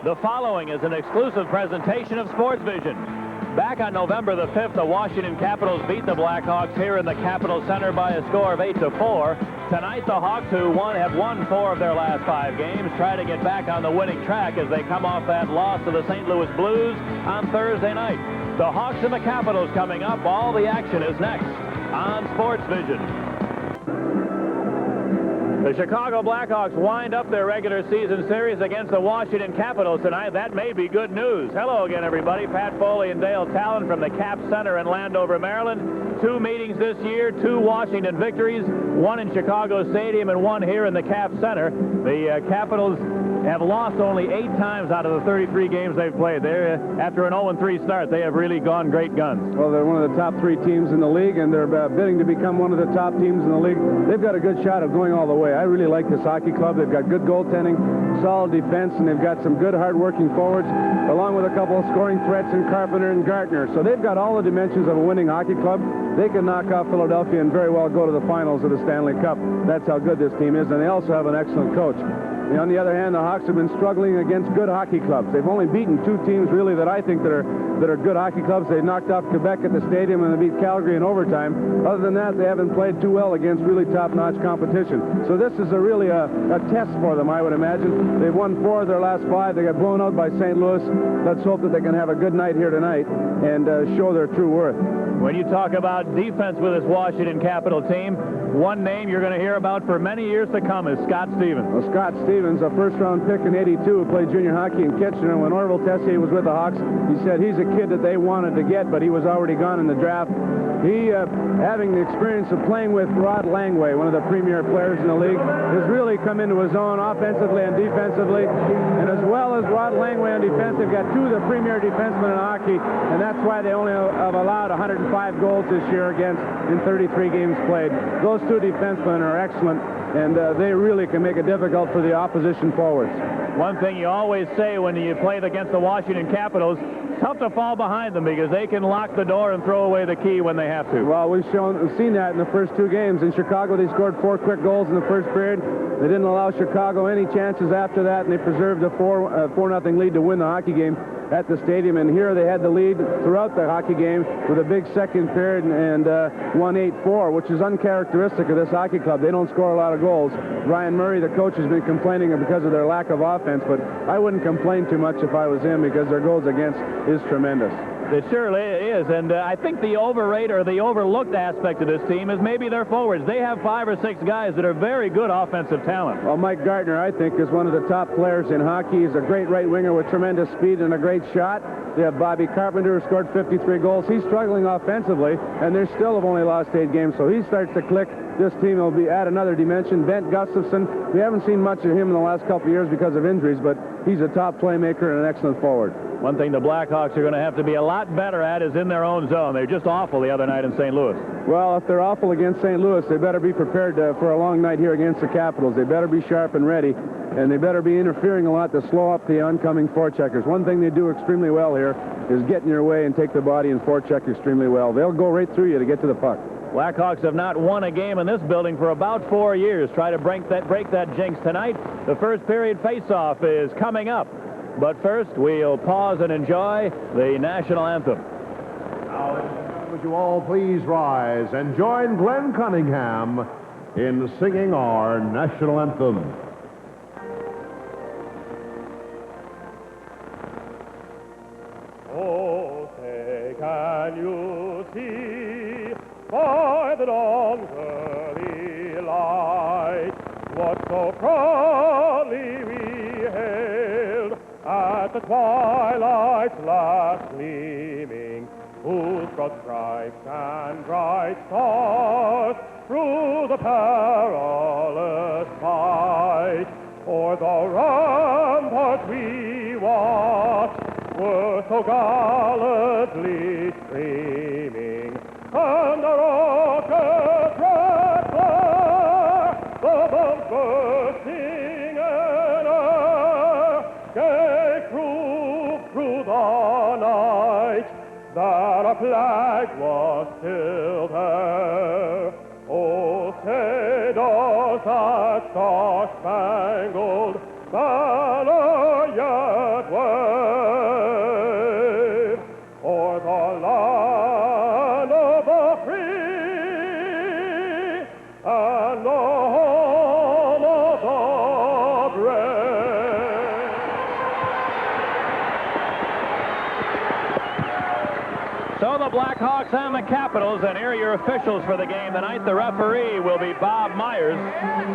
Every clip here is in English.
The following is an exclusive presentation of Sports Vision. Back on November the 5th, the Washington Capitals beat the Blackhawks here in the Capitol Center by a score of 8-4. Tonight, the Hawks, who have won 4 of their last 5 games, try to get back on the winning track as they come off that loss to the St. Louis Blues on Thursday night. The Hawks and the Capitals coming up. All the action is next on Sports Vision. The Chicago Blackhawks wind up their regular season series against the Washington Capitals tonight. That may be good news. Hello again, everybody. Pat Foley and Dale Talon from the Cap Center in Landover, Maryland. 2 meetings this year, 2 Washington victories, 1 in Chicago Stadium and 1 here in the Cap Center. The Capitals have lost only 8 times out of the 33 games they've played. After an 0-3 start, they have really gone great guns. Well, they're one of the top 3 teams in the league, and they're bidding to become one of the top teams in the league. They've got a good shot of going all the way. I really like this hockey club. They've got good goaltending, solid defense, and they've got some good, hard-working forwards, along with a couple of scoring threats in Carpenter and Gartner. So they've got all the dimensions of a winning hockey club. They can knock off Philadelphia and very well go to the finals of the Stanley Cup. That's how good this team is, and they also have an excellent coach. On the other hand, the Hawks have been struggling against good hockey clubs. They've only beaten 2 teams, really, that I think that are good hockey clubs. They knocked off Quebec at the stadium, and they beat Calgary in overtime. Other than that, they haven't played too well against really top-notch competition. So this is really a test for them, I would imagine. They've won 4 of their last 5. They got blown out by St. Louis. Let's hope that they can have a good night here tonight and show their true worth. When you talk about defense with this Washington Capital team, one name you're going to hear about for many years to come is Scott Stevens. Well, Scott Stevens, a first-round pick in '82, who played junior hockey in Kitchener. When Orville Tessier was with the Hawks, he said he's a kid that they wanted to get, but he was already gone in the draft. He, having the experience of playing with Rod Langway, one of the premier players in the league, has really come into his own offensively and defensively. And as well as Rod Langway on defense, they've got 2 of the premier defensemen in hockey, and that's why they only have allowed 105 goals this year in 33 games played. Those 2 defensemen are excellent, and they really can make it difficult for the opposition forwards. One thing you always say when you play against the Washington Capitals, it's tough to fall behind them because they can lock the door and throw away the key when they have to. Well, we've seen that in the first 2 games. In Chicago, they scored 4 quick goals in the first period. They didn't allow Chicago any chances after that, and they preserved a 4-0 lead to win the hockey game at the stadium. And here they had the lead throughout the hockey game with a big second period and won 8-4, which is uncharacteristic of this hockey club. They don't score a lot of goals. Ryan Murray, the coach, has been complaining because of their lack of offense, but I wouldn't complain too much if I was him because their goals against is tremendous. It surely is, and I think the overrated or the overlooked aspect of this team is maybe their forwards. They have 5 or 6 guys that are very good offensive talent. Well, Mike Gartner, I think, is one of the top players in hockey. He's a great right winger with tremendous speed and a great shot. They have Bobby Carpenter, who scored 53 goals. He's struggling offensively, and they still have only lost 8 games, so he starts to click. This team will be at another dimension. Bent Gustafson, we haven't seen much of him in the last couple of years because of injuries, but he's a top playmaker and an excellent forward. One thing the Blackhawks are going to have to be a lot better at is in their own zone. They're just awful the other night in St. Louis. Well, if they're awful against St. Louis, they better be prepared for a long night here against the Capitals. They better be sharp and ready, and they better be interfering a lot to slow up the oncoming forecheckers. One thing they do extremely well here is get in your way and take the body and forecheck extremely well. They'll go right through you to get to the puck. Blackhawks have not won a game in this building for about 4 years. Try to break that jinx tonight. The first period face-off is coming up. But first, we'll pause and enjoy the national anthem. Now, would you all please rise and join Glenn Cunningham in singing our national anthem. Oh, say, can you see by the dawn's early light what so proudly we hailed at the twilight's last gleaming, whose broad stripes and bright stars through the perilous fight o'er the ramparts we watched were so gallantly streaming, and the rocket's red glare, the bombs bursting in air, gave proof through the night that our flag was still there. Oh, say does that star-spangled banner yet wave? the Blackhawks and the Capitals, and here are your officials for the game tonight. The referee will be Bob Myers,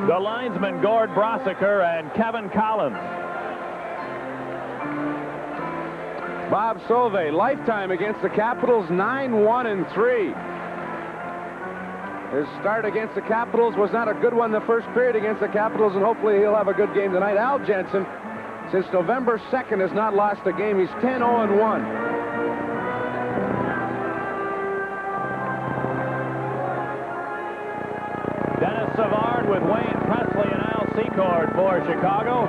the linesman Gord Brossiker, and Kevin Collins. Bob Sauvé, lifetime against the Capitals, 9-1-3. His start against the Capitals was not a good one the first period against the Capitals, and hopefully he'll have a good game tonight. Al Jensen, since November 2nd, has not lost a game. He's 10-0-1. Dennis Savard with Wayne Presley and Al Secord for Chicago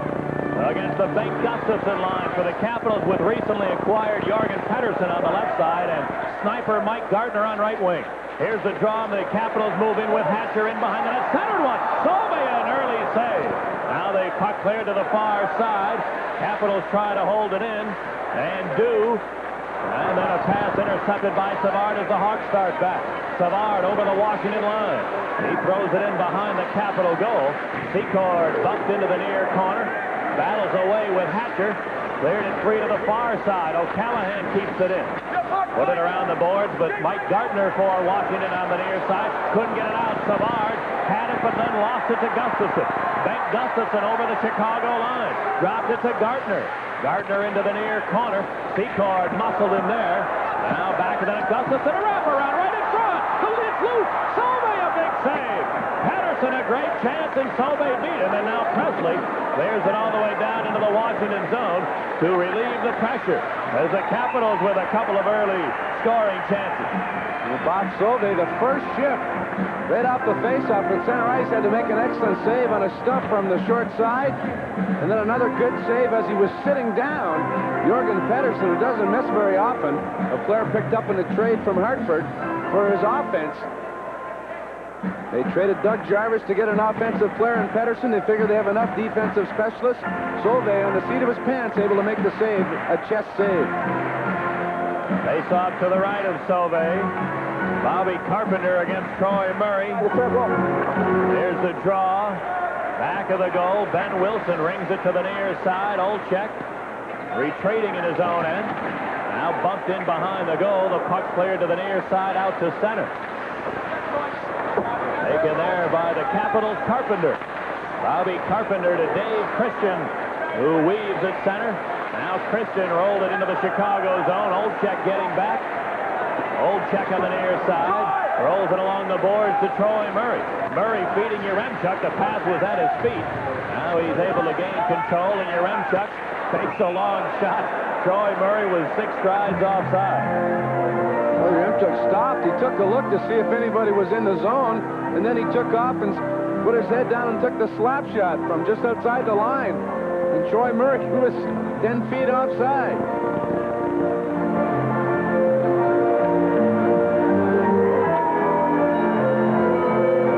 against the Bengt Gustafsson line for the Capitals with recently acquired Jorgen Pettersson on the left side and sniper Mike Gardner on right wing. Here's the draw, and the Capitals move in with Hatcher in behind the net. Centered one. Sauvé, an early save. Now the puck cleared to the far side. Capitals try to hold it in and do. And then a pass intercepted by Savard as the Hawks start back. Savard over the Washington line. He throws it in behind the Capital goal. Secord bumped into the near corner. Battles away with Hatcher. Cleared it free to the far side. O'Callahan keeps it in. Put it around the boards, but Mike Gardner for Washington on the near side. Couldn't get it out. Savard had it, but then lost it to Gustafsson. Bengt Gustafsson over the Chicago line. Dropped it to Gardner. Gardner into the near corner. Secord muscled him there. Now back to that Gustafsson. A wraparound right in front. It's loose. Sauvé, a big save. Pettersson a great chance, and Sauvé beat him. And now Presley clears it all the way down into the Washington zone to relieve the pressure as the Capitals with a couple of early scoring chances. And Bob Sauvé, the first shift, right off the faceoff at center ice, had to make an excellent save on a stuff from the short side. And then another good save as he was sitting down. Jorgen Pettersson, who doesn't miss very often, a player picked up in the trade from Hartford for his offense. They traded Doug Jarvis to get an offensive player in Pettersson. They figure they have enough defensive specialists. Sauvé, on the seat of his pants, able to make the save, a chest save. Face off to the right of Sauvé. Bobby Carpenter against Troy Murray. There's the draw. Back of the goal. Ben Wilson rings it to the near side. Olczyk retreating in his own end. Now bumped in behind the goal. The puck cleared to the near side out to center. Taken there by the Capitals, Carpenter. Bobby Carpenter to Dave Christian, who weaves at center. Now Christian rolled it into the Chicago zone. Olczyk getting back. Olczyk on the near side. Rolls it along the boards to Troy Murray. Murray feeding Yaremchuk. The pass was at his feet. Now he's able to gain control, and Yaremchuk takes a long shot. Troy Murray was 6 strides offside. Well, Yaremchuk stopped. He took a look to see if anybody was in the zone, and then he took off and put his head down and took the slap shot from just outside the line. And Troy Murray was 10 feet offside.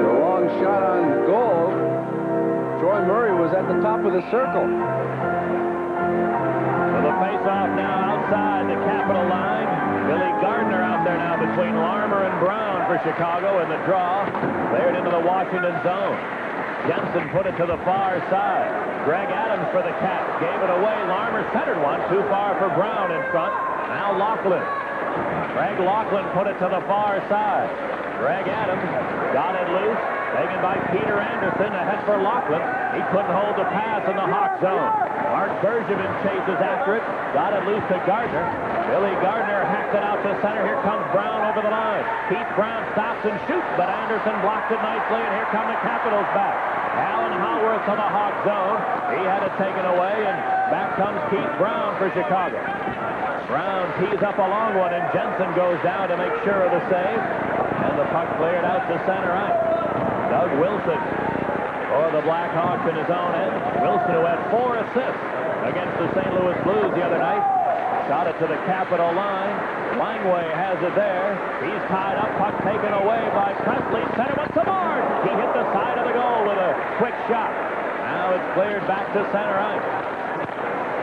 The long shot on goal. Troy Murray was at the top of the circle. So the face-off now outside the Capital line. Billy Gardner out there now between Larmer and Brown for Chicago, and the draw cleared into the Washington zone. Jensen put it to the far side. Greg Adams for the Cats gave it away. Larmer centered one, too far for Brown in front. Now Laughlin. Greg Laughlin put it to the far side. Greg Adams got it loose. Taken by Peter Anderson, ahead for Laughlin. He couldn't hold the pass in the Hawk zone. Mark Bergevin chases after it. Got it loose to Gardner. Billy Gardner hacked it out to center. Here comes Brown over the line. Keith Brown stops and shoots, but Anderson blocked it nicely, and here come the Capitals back. Alan Howarth to the Hawk zone. He had it taken away, and back comes Keith Brown for Chicago. Brown tees up a long one, and Jensen goes down to make sure of the save. And the puck cleared out to center ice. Doug Wilson for the Blackhawks in his own end. Wilson, who had 4 assists against the St. Louis Blues the other night. Shot it to the Capital line. Langway has it there. He's tied up. Puck taken away by Presley. Center with Savard. He hit the side of the goal with a quick shot. Now it's cleared back to center ice.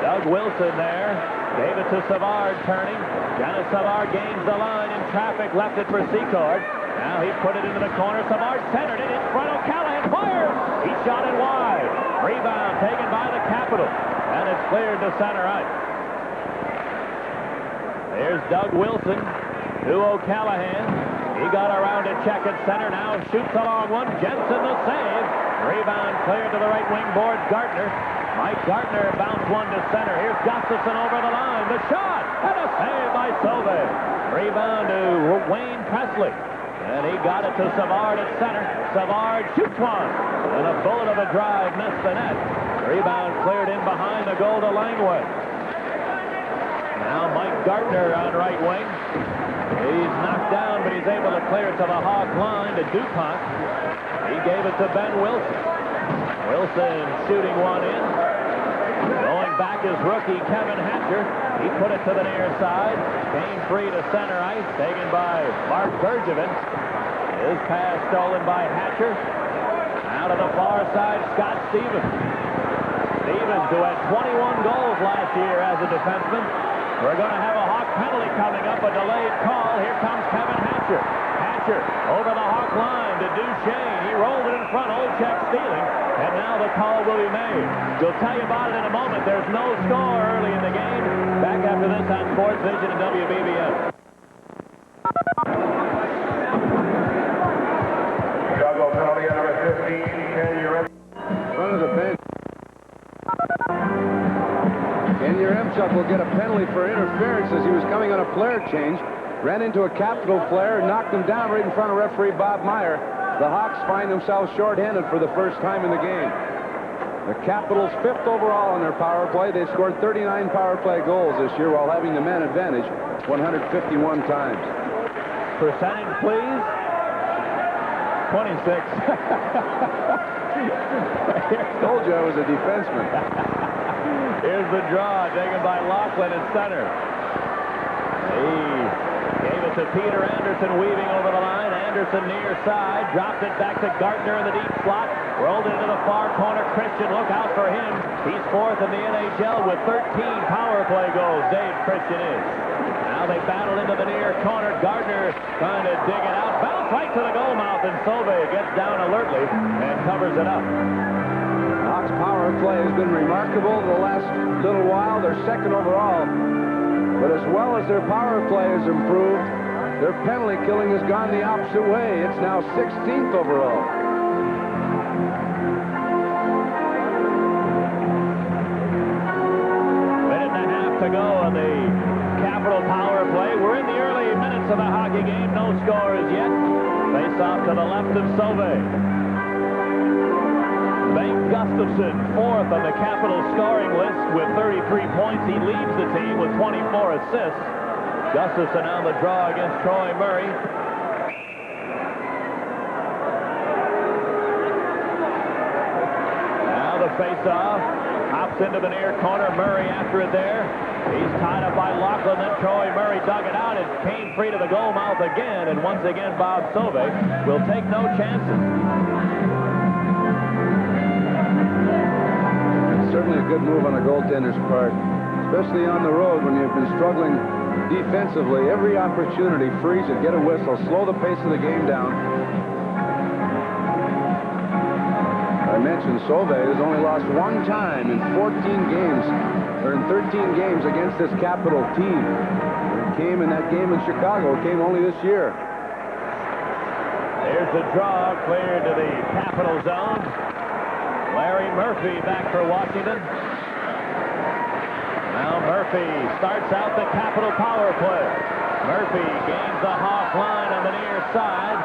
Doug Wilson there. Gave it to Savard turning. Dennis Savard gains the line in traffic. Left it for Secord. Now he put it into the corner. Savard centered it in front. O'Callahan fires. He shot it wide. Rebound taken by the Capitals. And it's cleared to center ice. There's Doug Wilson. to O'Callahan. He got around to check at center. Now shoots a long one. Jensen the save. Rebound cleared to the right wing board. Gardner. Mike Gardner bounced one to center. Here's Gustafson over the line. The shot and a save by Sauvé. Rebound to Wayne Presley. And he got it to Savard at center. Savard shoots one. And a bullet of a drive missed the net. Rebound cleared in behind the goal to Langway. Now Mike Gardner on right wing. He's knocked down, but he's able to clear it to the Hawk line to DuPont. He gave it to Ben Wilson. Wilson shooting one in. Going back is rookie Kevin Hatcher. He put it to the near side. Came free to center ice, taken by Mark Bergevin. His pass stolen by Hatcher. Out of the far side, Scott Stevens. Stevens, who had 21 goals last year as a defenseman. We're going to have a Hawk penalty coming up, a delayed call. Here comes Kevin Hatcher. Hatcher over the Hawk line to Duchesne. He rolled it in front, Olczyk stealing, and now the call will be made. We'll tell you about it in a moment. There's no score early in the game. Back after this on Sports Vision and WBBM. Chicago penalty on number 15, Kenny Remchuk. Front of the bench. Kenny Remchuk will get a penalty for interference as he was coming on a player change. Ran into a Capital player and knocked him down right in front of referee Bob Meyer. The Hawks find themselves shorthanded for the first time in the game. The Capitals 5th overall in their power play. They scored 39 power play goals this year while having the man advantage 151 times. Percentage, please. 26. Told you I was a defenseman. Here's the draw taken by Laughlin at center. He gave it to Peter Anderson, weaving over the line. Anderson near side, dropped it back to Gardner in the deep slot, rolled it into the far corner. Christian, look out for him. He's 4th in the NHL with 13 power play goals. Dave Christian is. Now they battle into the near corner. Gardner trying to dig it out. Bounce right to the goal mouth, and Sauvé gets down alertly and covers it up. Hawks power play has been remarkable the last little while. They're 2nd overall. But as well as their power play has improved, their penalty killing has gone the opposite way. It's now 16th overall. Minute and a half to go on the Capital power play. We're in the early minutes of the hockey game. No scores yet. Face off to the left of Sauvé. Bengt Gustafson, 4th on the Capital scoring list with 33 points. He leads the team with 24 assists. Gustafson on the draw against Troy Murray. Now the face-off. Hops into the near corner. Murray after it there. He's tied up by Laughlin. Then Troy Murray dug it out. It came free to the goal mouth again. And once again, Bob Sauvé will take no chances. Certainly a good move on a goaltender's part, especially on the road when you've been struggling defensively. Every opportunity, freeze it, get a whistle, slow the pace of the game down. I mentioned Sauvé has only lost 1 time in 14 games, or in 13 games against this Capital team. It came in that game in Chicago. It came only this year. There's the draw, cleared to the Capital zone. Larry Murphy back for Washington. Now Murphy starts out the Capital power play. Murphy gains the Hawk line on the near side.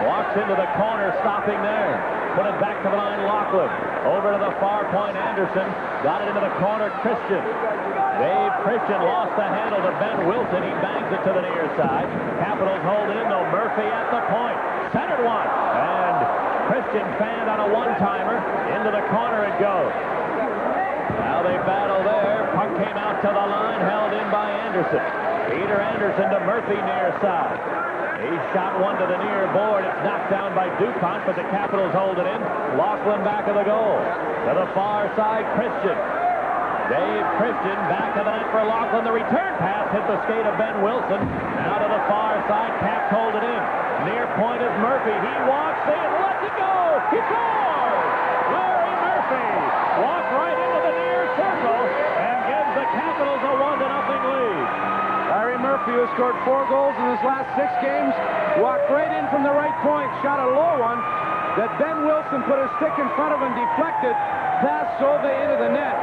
Walks into the corner, stopping there. Put it back to the line, Laughlin. Over to the far point, Anderson. Got it into the corner, Christian. Dave Christian lost the handle to Ben Wilson. He bangs it to the near side. Capitals hold it in, though. Murphy at the point. Centered one. And Christian fanned on a one-timer. Into the corner it goes. Now they battle there. Puck came out to the line, held in by Anderson. Peter Anderson to Murphy near side. He shot one to the near board. It's knocked down by DuPont, but the Capitals hold it in. Laughlin back of the goal. To the far side, Christian. Dave Christian back of the net for Laughlin. The return pass hit the skate of Ben Wilson. Now to the far side, Caps hold it in. Near point is Murphy. He walks in, lets it go. He scores! Larry Murphy walks right into the near circle and gives the Capitals a 1-0 lead. Larry Murphy who has scored 4 goals in his last 6 games, walked right in from the right point, shot a low one that Ben Wilson put his stick in front of and deflected past Sauve into the net.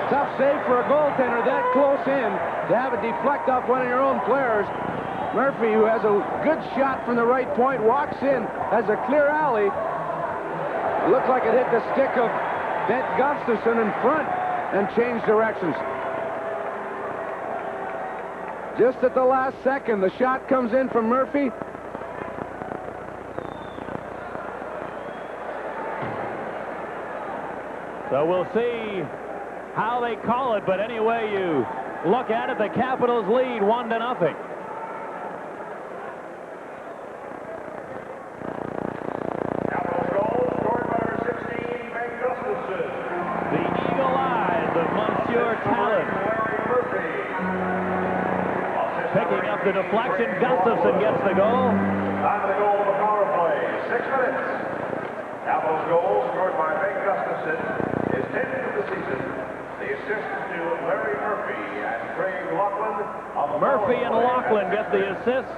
Tough save for a goaltender that close in to have it deflect off one of your own players. Murphy, who has a good shot from the right point, walks in, has a clear alley. It looked like it hit the stick of Bent Gustafson in front and changed directions. Just at the last second, the shot comes in from Murphy. So we'll see how they call it, but anyway you look at it, the Capitals lead 1-0. Capitals goal scored by number 16, Bent Gustafson. The eagle eyes of Monsieur Talon. Larry Murphy. Picking up the deflection, Gustafson gets the goal. Time of the goal of the power play, 6 minutes. Capitals goal scored by Bent Gustafson is 10th of the season. The assist to Larry Murphy and Craig Laughlin. Murphy and Laughlin get the assists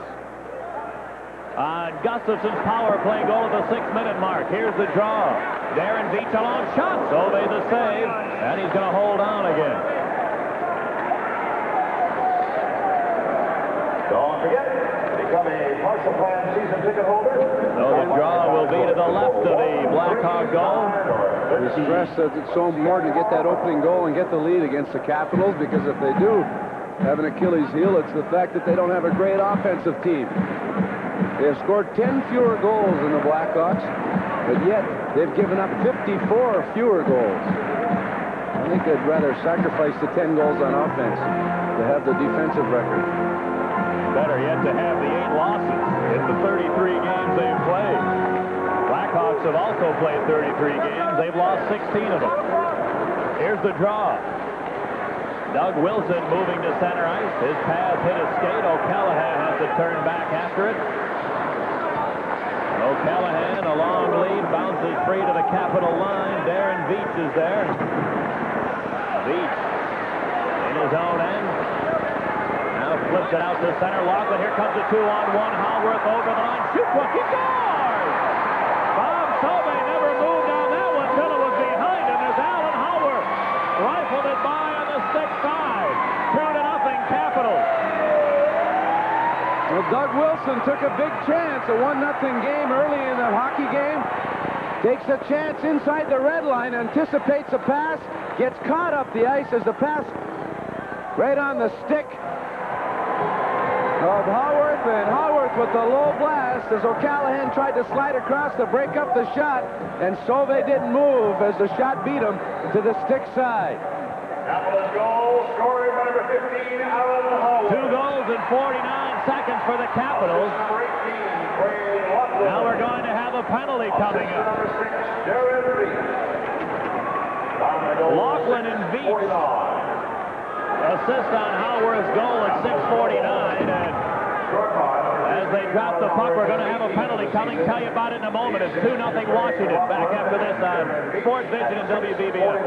on Gustafson's power play goal at the 6-minute mark. Here's the draw. Darren Beach a long shot. Sauve the save, and he's going to hold on again. Don't forget, become a partial plan season ticket holder. So the draw will be to the left of the Blackhawk goal. We stress that it's so important to get that opening goal and get the lead against the Capitals, because if they do have an Achilles heel, it's the fact that they don't have a great offensive team. They have scored 10 fewer goals than the Blackhawks, but yet they've given up 54 fewer goals. I think they'd rather sacrifice the 10 goals on offense to have the defensive record. Better yet to have the 8 losses in the 33 games they've played. Blackhawks have also played 33 games. They've lost 16 of them. Here's the draw. Doug Wilson moving to center ice. His pass hit a skate. O'Callaghan has to turn back after it. O'Callaghan, a long lead, bounces free to the Capital line. Darren Beach is there. Beach in his own end. Now flips it out to center. Laughlin, here comes a 2-on-1. Howarth over the line. Shoot puck, he scores! Bob Sauve never moved on that one till it was behind him as Alan Howarth rifled it by on the stick side. 2-0 Capitals. Well, Doug Wilson took a big chance, a 1-0 game early in the hockey game. Takes a chance inside the red line, anticipates a pass, gets caught up the ice as the pass right on the stick of Howarth, and Howarth with the low blast as O'Callaghan tried to slide across to break up the shot, and Sauve didn't move as the shot beat him to the stick side. Capitals goal scored by number 15, Alan Howarth. 2 goals in 49 seconds for the Capitals. Number 18, Craig Laughlin. Now we're going to have a penalty coming up. Number 6, Darren Beach. Laughlin and Beach assist on Howarth's goal at 6:49, and as they drop the puck, we're going to have a penalty coming. Tell you about it in a moment. It's 2-0 Washington. Back after this on Sports Vision and WBBM.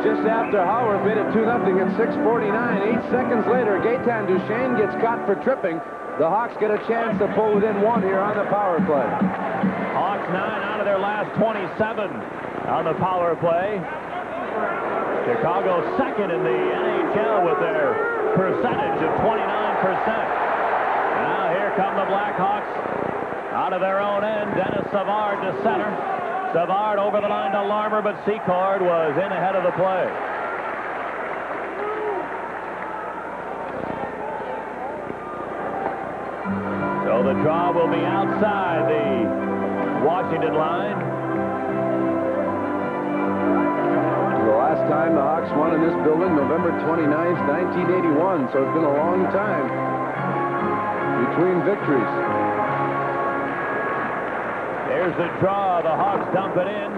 Just after Howard made it 2-0 at 6:49, 8 seconds later, Gaetan Duchesne gets caught for tripping. The Hawks get a chance to pull within 1 here on the power play. Hawks 9 out of their last 27 on the power play. Chicago second in the NHL with their percentage of 29%. Now here come the Blackhawks out of their own end. Dennis Savard to center. Savard over the line to Larmer, but Secord was in ahead of the play. So the draw will be outside the Washington line. The last time the Hawks won in this building, November 29th, 1981, so it's been a long time between victories. There's the draw. The Hawks dump it in.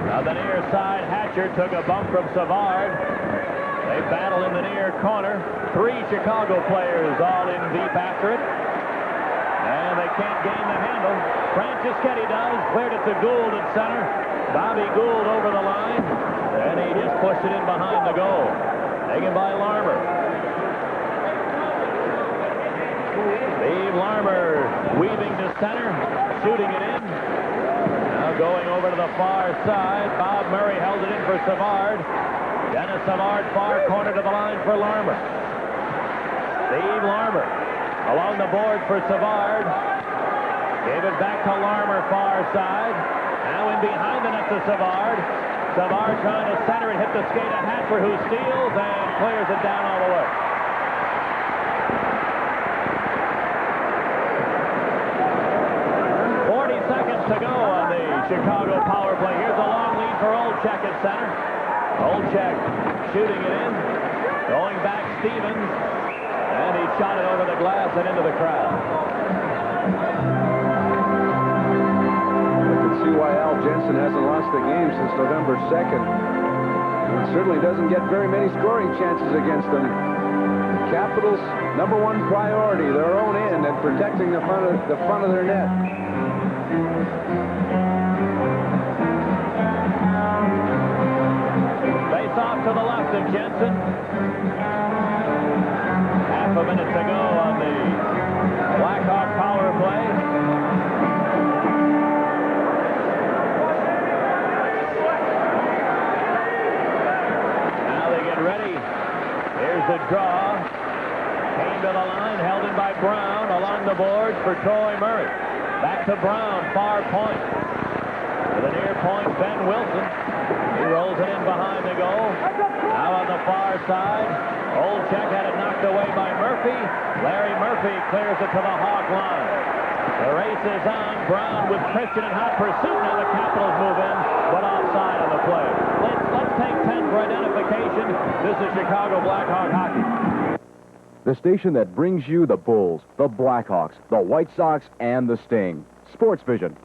Now the near side, Hatcher took a bump from Savard. They battle in the near corner. 3 Chicago players all in deep after it. And they can't gain the handle. Franceschetti does. Cleared it to Gould at center. Bobby Gould over the line. And he just pushed it in behind the goal. Taken by Larmer. Steve Larmer weaving to center, shooting it in. Now going over to the far side. Bob Murray held it in for Savard. Dennis Savard, far corner to the line for Larmer. Steve Larmer along the board for Savard. Gave it back to Larmer, far side. Now in behind the net to Savard. Savard trying to center it, hit the skate of Hatcher, who steals and clears it down all the way. To go on the Chicago power play. Here's a long lead for Olczyk at center. Olczyk shooting it in. Going back, Stevens. And he shot it over the glass and into the crowd. I can see why Al Jensen hasn't lost a game since November 2nd. It certainly doesn't get very many scoring chances against them. The Capitals' number one priority, their own end, and protecting the front of their net. Face off to the left of Jensen. Half a minute to go on the Blackhawk power play. Now they get ready. Here's the draw. Came to the line, held in by Brown along the boards for Troy Murray. Back to Brown, far point. To the near point, Ben Wilson. He rolls it in behind the goal. Now on the far side, Olczyk had it knocked away by Murphy. Larry Murphy clears it to the Hawk line. The race is on. Brown with Christian in hot pursuit. Now the Capitals move in, but offside on the play. Let's take 10 for identification. This is Chicago Blackhawk hockey. The station that brings you the Bulls, the Blackhawks, the White Sox, and the Sting. Sports Vision.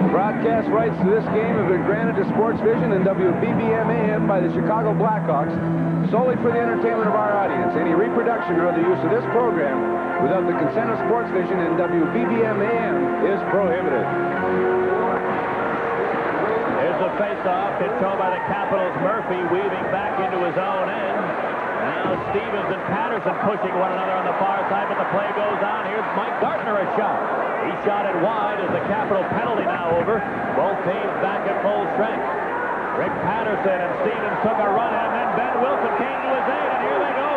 Broadcast rights to this game have been granted to Sports Vision and WBBM AM by the Chicago Blackhawks solely for the entertainment of our audience. Any reproduction or other use of this program without the consent of Sports Vision and WBBM AM is prohibited. Here's the face-off controlled by the Capitals. Murphy weaving back into his own end. Now Stevens and Patterson pushing one another on the far side, but the play goes on. Here's Mike Gartner, a shot. He shot it wide as the Capital penalty now over. Both teams back at full strength. Rick Patterson and Stevens took a run, and then Ben Wilson came to his aid, and here they go.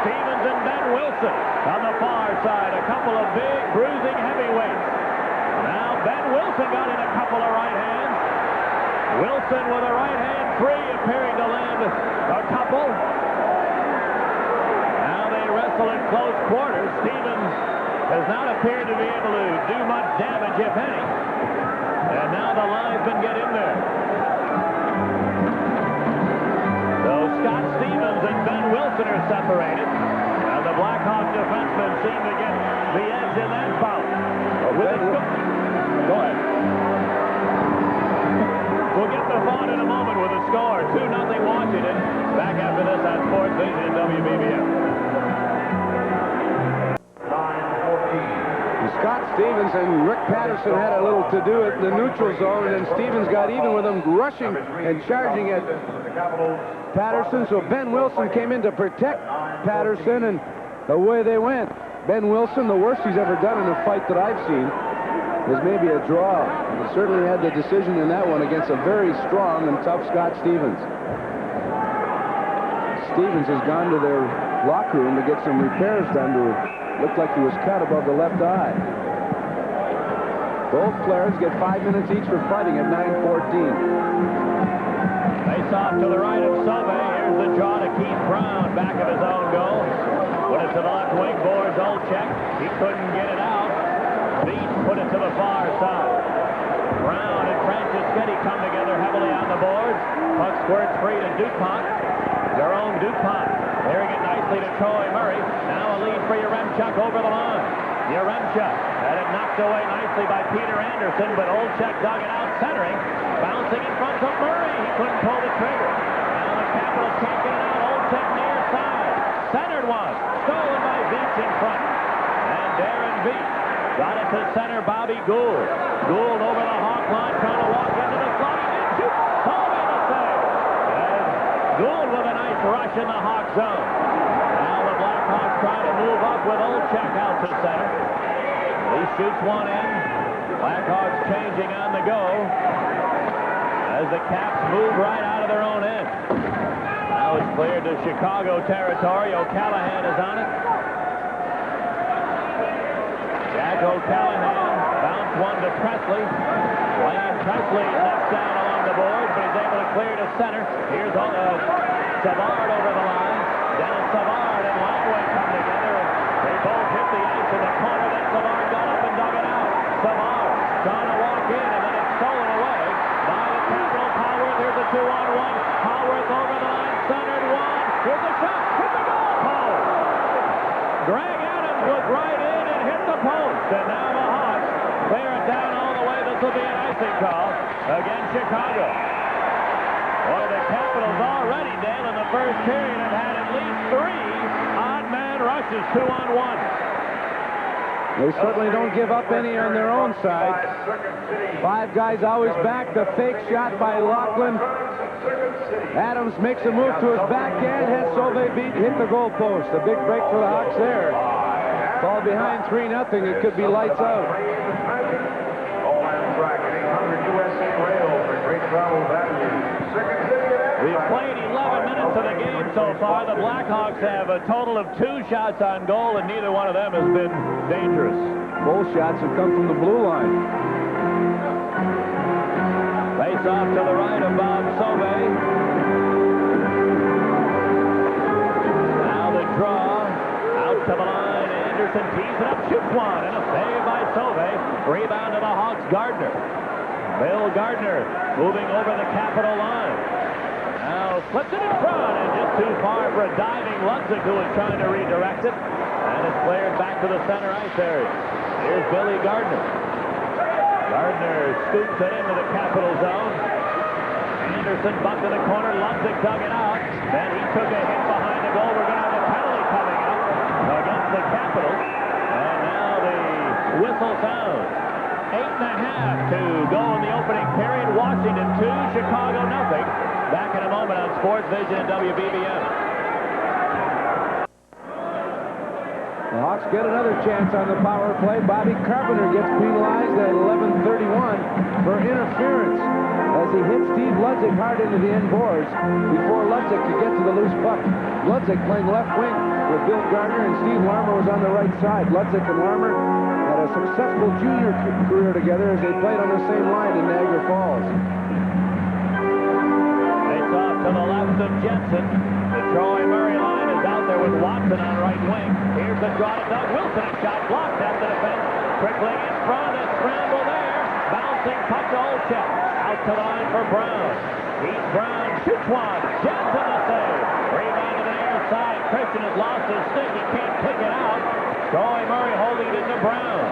Stevens and Ben Wilson on the far side. A couple of big, bruising heavyweights. Now Ben Wilson got in a couple of right hands. Wilson with a right hand free, appearing to land a couple. Now they wrestle in close quarters. Stevens has not appeared to be able to do much damage, if any. And now the linesmen get in there. So Scott Stevens and Ben Wilson are separated. And the Blackhawk defensemen seem to get the edge in that bout. Go ahead. We'll get the thought in a moment with the score. 2-0 Washington. Back after this on Sports Vision and WBBM. Scott Stevens and Rick Patterson had a little to-do at the neutral zone, and then Stevens got even with them, rushing and charging at Patterson. So Ben Wilson came in to protect Patterson, and away they went. Ben Wilson, the worst he's ever done in a fight that I've seen, is maybe a draw. He certainly had the decision in that one against a very strong and tough Scott Stevens. Stevens has gone to their locker room to get some repairs done to looked like he was cut above the left eye. Both players get 5 minutes each for fighting at 9:14. Face off to the right of Sauve. Here's the draw to Keith Brown, back of his own goal. Put it to the left wing, boards Olczyk. He couldn't get it out. Beat put it to the far side. Brown and Franceschetti come together heavily on the boards. Puck squirts free to DuPont. Their own DuPont. Clearing it nicely to Troy Murray. Now a lead for Yaremchuk over the line. Yaremchuk had it knocked away nicely by Peter Anderson, but Olczyk dug it out centering. Bouncing in front of Murray. He couldn't pull the trigger. Now the Capitals can't get it out. Olczyk near side. Centered one. Stolen by Beach in front. And Darren beat. Got it to center, Bobby Gould. Gould over the Hawk line, trying to walk into the slot. He did shoot. Solving the save. And Gould with a nice rush in the Hawk zone. Now the Blackhawks trying to move up with Olczyk out to center. He shoots one in. Blackhawks changing on the go as the Caps move right out of their own end. Now it's cleared to Chicago territory. O'Callahan is on it. Jack O'Callahan bounced one to Presley. Wayne Presley next down along the boards, but he's able to clear to center. Here's Savard over the line. Dennis Savard and Langway come together, and they both hit the ice in the corner. Then Savard got up and dug it out. Savard trying to walk in, and then it's stolen away by the Capitals. Howarth, here's a 2-on-1. Howarth over the line, centered one. Here's a shot, hit the goal post. Greg Adams was right in and hit the post, and now the Hawks clear it down all the way. This will be an icing call against Chicago. Boy, the Capitals already, Dale, in the first period have had at least 3 odd man rushes, 2-on-1. They certainly don't give up any on their own side. 5 guys always back. The fake shot by Laughlin. Adams makes a move to his backhand. Has Sauvé beat, hit the goal post. A big break for the Hawks there. Fall behind 3-0. It could be lights out. We've played 11 minutes of the game so far. The Blackhawks have a total of 2 shots on goal, and neither one of them has been dangerous. Both shots have come from the blue line. Face off to the right of Bob Sauvé. Now the draw. Out to the line. Anderson tees it up, shoots one, and a save by Sauvé. Rebound to the Hawks, Gardner. Bill Gardner moving over the Capital line. Now flips it in front, and just too far for a diving Ludzik, who was trying to redirect it. And it's cleared back to the center ice area. Here's Billy Gardner. Gardner scoops it into the Capital zone. Anderson bumped in the corner. Ludzik dug it out. Then he took a hit behind the goal. We're going to have a penalty coming up against the Capitals. And now the whistle sounds. 8.5 to go in the opening period. Washington 2, Chicago nothing. Back in a moment on Sports Vision and WBBM. The Hawks get another chance on the power play. Bobby Carpenter gets penalized at 11:31 for interference as he hit Steve Ludzik hard into the end boards before Ludzik could get to the loose puck. Ludzik playing left wing with Bill Gardner, and Steve Larmer was on the right side. Ludzik and Larmer had a successful junior career together as they played on the same line in Niagara Falls. Face off to the left of Jensen. The Troy Murray line is out there with Watson on right wing. Here's the draw to Doug Wilson. A shot blocked at the defense. Trickling in front. A scramble there. Bouncing puck to Olczyk. Out to the line for Brown. He's Brown. Shoots one. Jensen the save. Rebound to the near side. Christian has lost his stick. He can't kick it out. Troy Murray holding it into Brown.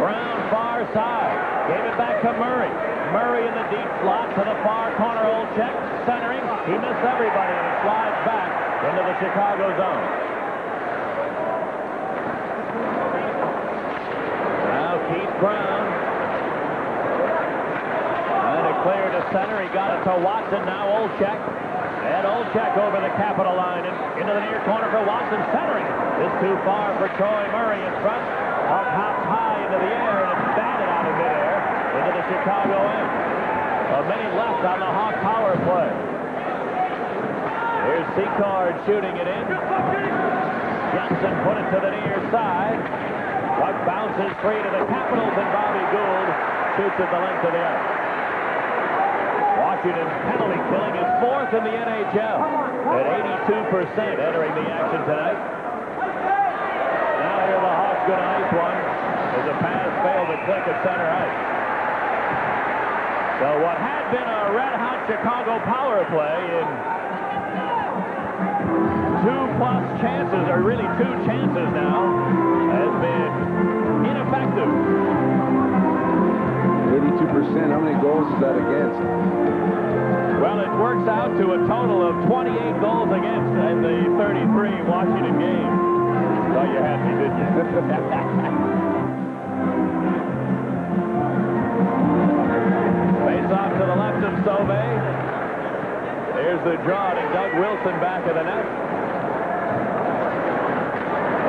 Brown far side. Gave it back to Murray. Murray in the deep slot to the far corner. Olczyk centering. He missed everybody and it slides back into the Chicago zone. Now Keith Brown. And it cleared to center. He got it to Watson. Now Olczyk. And Olczyk over the Capital line and into the near corner for Watson, centering. It's too far for Troy Murray in front. Puck hops high into the air and it's batted out of midair into the Chicago end. A minute left on the Hawk power play. Here's Secord shooting it in. Jensen put it to the near side. Puck bounces free to the Capitals, and Bobby Gould shoots at the length of the ice. Washington's penalty killing is 4th in the NHL at 82% entering the action tonight. Now here the Hawks going to ice one as a pass failed to click at center ice. So what had been a red-hot Chicago power play in 2+ chances, or really 2 chances now, has been ineffective. 82%. How many goals is that against? Well, it works out to a total of 28 goals against in the 33 Washington game. So you had me, did you? Face off to the left of Sauvé. Here's the draw to Doug Wilson back of the net.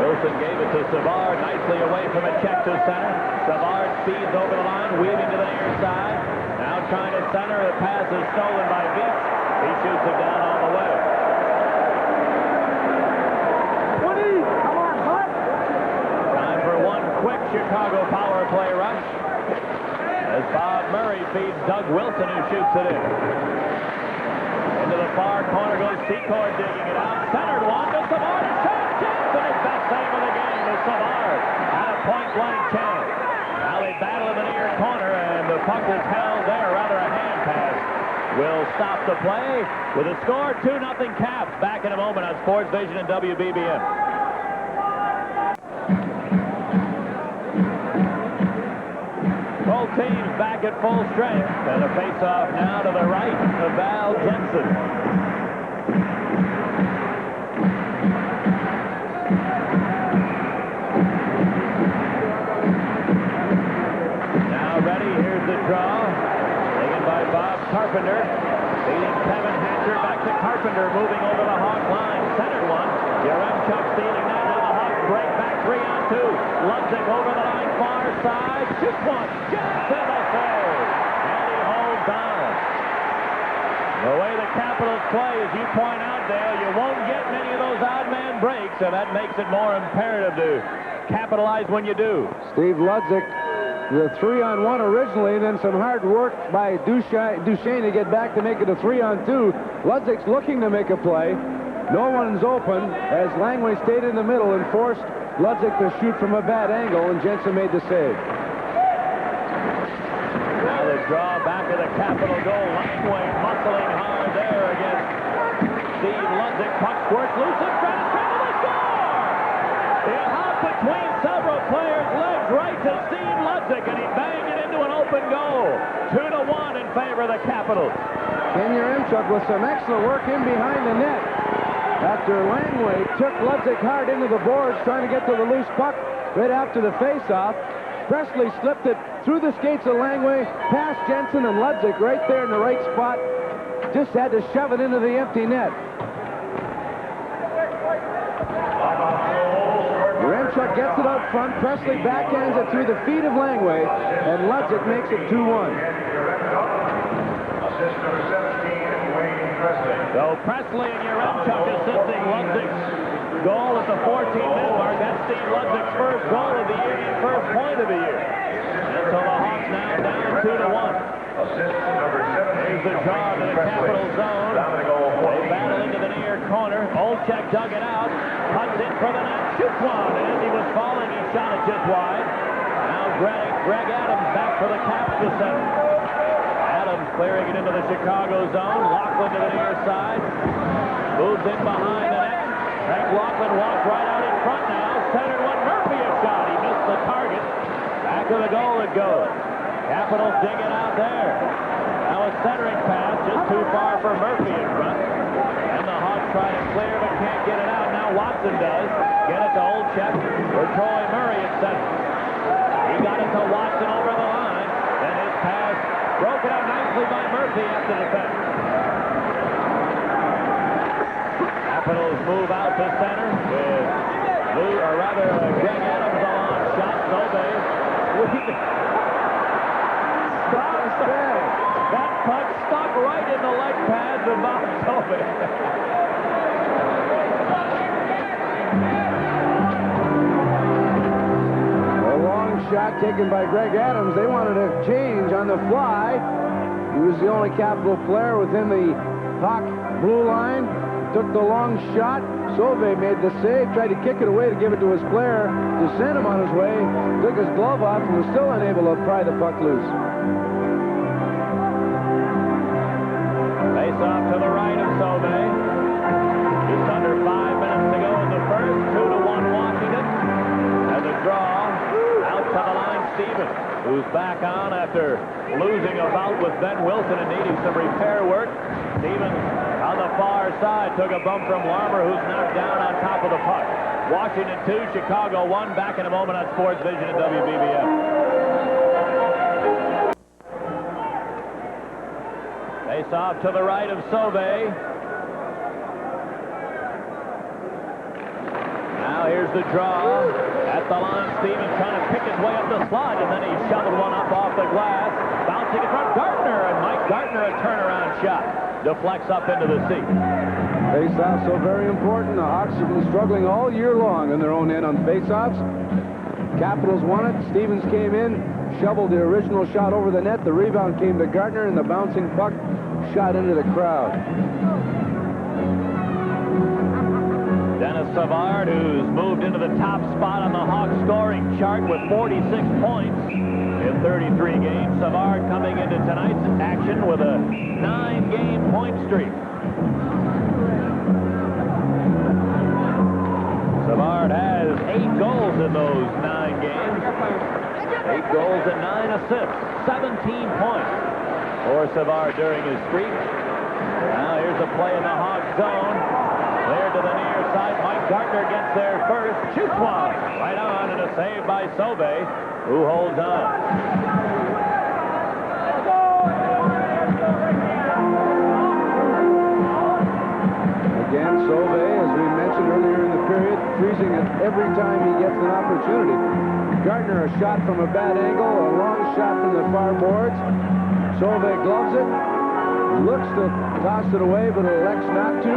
Wilson gave it to Savard, nicely away from a check to center. Savard speeds over the line, weaving to the near side. Now trying to center. The pass is stolen by Beats. He shoots it down all the way. Time for one quick Chicago power play rush. As Bob Murray feeds Doug Wilson, who shoots it in. Into the far corner goes Secor, digging it out. Centered one to Savard. Jansen, his best save of the game is Savard. Had a point-blank chance. Now they battle in the near corner, and the puck is held there. Rather a hand pass will stop the play with a score 2-0 Caps. Back in a moment on Sports Vision and WBBM. Both teams back at full strength, and a face-off now to the right of Val Jensen. Now ready, here's the draw. Taken by Bob Carpenter. Feeding Kevin Hatcher back to Carpenter, moving over the Hawk line. Centered one. Yaremchuk stealing that. Now the Hawks break back 3-on-2. Ludzik over the line, far side. Shoots one. Jensen a save. And he holds on. The way the Capitals play, as you point out, Dale, you won't get many of those odd man breaks, and that makes it more imperative to capitalize when you do. Steve Ludzik, the 3-on-1 originally, and then some hard work by Duchesne to get back to make it a 3-on-2. Ludzik's looking to make a play. No one's open as Langway stayed in the middle and forced Ludzik to shoot from a bad angle, and Jensen made the save. Now the draw back of the Capital goal. Langway muscling hard there against Steve Ludzik. Puck squirts loose in front of the score! He hopped between several players' legs right to Steve Ludzik, and he banged it into an open goal. 2-1 in favor of the Capitals. Ken Yaremchuk with some excellent work in behind the net. After Langway took Ludzik hard into the boards, trying to get to the loose puck right after the face-off. Presley slipped it through the skates of Langway, past Jensen and Ludzik right there in the right spot. Just had to shove it into the empty net. Yaremchuk gets it out front. Presley backhands it through the feet of Langway, and Ludzik makes it 2-1. Assist number 17, Wayne Presley. So Presley and Yaremchuk assisting Ludzik's goal at the 14-minute mark. That's Steve Ludzik's first goal of the year, his first point of the year. And so the Hawks now down 2-1. Assist number 17. Here's the draw to the Capital zone. They battle into the near corner. Olchek dug it out. Cuts in for the net. Shoots one. As he was falling, he shot it just wide. Now Greg Adams back for the Caps to center. Adams clearing it into the Chicago zone. Laughlin to the near side. Moves in behind the net. Frank Laughlin walks right out in front now. Centered one. Murphy a shot. He missed the target. Back to the goal it goes. Capitals dig it out there. Now a centering pass just too far for Murphy in front. And the Hawks try to clear but can't get it out. Now Watson does. Get it to Olchek for Troy Murray at center. He got it to Watson over the line. Then his pass broken up nicely by Murphy after the defense. Capitals move out to center with Greg Adams a long shot. That puck stuck right in the leg pads of Bob Sauvé. A long shot taken by Greg Adams. They wanted to change on the fly. He was the only Capital player within the Hawk blue line. Took the long shot. Sauvé made the save, tried to kick it away to give it to his player to send him on his way. Took his glove off and was still unable to pry the puck loose. Face off to the right of Sauvé. Just under 5 minutes to go in the first. 2-1 Washington. And the draw out to the line, Stevens, who's back on after losing a bout with Ben Wilson and needing some repair work. Stevens on the far side took a bump from Larmer, who's knocked down on top of the puck. Washington 2, Chicago 1. Back in a moment on Sports Vision and WBBM. Face off to the right of Sauvé. Now here's the draw. At the line, Stevens trying to pick his way up the slot, and then he shoveled one up off the glass. Bouncing in front, Gartner, and Mike Gartner, a turnaround shot. Deflects up into the seat. Face-off so very important. The Hawks have been struggling all year long in their own end on face-offs. Capitals won it. Stevens came in, shoveled the original shot over the net. The rebound came to Gartner, and the bouncing puck shot into the crowd. Dennis Savard, who's moved into the top spot on the Hawks scoring chart with 46 points in 33 games. Savard coming into tonight's action with a 9-game point streak. Savard has 8 goals in those 9 games. 8 goals and 9 assists. 17 points for Savard during his streak. Now here's a play in the Hawks zone. Cleared to the near side. Mike Gartner gets there first. Shoots one. Right on, and a save by Sauvé, who holds on. Again, Sauvé, as we mentioned earlier in the period, freezing it every time he gets an opportunity. Gartner, a shot from a bad angle, a long shot from the far boards. Sauvé gloves it, looks to toss it away, but elects not to.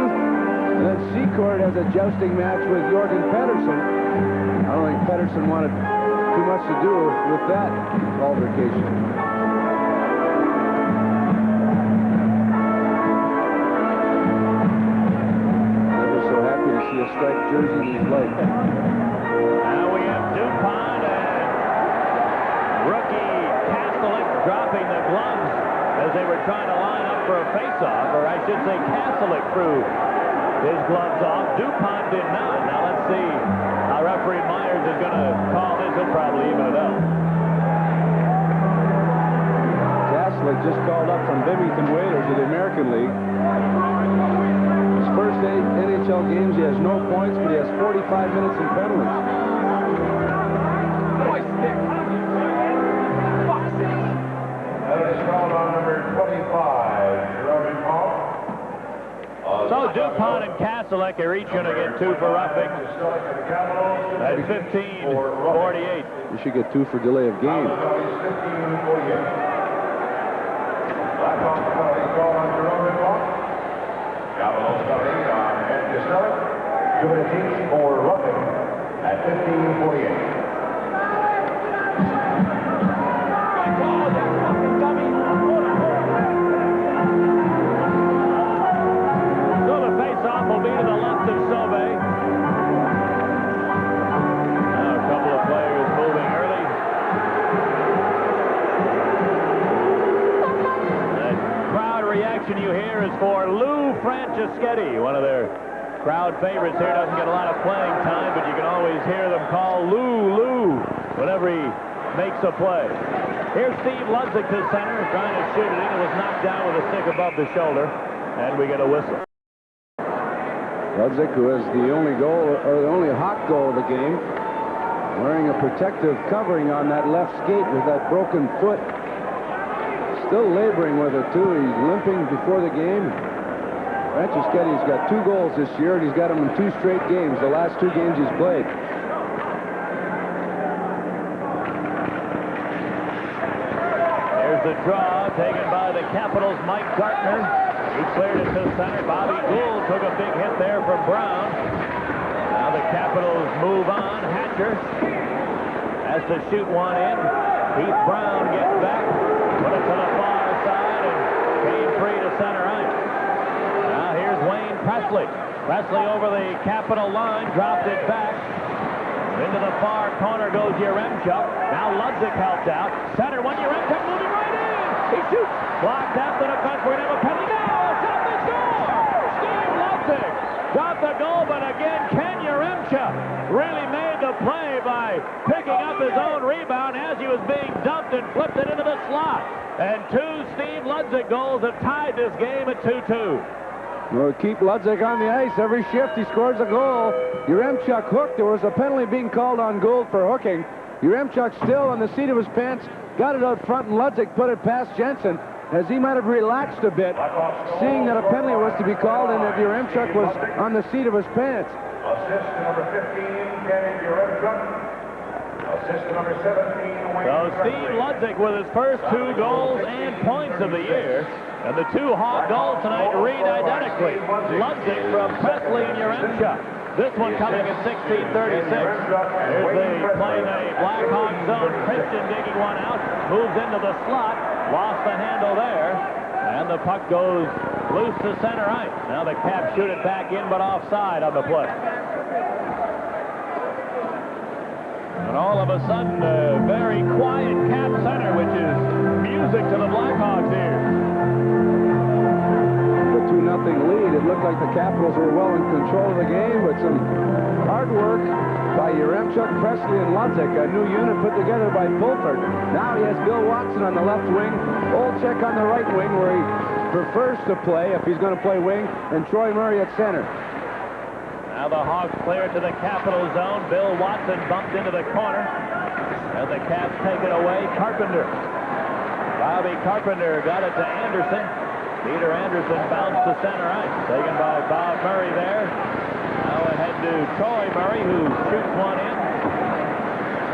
And then Secord has a jousting match with Jorgen Pettersson. I don't think Pettersson wanted too much to do with that altercation. Never so happy to see a striped jersey in his life. Now we have DuPont and rookie Kastelik dropping the gloves as they were trying to line up for a face-off, or I should say Kastelik threw his gloves off. DuPont did not. Now let's see how referee Myers is going to call this. He'll probably even it up. Kastelik just called up from Binghamton Whalers of the American League. His first 8 NHL games, he has no points, but he has 45 minutes in penalties. That is called on number 25, Robin Paul. So DuPont and Kastelik are each going to get 2 for roughing. At 15-48. You should get 2 for delay of game. Blackhawks penalty called on Jerome Paul. Capitals penalty on Andrew Stellick. 2 minutes each for roughing at 15-48. Will be to the left of Sauvé. Now a couple of players moving early. The crowd reaction you hear is for Lou Franceschetti, one of their crowd favorites here. Doesn't get a lot of playing time, but you can always hear them call Lou whenever he makes a play. Here's Steve Ludzik to center, trying to shoot it in. It was knocked down with a stick above the shoulder, and we get a whistle. Ludzik, who has the only goal, or the only Hawk goal of the game, wearing a protective covering on that left skate with that broken foot. Still laboring with it, too. He's limping before the game. Franceschetti's got 2 goals this year, and he's got them in 2 straight games, the last 2 games he's played. There's the draw taken by the Capitals' Mike Gartner. He cleared it to center. Bobby Gould took a big hit there from Brown. Now the Capitals move on. Hatcher has to shoot one in. Keith Brown gets back, put it to the far side, and came free to center ice. Now here's Wayne Presley. Presley over the Capital line, dropped it back. Into the far corner goes Yaremchuk. Now Ludzik helped out. Center one, Yaremchuk moving right in. He shoots. Blocked out the defense. We're going to have a penalty. Got the goal, but again, Ken Yaremchuk really made the play by picking up his own rebound as he was being dumped and flipped it into the slot. And 2 Steve Ludzik goals have tied this game at 2-2. Well, keep Ludzik on the ice. Every shift he scores a goal. Yaremchuk hooked. There was a penalty being called on Gould for hooking. Yaremchuk still on the seat of his pants. Got it out front, and Ludzik put it past Jensen as he might have relaxed a bit, seeing that a penalty was to be called and that Yaremchuk was on the seat of his pants. Assist to number 15, Kenny Yaremchuk. Assist to number 17, Wayne. So Steve Ludzik with his first 2 goals and points of the year. And the 2 Hawk goals tonight read identically. Ludzik from Presley and Yaremchuk. This one coming at 16:36. Here's the playing a Blackhawk zone. Christian digging one out. Moves into the slot. Lost the handle there. And the puck goes loose to center ice. Now the Caps shoot it back in, but offside on the play. And all of a sudden, a very quiet Cap center, which is music to the Blackhawks ears. The 2-0 lead. It looked like the Capitals were well in control of the game, but some hard work by Yaremchuk, Presley, and Ludzik. A new unit put together by Fulford. Now he has Bill Watson on the left wing, Olczyk on the right wing, where he prefers to play if he's going to play wing, and Troy Murray at center. Now the Hawks clear to the Capital zone. Bill Watson bumped into the corner. And the Caps take it away. Carpenter. Bobby Carpenter got it to Anderson. Peter Anderson bounced to center ice. Taken by Bob Murray there. Now ahead to Troy Murray, who shoots one in.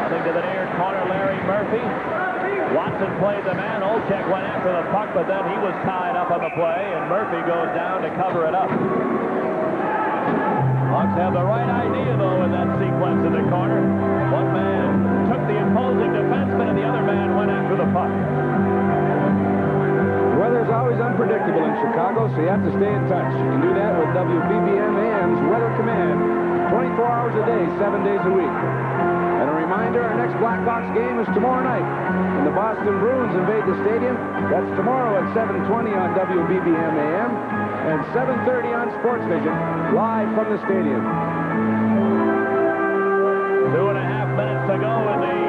Coming to the near corner, Larry Murphy. Watson played the man. Olczyk went after the puck, but then he was tied up on the play, and Murphy goes down to cover it up. Hawks have the right idea, though, in that sequence in the corner. One man took the opposing defenseman, and the other man went after the puck. Weather's always unpredictable in Chicago, so you have to stay in touch. You can do that with WBBM AM's Weather Command, 24 hours a day, 7 days a week. And a reminder, our next Blackhawks game is tomorrow night when the Boston Bruins invade the stadium. That's tomorrow at 7:20 on WBBM AM and 7:30 on Sports Vision, live from the stadium. 2.5 minutes to go in the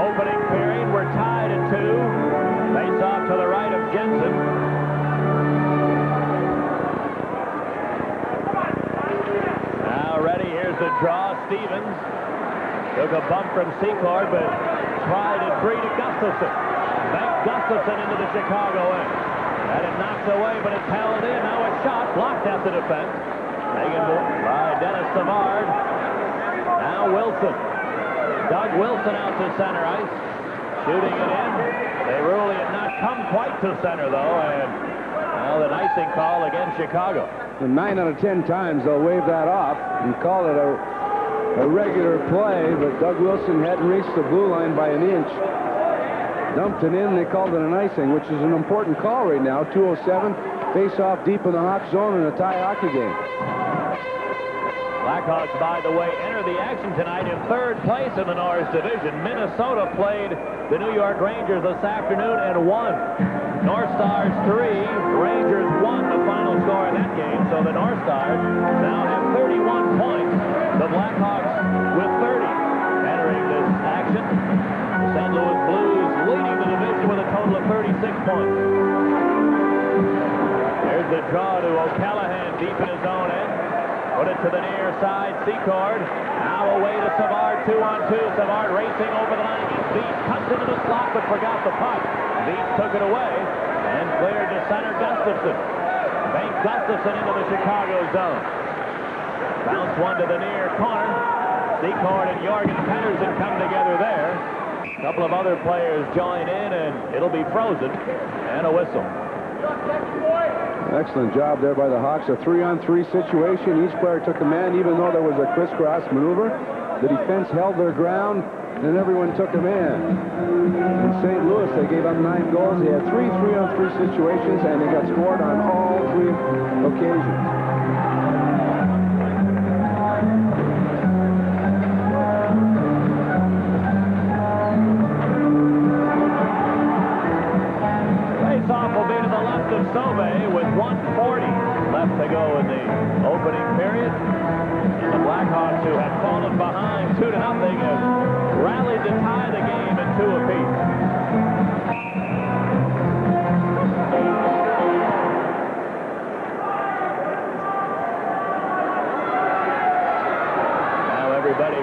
opening period. We're tied at 2. Face off to the right of Jensen. Now ready, here's the draw. Stevens took a bump from Secord, but tried it free to Gustafson. Back Gustafson into the Chicago end. Had it knocked away, but it's held in. Now a shot blocked at the defense. Taken by Dennis Savard. Now Wilson. Doug Wilson out to center ice. Shooting it in. They rule it not come quite to center, though, and now the icing call against Chicago. And 9 out of 10 times they'll wave that off and call it a regular play, but Doug Wilson hadn't reached the blue line by an inch. Dumped it in, they called it an icing, which is an important call right now. 2:07, face off deep in the Hawk zone in a tie hockey game. Blackhawks, by the way, enter the action tonight in 3rd place in the Norris Division. Minnesota played the New York Rangers this afternoon and won. North Stars 3, Rangers 1, the final score in that game. So the North Stars now have 31 points. The Blackhawks with 30 entering this action. The St. Louis Blues leading the division with a total of 36 points. There's the draw to O'Callaghan deep in his own end. Put it to the near side, Secord. Now away to Savard, 2-on-2. Savard racing over the line. Beach cuts into the slot, but forgot the puck. Beach took it away and cleared to center Gustafson. Bank Gustafson into the Chicago zone. Bounce one to the near corner. Secord and Jorgen Pettersson come together there. A couple of other players join in, and it'll be frozen. And a whistle. Excellent job there by the Hawks. A 3-on-3 situation. Each player took a man, even though there was a crisscross maneuver. The defense held their ground, and everyone took a man. In St. Louis, they gave up 9 goals. They had 3 3-on-3 situations, and they got scored on all 3 occasions. Face-off will be to the left of Sauvé with 1:40 left to go in the opening period. And the Blackhawks, who had fallen behind 2-0, have rallied to tie the game at 2 apiece.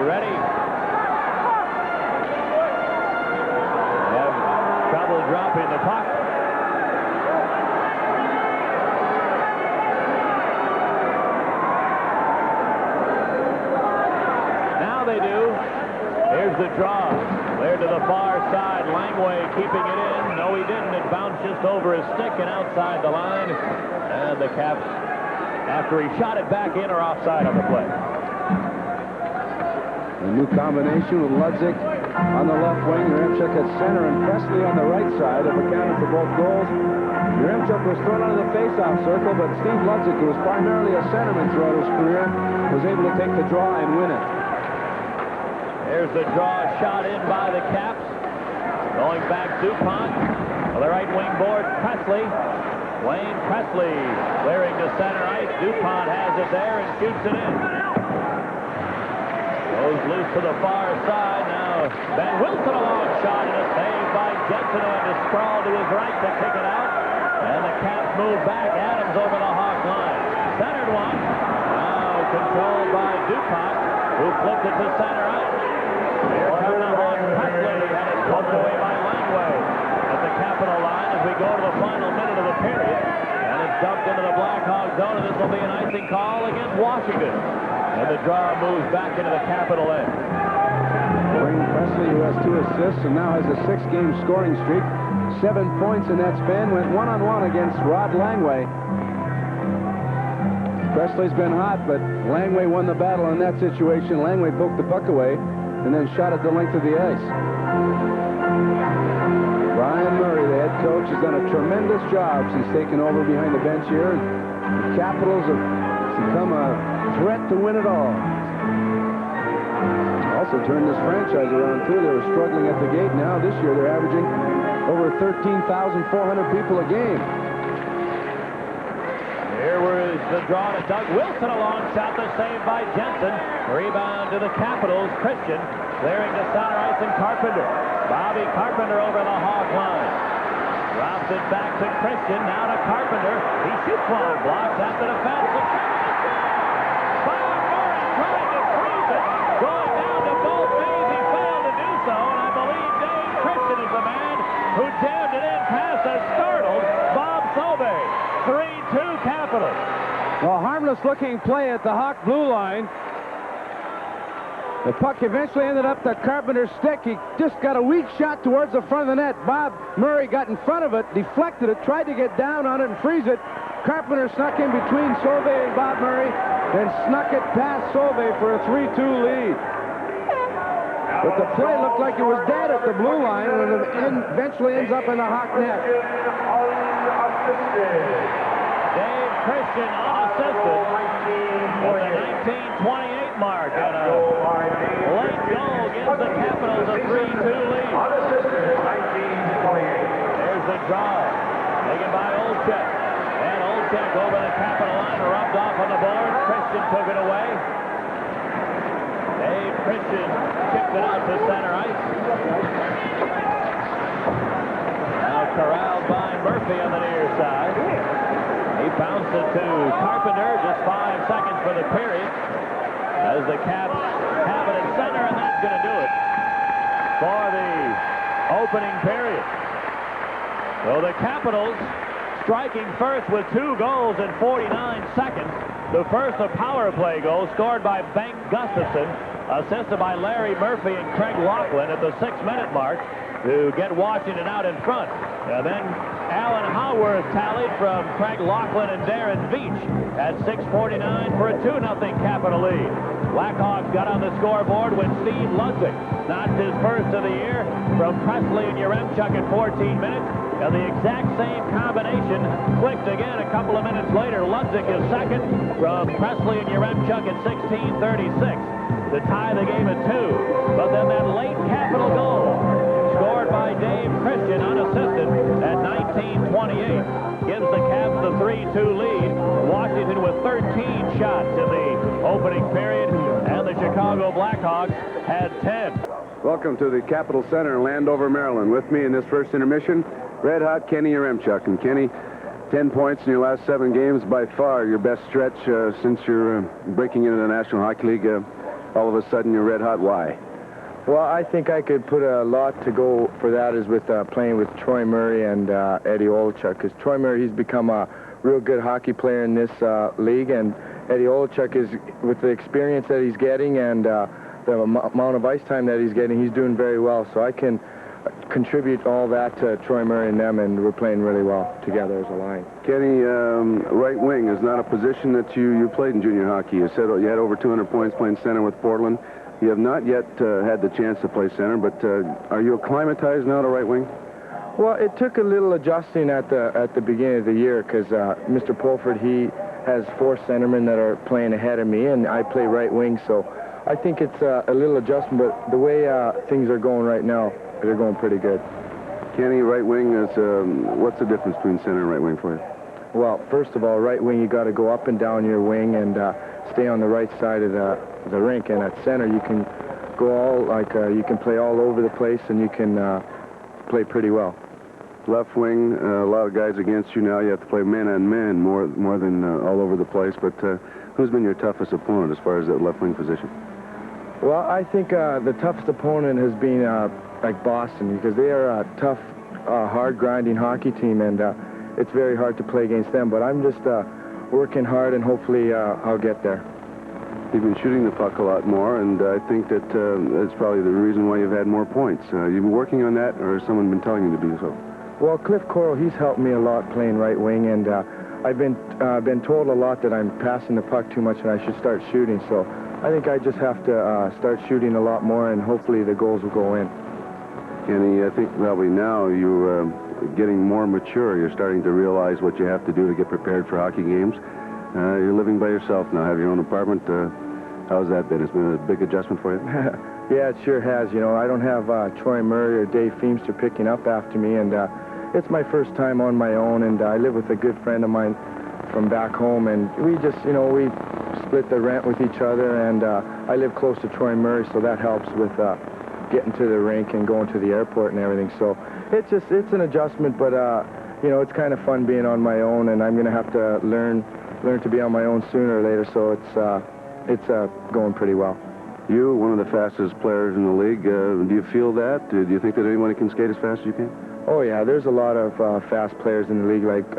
ready. They have trouble dropping the puck. Now they do. Here's the draw. There to the far side. Langway keeping it in. No, he didn't. It bounced just over his stick and outside the line. And the Caps, after he shot it back in, are offside on the play. A new combination with Ludzik on the left wing, Yaremchuk at center, and Presley on the right side have accounted for both goals. Yaremchuk was thrown out of the face-off circle, but Steve Ludzik, who was primarily a centerman throughout his career, was able to take the draw and win it. There's the draw shot in by the Caps. Going back, DuPont. On the right wing board, Presley. Wayne Presley clearing to center ice. DuPont has it there and shoots it in. Goes loose to the far side. Now Ben Wilson, a long shot and a save by Jensen, who had to sprawl to his right to kick it out. And the Caps move back. Adams over the Hawk line. Centered one. Now controlled by DuPont, who flipped it to center ice. Here comes the Hawks. Presley had it poked away by Langway at the Capitol line as we go to the final minute of the period. And it's dumped into the Blackhawks zone, and this will be an icing call against Washington. And the draw moves back into the Capitol end. Wayne Presley, who has 2 assists and now has a 6-game scoring streak, 7 points in that span, went one-on-one against Rod Langway. Presley's been hot, but Langway won the battle in that situation. Langway poked the puck away and then shot at the length of the ice. Brian Murray, the head coach, has done a tremendous job since taking over behind the bench here. The Capitals have become a threat to win it all. Also turned this franchise around, too. They were struggling at the gate. Now, this year, they're averaging over 13,400 people a game. Here was the draw to Doug Wilson. A long shot, the save by Jensen. Rebound to the Capitals. Christian clearing to center ice, and Carpenter. Bobby Carpenter over the Hawk line. Drops it back to Christian. Now to Carpenter. He shoots one. Blocks at the defense. Bob Murray trying to freeze it. Going down to both knees. He failed to do so, and I believe Dave Christian is the man who jammed it in past a startled Bob Sauvé. 3-2 Capitals. Well, harmless-looking play at the Hawk blue line. The puck eventually ended up to Carpenter's stick. He just got a weak shot towards the front of the net. Bob Murray got in front of it, deflected it, tried to get down on it and freeze it. Carpenter snuck in between Sauvé and Bob Murray and snuck it past Sauvé for a 3-2 lead. But the play looked like it was dead at the blue line, and it eventually ends up in the Hawk net. Dave Christian unassisted at the 1928 mark, and a late goal gives the Capitals a 3-2 lead. There's the draw, taken by Olczyk, and Olczyk over the Capital line, rubbed off on the board. Christian took it away. Dave Christian chipped it out to center ice. Now corralled by Murphy on the near side. He bounced it to Carpenter, just 5 seconds for the period, as the Caps have it at center, and that's going to do it for the opening period. So the Capitals striking first with 2 goals in 49 seconds. The first, a power play goal scored by Bengt Gustafsson, assisted by Larry Murphy and Craig Laughlin at the 6-minute mark to get Washington out in front. And then Alan Howarth tallied from Craig Laughlin and Darren Veach at 6:49 for a 2-0 Capital lead. Blackhawks got on the scoreboard when Steve Ludzik knocked his first of the year from Presley and Yaremchuk at 14 minutes. And the exact same combination clicked again a couple of minutes later. Ludzik is second from Presley and Yaremchuk at 16:36 to tie the game at 2. But then that late Capital goal, scored by Dave Christian unassisted at 19:28, gives the Caps the 3-2 lead. Washington with 13 shots in the opening period, and the Chicago Blackhawks had 10. Welcome to the Capitol Center in Landover, Maryland. With me in this first intermission, red-hot Kenny Yaremchuk. And Kenny, 10 points in your last 7 games, by far your best stretch since you're breaking into the National Hockey League. all of a sudden you're red hot. Why? Well, I think I could put a lot to go for that is with playing with Troy Murray and Eddie Olachuk, because Troy Murray, he's become a real good hockey player in this league, and Eddie Olachuk is, with the experience that he's getting and the amount of ice time that he's getting, he's doing very well. So I can contribute all that to Troy Murray and them, and we're playing really well together as a line. Kenny, right wing is not a position that you played in junior hockey. You said you had over 200 points playing center with Portland. You have not yet had the chance to play center, but are you acclimatized now to right wing? Well, it took a little adjusting at the beginning of the year, because Mr. Pulford, he has 4 centermen that are playing ahead of me, and I play right wing, so I think it's a little adjustment, but the way things are going right now, they're going pretty good. Kenny, right wing is, what's the difference between center and right wing for you? Well, first of all, right wing, you got to go up and down your wing and stay on the right side of the rink, and at center you can go you can play all over the place, and you can play pretty well. Left wing, a lot of guys against you now. You have to play man on man more than all over the place, but who's been your toughest opponent as far as that left wing position? Well, I think the toughest opponent has been like Boston, because they are a tough, hard grinding hockey team, and it's very hard to play against them, but I'm just working hard, and hopefully I'll get there. You've been shooting the puck a lot more, and I think that that's probably the reason why you've had more points. You've been working on that, or has someone been telling you to do so? Well, Cliff Coral, he's helped me a lot playing right wing, and I've been told a lot that I'm passing the puck too much and I should start shooting, so I think I just have to start shooting a lot more, and hopefully the goals will go in. Kenny, I think probably now you're getting more mature. You're starting to realize what you have to do to get prepared for hockey games. You're living by yourself now, have your own apartment. How's that been? It's been a big adjustment for you? Yeah, it sure has. You know, I don't have Troy Murray or Dave Feemster picking up after me, and it's my first time on my own, and I live with a good friend of mine from back home, and we just, you know, we split the rent with each other, and I live close to Troy Murray, so that helps with getting to the rink and going to the airport and everything. So it's an adjustment, but you know, it's kind of fun being on my own, and I'm going to have to learn to be on my own sooner or later, so it's going pretty well. You, one of the fastest players in the league, do you feel that? Do you think that anyone can skate as fast as you can? Oh, yeah, there's a lot of fast players in the league. Like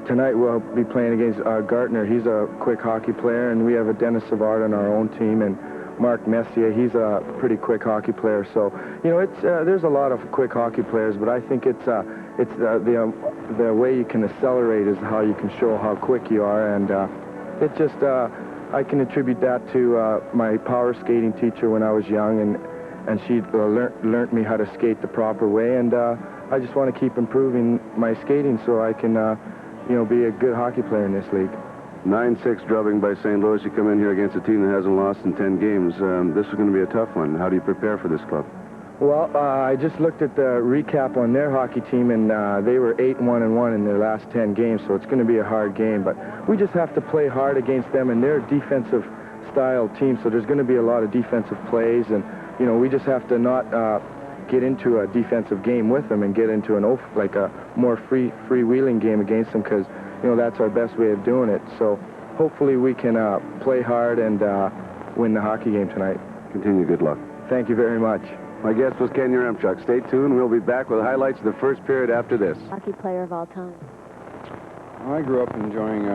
tonight we'll be playing against Gartner. He's a quick hockey player, and we have a Dennis Savard on our own team, and Mark Messier, he's a pretty quick hockey player. So, you know, there's a lot of quick hockey players, but I think it's the way you can accelerate is how you can show how quick you are, and it just I can attribute that to my power skating teacher when I was young, and she learned me how to skate the proper way, and I just want to keep improving my skating so I can you know, be a good hockey player in this league. 9-6 drubbing by St. Louis. You come in here against a team that hasn't lost in 10 games. This is going to be a tough one. How do you prepare for this club? Well, I just looked at the recap on their hockey team, and they were 8-1-1 in their last 10 games, so it's going to be a hard game. But we just have to play hard against them, and they're a defensive-style team, so there's going to be a lot of defensive plays, and, you know, we just have to not get into a defensive game with them and get into a more freewheeling game against them, because, you know, that's our best way of doing it. So hopefully we can play hard and win the hockey game tonight. Continue. Good luck. Thank you very much. My guest was Ken Yaremchuk. Stay tuned. We'll be back with highlights of the first period after this. Hockey player of all time. Well, I grew up enjoying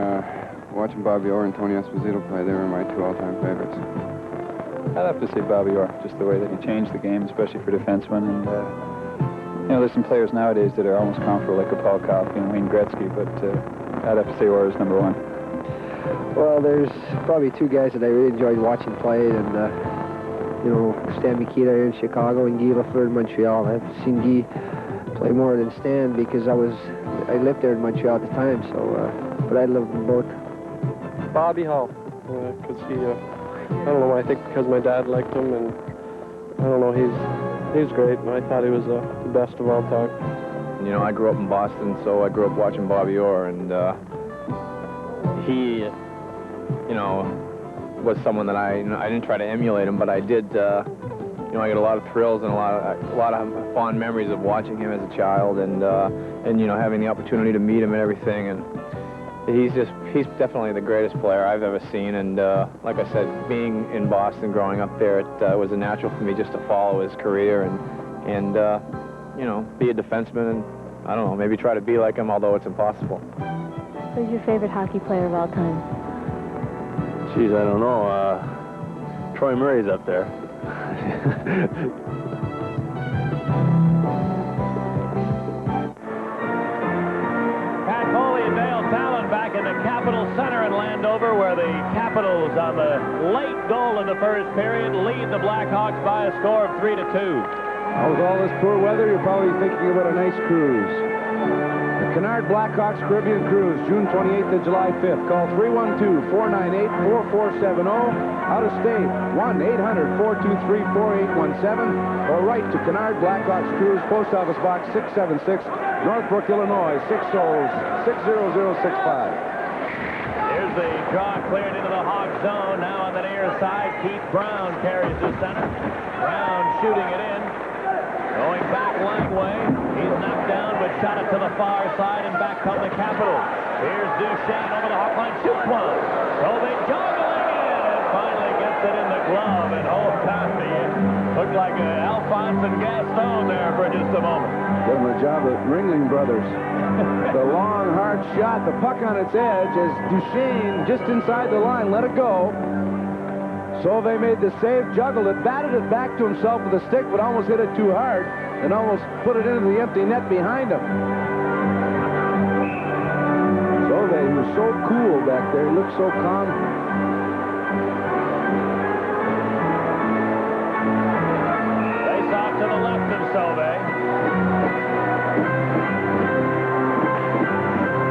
watching Bobby Orr and Tony Esposito play. They were my 2 all-time favorites. I'd have to say Bobby Orr, just the way that he changed the game, especially for defensemen. And, you know, there's some players nowadays that are almost comparable, like a Paul Coffey and Wayne Gretzky, but I'd have to say Orr is number 1. Well, there's probably 2 guys that I really enjoyed watching play, and you know, Stan Mikita here in Chicago and Guy Lafleur in Montreal. I've seen Guy play more than Stan because I lived there in Montreal at the time, so but I loved them both. Bobby Hull, because he, I don't know, I think because my dad liked him, and I don't know, he's great, and I thought he was the best of all time. You know, I grew up in Boston, so I grew up watching Bobby Orr, and he, you know, was someone that I didn't try to emulate him, but I did. You know, I got a lot of thrills and a lot of fond memories of watching him as a child, and you know, having the opportunity to meet him and everything. And he's definitely the greatest player I've ever seen. And like I said, being in Boston, growing up there, it was a natural for me just to follow his career and you know, be a defenseman and, I don't know, maybe try to be like him, although it's impossible. Who's your favorite hockey player of all time? Geez, I don't know. Troy Murray's up there. Pat Foley and Dale Talon back in the Capitol Center in Landover, where the Capitals, on the late goal in the first period, lead the Blackhawks by a score of 3-2. With all this poor weather, you're probably thinking about a nice cruise. The Kennard Blackhawks Caribbean Cruise, June 28th to July 5th. Call 312-498-4470. Out of state, 1-800-423-4817. Or write to Kennard Blackhawks Cruise, Post Office Box 676, Northbrook, Illinois, 60065. Here's the draw cleared into the Hawk zone. Now on the near side, Keith Brown carries the center. Brown shooting it in. Going back Langway. He's knocked down, but shot it to the far side, and back come the Capitals. Here's Duchesne over the Hawk line, shoots one. So they juggling in, and finally gets it in the glove. And oh, Tommy, it looked like Alphonse and Gaston there for just a moment. Give them a job of Ringling Brothers. The long, hard shot, the puck on its edge as Duchesne just inside the line, let it go. Sauvé made the save, juggled it, batted it back to himself with a stick, but almost hit it too hard and almost put it into the empty net behind him. Sauvé, he was so cool back there. He looked so calm. Face off to the left of Sauvé.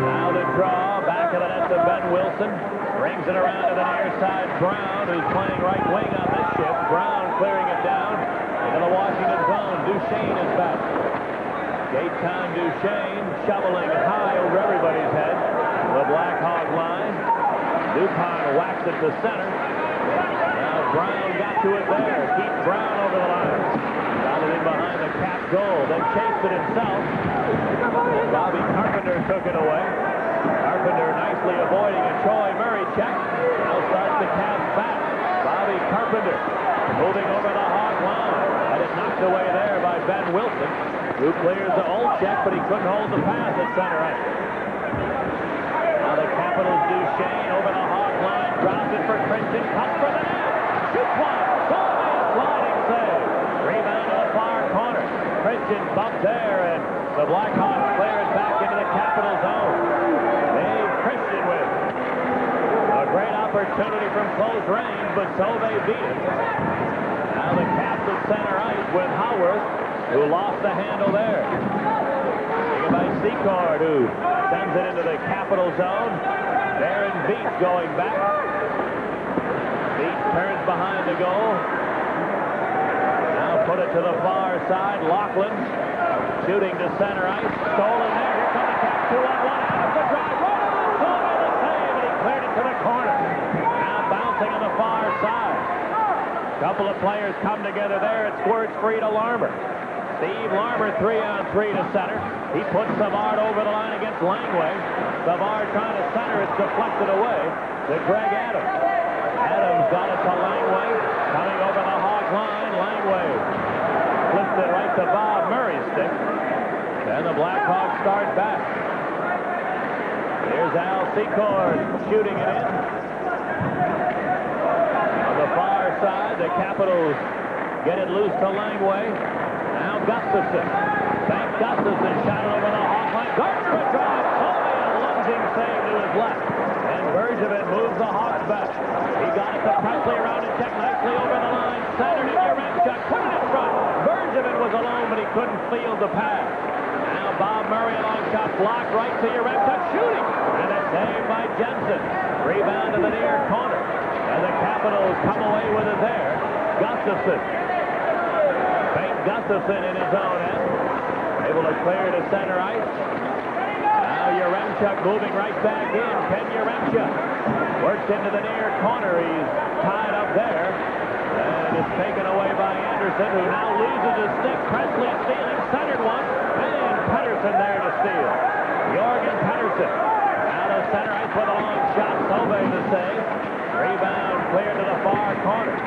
Now the draw, back of the net to Ben Wilson. Brings it around to the near side. Brown, who's playing right wing on this shift. Brown clearing it down into the Washington zone. Duchesne is back. Gaetan Duchesne shoveling high over everybody's head. The Blackhawk line. Dupont whacks it to center. Now Brown got to it there. Keith Brown over the line. Got it in behind the Cap goal. Then chased it himself. Bobby Carpenter took it away. Carpenter nicely avoiding a Troy Murray check. Now starts the Caps back. Bobby Carpenter moving over the Hawk line. Had it knocked away there by Ben Wilson, who clears the old check, but he couldn't hold the pass at center ice. Now the Capitals Duchesne over the Hawk line. Drops it for Christian. Cuts for the net. Shoots one. Sauvé, a sliding save. Rebound to the far corner. Christian bumped there, and the Blackhawks clear it back into the Capital zone. Christian with a great opportunity from close range, but Sauvé beat it. Now the Caps at center ice with Howard, who lost the handle there. Taken by Secord, who sends it into the Capital zone. Darren Beach going back. Beach turns behind the goal. Now put it to the far side. Laughlin shooting to center ice. Stolen there. Here come the Caps 2-on-1. Out of the drive. Cleared it to the corner. Now bouncing on the far side. Couple of players come together there. It squirts free to Larmer. Steve Larmer 3-on-3 to center. He puts Savard over the line against Langway. Savard trying to center. It's deflected away to Greg Adams. Adams got it to Langway. Coming over the Hawk line. Langway flipped it right to Bob Murray's stick. And the Blackhawks start back. Here's Al Secord shooting it in. On the far side, the Capitals get it loose to Langway. Now Gustafson. Thank Gustafson shot it over the Hawk line. Gardner a drive. Only a lunging save to his left. And Bergevin moves the Hawks back. He got it to Presley around and checked nicely over the line. Centered to Yaremchuk. Put it in front. Bergevin was alone, but he couldn't field the pass. Now Bob Murray, a long shot blocked right to Yaremchuk, shooting. And a save by Jensen. Rebound to the near corner. And the Capitals come away with it there. Gustafson. St. Gustafson in his own end. Able to clear to center ice. Now Yaremchuk moving right back in. Ken Yaremchuk works into the near corner. He's tied up there. And it's taken away by Anderson, who now loses his stick. Presley stealing, centered one. And Pettersson there to steal. Jorgen Pettersson. Now Down to center ice with a long shot. Sauve the save. Rebound cleared to the far corner.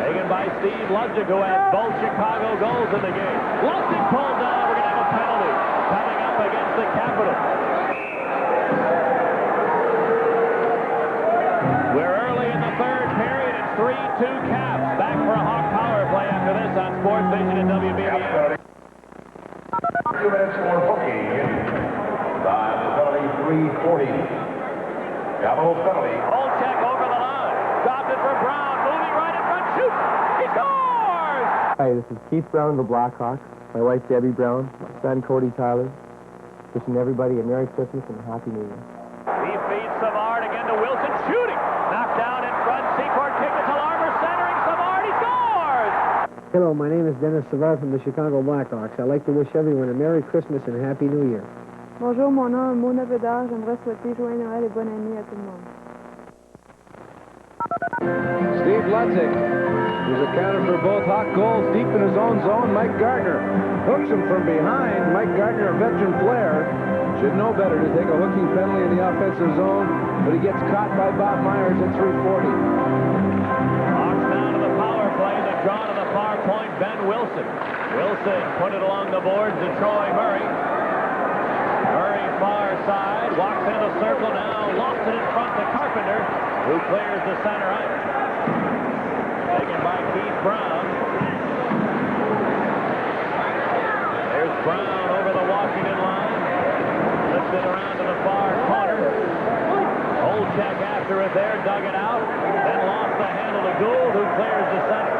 Taken by Steve Ludzik, who has both Chicago goals in the game. Ludzik pulled down. We're going to have a penalty coming up against the Capitals. We're early in the third period. It's 3-2 Caps. Back for a Hawk power play after this on Sports Vision and WBBM. 2 minutes for hooking. Time the penalty, 3:40. Capitals penalty. Olczyk over the line. Dropped it for Brown. Moving right in front. Shoot. He scores! Hi, this is Keith Brown of the Blackhawks. My wife, Debbie Brown. My son, Cody Tyler. Wishing everybody a Merry Christmas and a Happy New Year. He feeds Savard again to Wilson. Shooting. Knocked down in front. Secord kicked it to Larmer. Centering. Savard. He scores! Hello, my name is Dennis Savard from the Chicago Blackhawks. I'd like to wish everyone a Merry Christmas and a Happy New Year. Bonjour, mon nom est Mona Bédard. J'aimerais souhaiter joyeux Noël et bonne année à tout le monde. Steve Ludzik, who's accounted for both Hawk goals deep in his own zone. Mike Gardner hooks him from behind. Mike Gardner, a veteran player, should know better to take a hooking penalty in the offensive zone, but he gets caught by Bob Myers at 3:40. Hawks down to the power play. The draw to the far point, Ben Wilson. Wilson put it along the boards to Troy Murray. Murray far side, walks into the circle now, lost it in front to Carpenter, who clears the center ice. Taken by Keith Brown. There's Brown over the Washington line. Lifted around to the far corner. Olczyk after it there, dug it out, then lost the handle to Gould, who clears the center.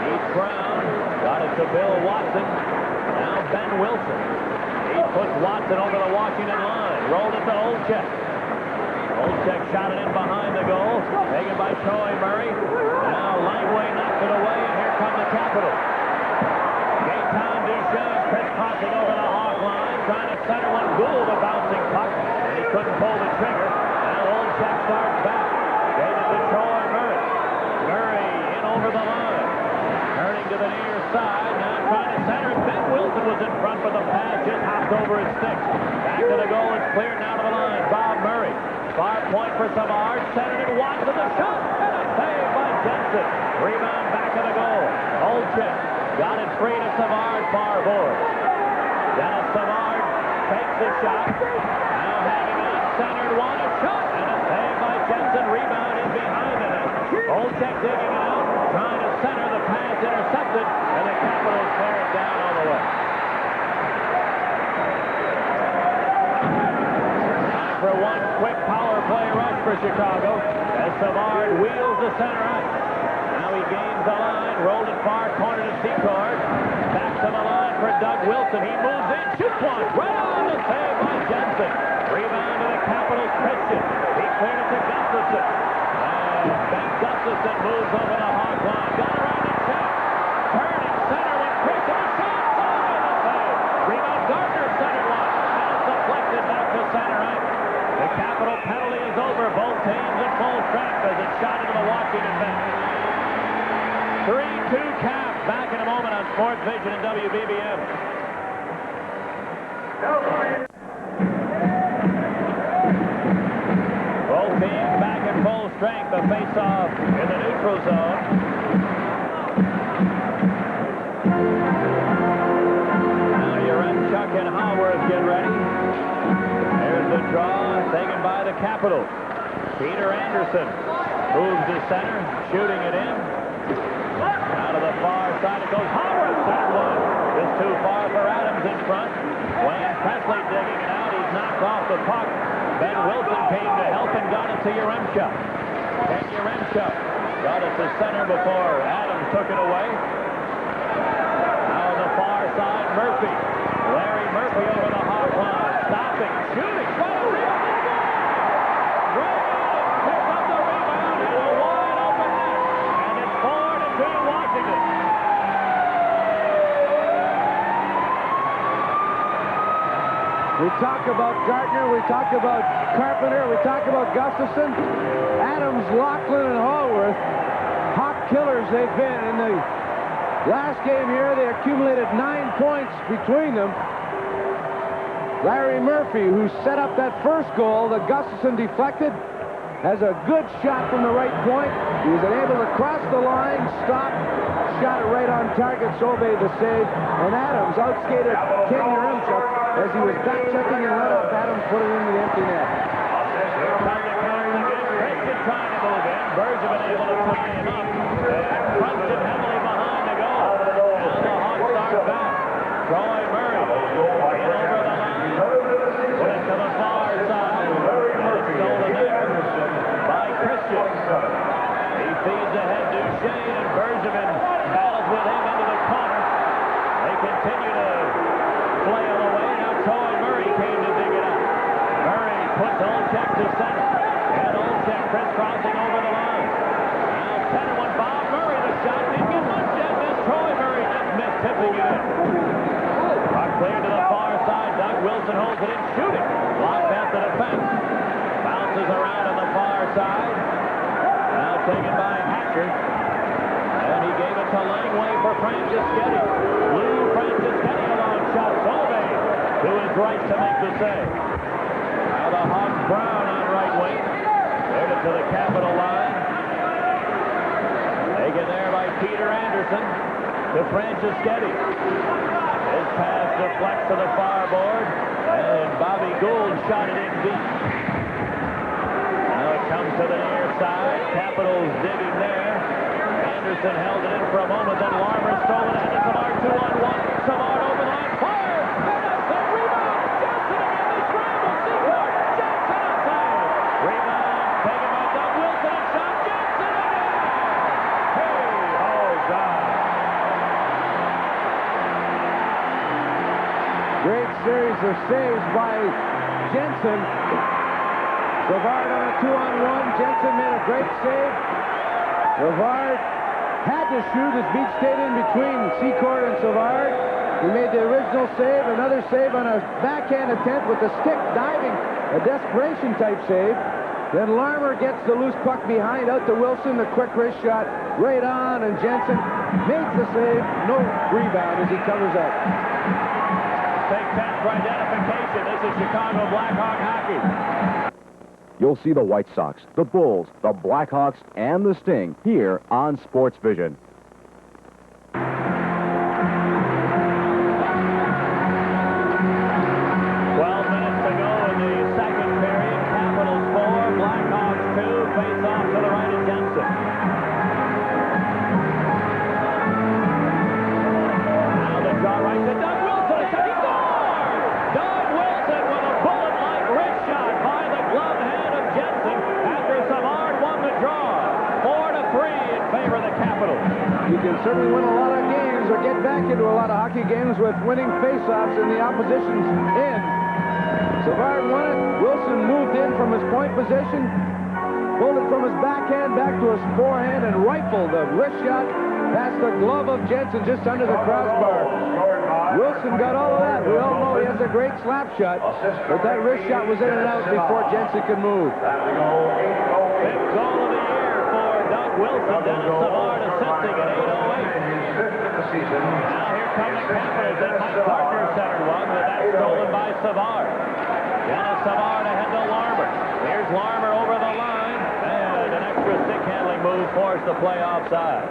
Keith Brown got it to Bill Watson. Now Ben Wilson. He puts Watson over the Washington line. Rolled it to Olczyk. Olczyk shot it in behind the goal. Taken by Troy Murray. Now Langway knocks it away, and here come the Capitals. Gaetan Duchesne crisscrossing over the Hawk line, trying to center one. Gould, a bouncing puck, and he couldn't pull the trigger. Now Olczyk starts back. Gave it to Troy Murray. Murray in over the line. Turning to the near side, now trying to center it. Ben Wilson was in front, but the pass just hopped over his stick. Back to the goal, it's cleared now to the line. Bob Murray. Far point for Savard, centered it, Watson the shot, and a save by Jensen. Rebound back to the goal. Olczyk got it free to Savard, far board. Dennis Savard takes the shot. Now hanging on, centered, one, a shot, and a save by Jensen. Rebound in behind the net. Olczyk digging it out, trying to center, the pass intercepted, and the Capitals tear it down all the way. Time for one quick power play rush for Chicago as Savard wheels the center ice. Now he gains the line, rolled it far corner to Secord. Back to the line for Doug Wilson. He moves in, shoots one, right on the save by Jensen. Rebound to the Capitals, Christian. He cleared it to Gustafson. And Ben Gustafson moves over the Hawk line. Got around the check. Turning center with Christian. A shot, Sauve the save. Rebound, Gardner centered one. And it's deflected back to center ice. The Capital penalty is over. Both teams in full strength as it's shot into the Washington bench. 3-2 Caps. Back in a moment on Sports Vision and WBBM. Both teams back in full strength. The face-off in the neutral zone. Now Yaremchuk and Haworth get ready. There's the draw taken by the Capitals. Peter Anderson moves to center, shooting it in. Out of the far side it goes. Haworth center one. Just too far for Adams in front. Wayne Presley digging it out. He's knocked off the puck. Ben Wilson came to help and got it to Yaremchuk. And Yaremchuk got it to center before Adams took it away. Now on the far side, Murphy. Larry Murphy over the Hawk line. Stopping, shooting. Right on the Ray Adams picks up the rebound and a wide open net. And it's 4-2 Washington. We talk about Gardner, we talk about Carpenter, we talk about Gustafson, Adams, Lachlan, and Haworth. Hawk killers they've been. In the last game here, they accumulated 9 points between them. Larry Murphy, who set up that first goal that Gustafson deflected, has a good shot from the right point. He was able to cross the line, stop, shot it right on target, Solvay the save, and Adams outskated Ken Yaremchuk as he was back-checking and let off Adams put it into the empty net. Trying to move in. Bergevin able to tie him up. And crunched him heavily behind the goal. Now the Hawks start back. Troy Murray in over the line. Put it to the far side. And it's stolen there by Christian. He feeds ahead to Shane, and Bergevin battles with him into the corner. They continue to flail away. Now Troy Murray came to dig it up. Murray puts Olchek to center. And Olchek crisscrossing over the line. Now center one, Bob Murray, the shot didn't get much yet. Missed Troy Murray, just missed tipping it in. Puck cleared to the far side. Doug Wilson holds it in, shooting. Blocked at the defense. Bounces around on the far side. Now taken by Hatcher. And he gave it to Langway for Franceschetti. Lou Franceschetti, a long shot. Solvay to his right to make the save. Now the Hawks Brown on right wing. Cleared it to the Capitol line. Taken there by Peter Anderson to Franceschetti. His pass deflects to the far board, and Bobby Gould shot it in deep. Now it comes to the near side. Capitals digging there. Anderson held it in for a moment, then Larmer stole it ahead to Savard, 2-on-1. Savard over the line, fire! And a save, rebound! Johnson again, they scramble, Secord! Johnson outside! Rebound, taken by Doug Wilson, and shot, Johnson again! Hey, oh, God! Great series of saves by Jensen. Savard on a 2-on-1. Jensen made a great save. Savard had to shoot as Beach stayed in between Secord and Savard. He made the original save, another save on a backhand attempt with the stick diving, a desperation type save. Then Larmer gets the loose puck behind, out to Wilson, the quick wrist shot, right on, and Jensen makes the save, no rebound as he covers up. Take 10 for identification. This is Chicago Blackhawk hockey. You'll see the White Sox, the Bulls, the Blackhawks, and the Sting here on Sports Vision. 12 minutes to go in the second period. Capitals 4, Blackhawks 2. Face off to the right of Jensen. Now the draw right to Doug Wilson. He scored! Doug Wilson with a bullet-like wrist shot by the glove hand of Jensen after Savard won the draw. 4-3 in favor of the Capitals. You can certainly win a lot of games or get back into a lot of hockey games with winning face-offs in the opposition's end. Savard won it. Wilson moved in from his point position, pulled it from his backhand back to his forehand, and rifled the wrist shot past the glove of Jensen just under the crossbar. Wilson got all of that. We all know he has a great slap shot, but that wrist shot was in and out before Jensen could move. Fifth goal of the year for Doug Wilson. Dennis Savard assisting at 8:08. Now here come the Capitals, and Mike Gardner centered one, but that's stolen by Savard. Dennis Savard ahead to Larmer. Here's Larmer over the line, and an extra stick handling move forced the play offside.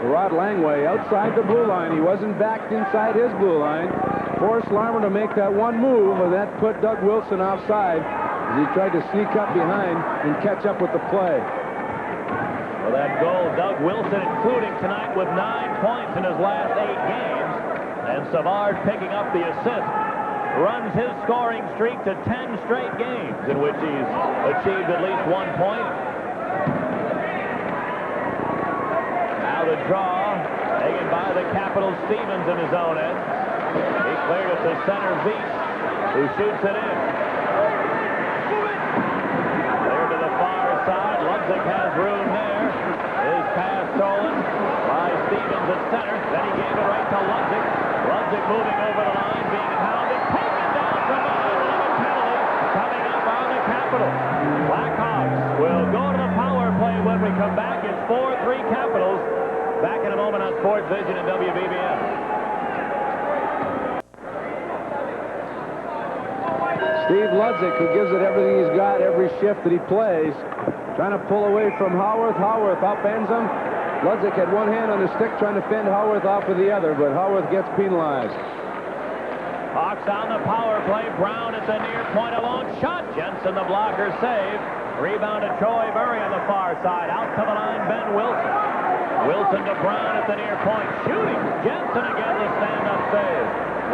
Rod Langway outside the blue line. He wasn't backed inside his blue line. Forced Larmer to make that one move, and that put Doug Wilson offside as he tried to sneak up behind and catch up with the play. Well, that goal, Doug Wilson including tonight with 9 points in his last 8 games. And Savard picking up the assist. Runs his scoring streak to 10 straight games in which he's achieved at least 1 point. Now the draw, taken by the Capitals, Stevens in his own end. He cleared it to center Veach, who shoots it in. Clear to the far side. Ludzik has room there. His pass stolen by Stevens at center. Then he gave it right to Ludzik. Ludzik moving over the line, being hounded, taken down from behind, and a penalty coming up on the Capitals. Blackhawks will go to the power play when we come back. It's 4-3 Capitals. Back in a moment on Sports Vision and WBBM. Steve Ludzik, who gives it everything he's got every shift that he plays. Trying to pull away from Howarth. Howarth upends him. Ludzik had one hand on the stick trying to fend Howarth off with the other, but Howarth gets penalized. Hawks on the power play. Brown at the near point. A long shot. Jensen, the blocker, save. Rebound to Troy Murray on the far side. Out to the line, Ben Wilson. Wilson to Brown at the near point. Shooting. Jensen again, the stand-up save.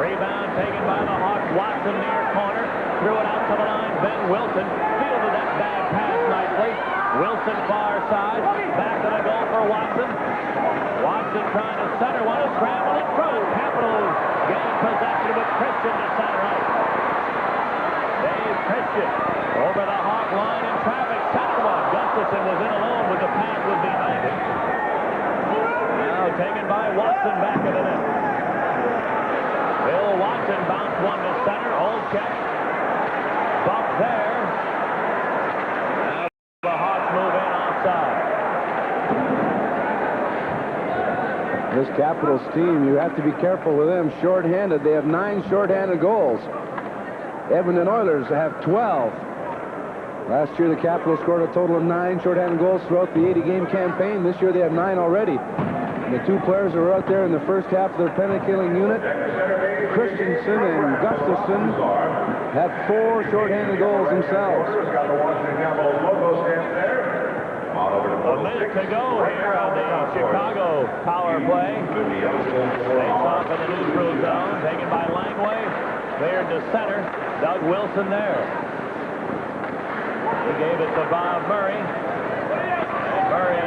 Rebound taken by the Hawks. Watson near corner. Threw it out to the line. Ben Wilson fielded that bad pass nicely. Wilson far side. Back to the goal for Watson. Watson trying to center one. A scramble in front. Capitals getting possession with Christian to center out. Dave Christian over the Hawk line in traffic. Center one. Gustafson was in alone with the pass was behind him. Now taken by Watson back of the net. Bill Watson bounced one to center. Olczyk bump there. Now the Hawks move in offside. This Capitals team, you have to be careful with them. Short-handed, they have 9 short-handed goals. Edmonton Oilers have 12. Last year, the Capitals scored a total of 9 short-handed goals throughout the 80-game campaign. This year, they have 9 already. And the 2 players who were out there in the first half of their penalty-killing unit, Christensen and Gustafson, have 4 short-handed goals themselves. A minute to go here on the Chicago power play. Face off in the neutral zone, taken by Langway. Cleared to center. Doug Wilson there. He gave it to Bob Murray. And Murray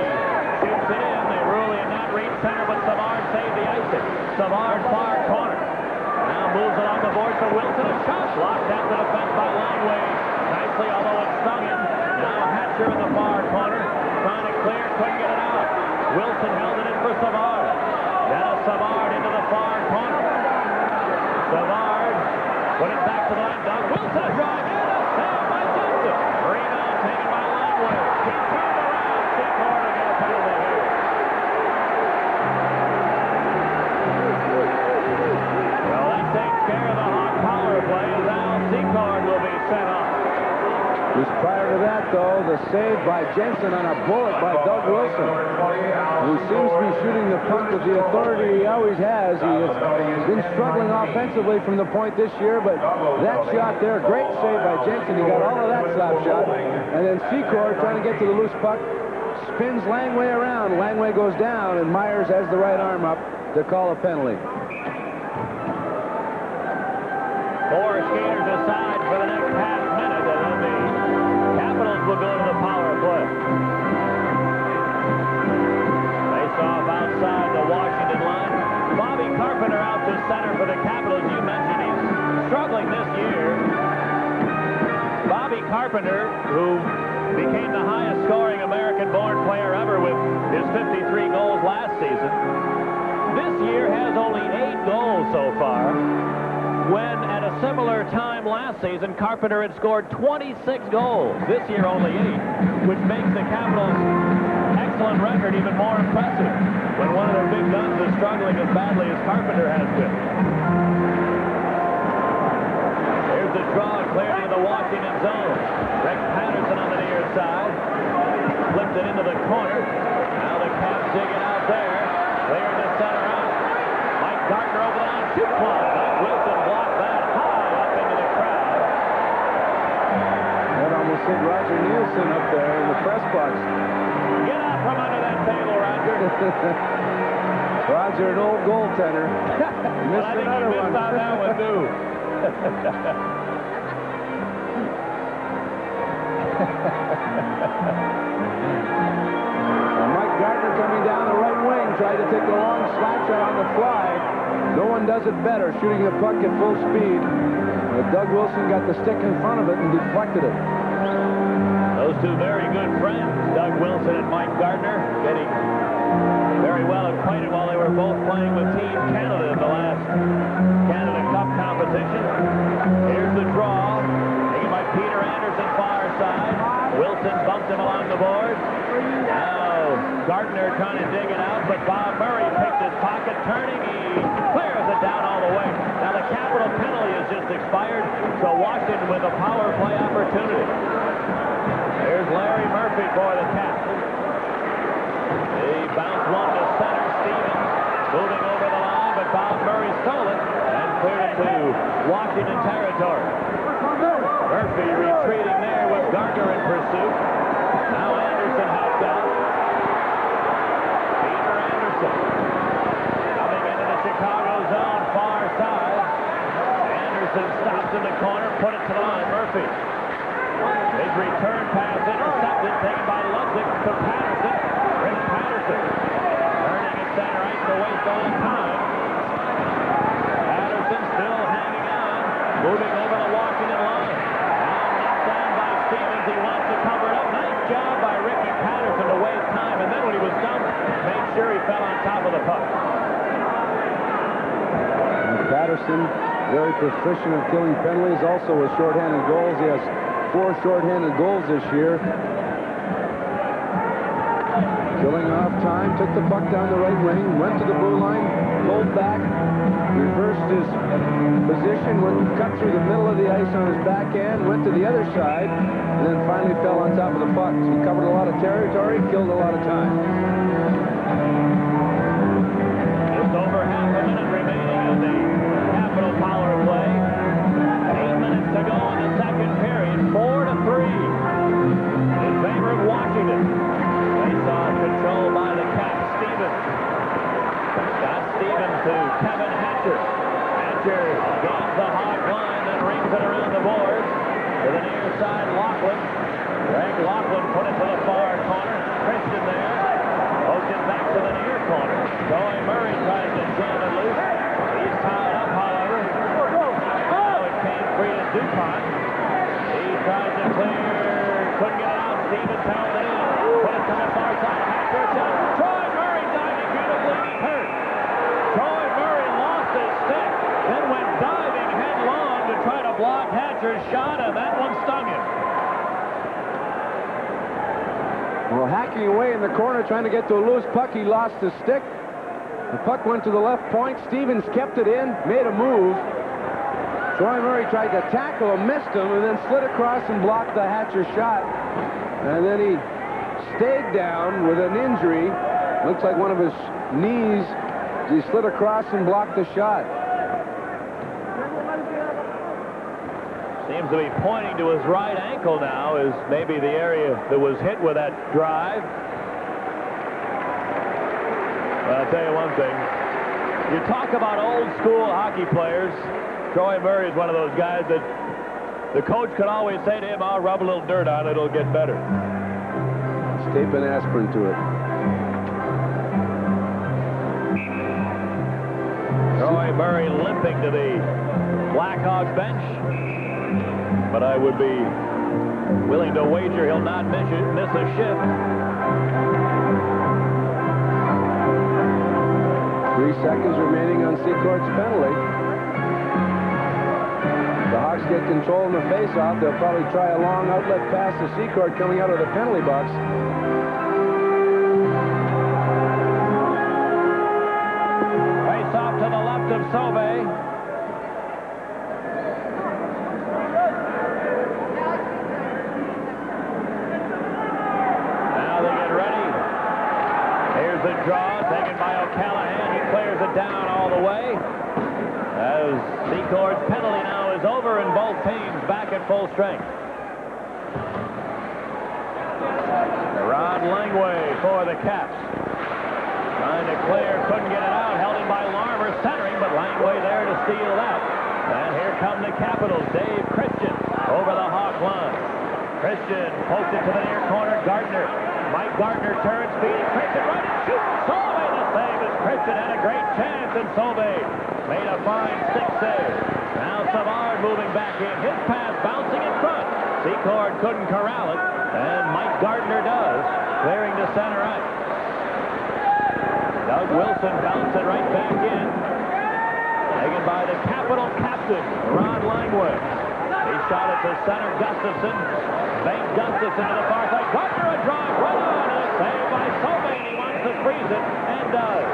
shoots it in. They rule in not reach center, but Savard saved the icing. Savard far corner. Now moves along the boards for Wilson. A shot blocked out the defense by Langway. Nicely, although it stung him. Now Hatcher in the far corner. Trying to clear, couldn't get it out. Wilson held it in for Savard. Now Savard into the far corner. Savard put it back to the line. Doug Wilson a drive in. A save by Jensen. Rebound taken by Langway. He turned around. Secor to get a penalty here. Well, that takes care of the Hawk power play as Al Secor will be sent off. Just prior to that, though, the save by Jensen on a bullet by Doug Wilson, who seems to be shooting the puck with the authority he always has. He has been struggling offensively from the point this year, but that shot there, great save by Jensen. He got all of that slap shot. And then Secor trying to get to the loose puck, spins Langway around. Langway goes down, and Myers has the right arm up to call a penalty. 4 skaters aside for the next half minute, and then the Capitals will go to the power play. Face off outside the Washington line. Bobby Carpenter out to center for the Capitals. You mentioned he's struggling this year. Bobby Carpenter, who became the highest scoring American-born player ever with his 53 goals last season, this year has only 8 goals so far. When at a similar time last season, Carpenter had scored 26 goals. This year only 8, which makes the Capitals' excellent record even more impressive when one of their big guns is struggling as badly as Carpenter has been. Here's the draw cleared into the Washington zone. Rex Patterson on the near side. Flipped it into the corner. Now the Caps dig it out there. Cleared to center out. Mike Gardner over the line. Shoot clock. Wilson blocked that high up into the crowd. That almost hit Roger Nielsen up there in the press box. Get out from under that table, Roger. Roger, an old goaltender. Well, I think he missed on that one, too. Mike Gardner coming down the right wing, tried to take the long slap shot on the fly. No one does it better, shooting the puck at full speed. Doug Wilson got the stick in front of it and deflected it. Those two very good friends, Doug Wilson and Mike Gardner, getting very well acquainted while they were both playing with Team Canada in the last Canada Cup competition. Here's the draw, taken by Peter Anderson, far side. Wilson bumped him along the boards. Now Gardner trying to dig it out, but Bob Murray picked his pocket, turning. He clears it down all the way. Now the Capital penalty has just expired, so Washington with a power play opportunity. Here's Larry Murphy for the Caps. He bounced one to center. Stevens moving over the line, but Bob Murray stole it and cleared it to Washington territory. Murphy retreating there with Gardner in pursuit. Now Anderson helped out. Peter Anderson coming into the Chicago zone, far side. Anderson stops in the corner, put it to the line. Murphy. His return pass intercepted, taken by Ludwig to Patterson. Rick Patterson turning at center ice to waste a little time. Patterson still hanging on, moving over the Washington line. Now knocked down by Stevens. He wants to cover it up. Nice job by Ricky Patterson to waste time, and then when he was done, made sure he fell on top of the puck. And Patterson, very proficient at killing penalties, also with shorthanded goals. He has 4 shorthanded goals this year. Killing off time, took the puck down the right wing, went to the blue line, pulled back, reversed his position, cut through the middle of the ice on his backhand, went to the other side, and then finally fell on top of the puck. So he covered a lot of territory, killed a lot of time. Just over half a minute remaining in the Capital power play. 8 minutes to go in the second period. 4-3 in favor of Washington. Face-off controlled by the Caps. Stevens. Got Stevens to Kevin Hatcher. Hatcher gains the hog line, then rings it around the boards to the near side. Laughlin. Greg Laughlin put it to the far corner. Christian there. Poked it back to the near corner. Joey Murray tries to jam it loose. He's tied up, however. Now it came free to DuPont. He tries to clear. Couldn't get it out. Stevens held it in. Put it to the far side. Hatcher shot. Troy Murray diving beautifully. Hurt. Troy Murray lost his stick. Then went diving headlong to try to block Hatcher's shot, and that one stung him. Well, hacking away in the corner, trying to get to a loose puck, he lost his stick. The puck went to the left point. Stevens kept it in, made a move. Troy Murray tried to tackle him, missed him, and then slid across and blocked the Hatcher shot. And then he stayed down with an injury. Looks like one of his knees. He slid across and blocked the shot. Seems to be pointing to his right ankle now as maybe the area that was hit with that drive. Well, I'll tell you one thing. You talk about old school hockey players. Troy Murray is one of those guys that the coach could always say to him, I'll rub a little dirt on it, it'll get better. Tape and aspirin to it. Troy Murray limping to the Blackhawks bench. But I would be willing to wager he'll not miss a shift. 3 seconds remaining on Seacourt's penalty. The Hawks get control in the face-off. They'll probably try a long outlet pass to Seacourt coming out of the penalty box. Face-off to the left of Sauvé. The draw taken by O'Callaghan. He clears it down all the way. As Seacourt's penalty now is over and both teams back at full strength. Rod Langway for the Caps. Trying to clear, couldn't get it out. Held in by Larmer, centering, but Langway there to steal that. And here come the Capitals. Dave Christian over the Hawk line. Christian poked it to the near corner. Gardner. Mike Gardner turns, feeding Christian right and shoots. Sauvé the save as Christian had a great chance, and Sauvé made a fine stick save. Now Savard moving back in. His pass bouncing in front. Seacourt couldn't corral it, and Mike Gardner does, clearing to center ice. Doug Wilson bounced it right back in. Taken by the Capital captain, Rod Langway. He shot it to center. Gustafson. Bank Gustafson to the far side. Gardner a drive. Run on. A save by Sobane. He wants to freeze it and does.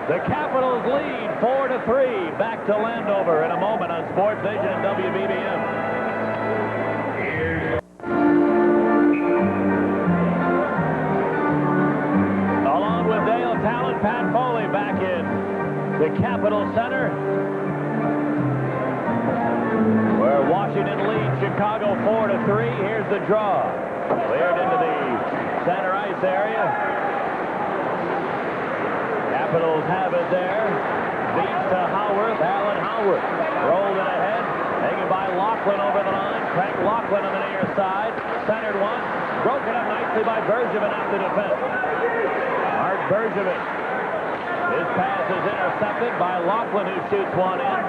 The Capitals lead 4-3. Back to Landover in a moment on Sports Vision and WBBM. Along with Dale Talent, Pat Foley back in the Capitol Center, where Washington leads Chicago 4-3. Here's the draw. Cleared into the center ice area. Capitals have it there. Beats to Howarth. Alan Howarth rolled it ahead. Taken by Laughlin over the line. Craig Laughlin on the near side. Centered one. Broken up nicely by Bergevin at the defense. Mark Bergevin. His pass is intercepted by Laughlin, who shoots one in.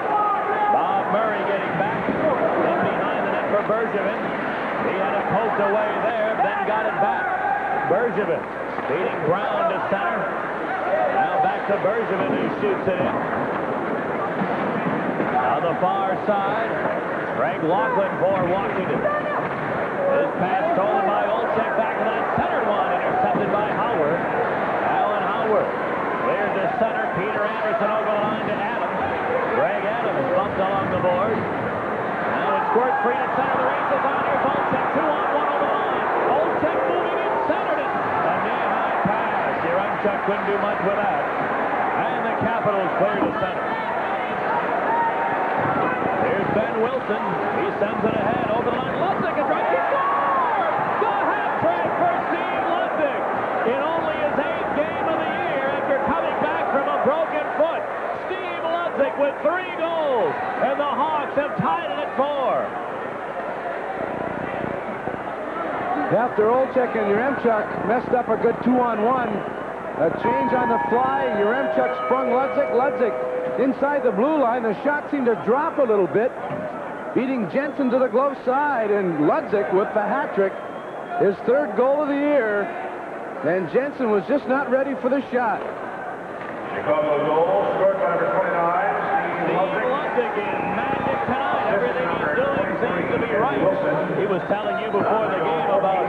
Bob Murray getting back. In behind the net for Bergevin. He had it poked away there, then got it back. Bergevin feeding Brown to center. Now back to Bergevin, who shoots it in. On the far side, Craig Laughlin for Washington. His pass stolen by Olczyk, back to that centered one, intercepted by Howard. Alan Howard cleared to center. Peter Anderson over the line to Adams. Greg Adams bumped along the board. Now it's squirt free to center. The race is on. Here's Olczyk, 2-on-1 over the line. Olczyk moving in, centered it. A knee-high pass. Yaremchuk couldn't do much with that. And the Capitals clear to center. Here's Ben Wilson. He sends it ahead over the line. Ludwig is right. He scores! The hat-trick for Steve Ludwig in only his 8th game of the year after coming back from a broken foot. Steve Ludwig with 3 goals, and the Hawks have tied it at 4. After Olczyk and Yaremchuk messed up a good 2-on-1, a change on the fly. Yaremchuk sprung Ludwig. Ludwig inside the blue line. The shot seemed to drop a little bit, beating Jensen to the glove side, and Ludwig with the hat trick, his 3rd goal of the year, and Jensen was just not ready for the shot. Chicago goal scored by number 29, Steve Ludwig is magic tonight. Everything he's doing seems to be right. He was telling you before the game about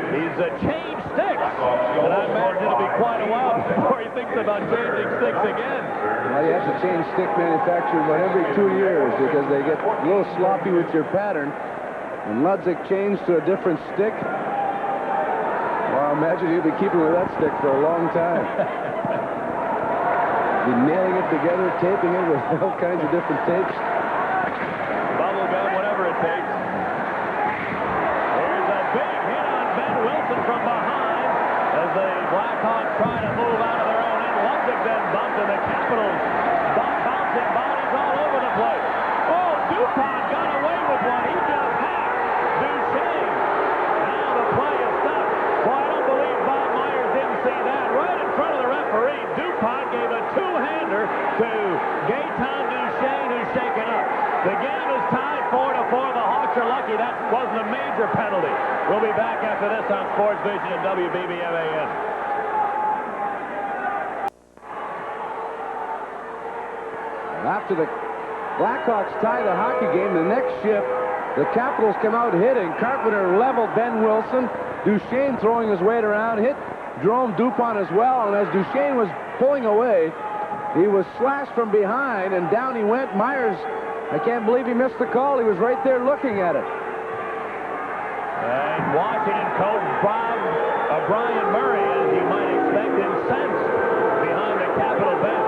these changed sticks, and I imagine it'll be quite a while before he thinks about changing sticks again. Well, you have to change stick manufacturer about every 2 years because they get a little sloppy with your pattern. And Ludwig changed to a different stick. Well, I imagine he'll be keeping with that stick for a long time. Be nailing it together, taping it with all kinds of different tapes. Bubble gum, whatever it takes. Here's a big hit on Ben Wilson from behind as the Blackhawks try to move out of their own end. Ludwig then bumped, and the Capitals bouncing bodies all over the place. Oh, DuPont got away with one. He just hacked Duchesne. Now the play is stopped. Boy, I don't believe Bob Myers didn't see that. Right in front of the referee, DuPont gave a 2-hander to Gaetan Duchesne, who's shaken up. The game is tied 4-4. The Hawks are lucky that wasn't a major penalty. We'll be back after this on Sports Vision and WBBM-AM. After the Blackhawks tie the hockey game, the next shift, the Capitals come out hitting. Carpenter leveled Ben Wilson. Duchesne throwing his weight around, hit Jerome Dupont as well, and as Duchesne was pulling away, he was slashed from behind, and down he went. Myers, I can't believe he missed the call. He was right there looking at it. And Washington coach Brian Murray, as you might expect, incensed behind the Capital bench.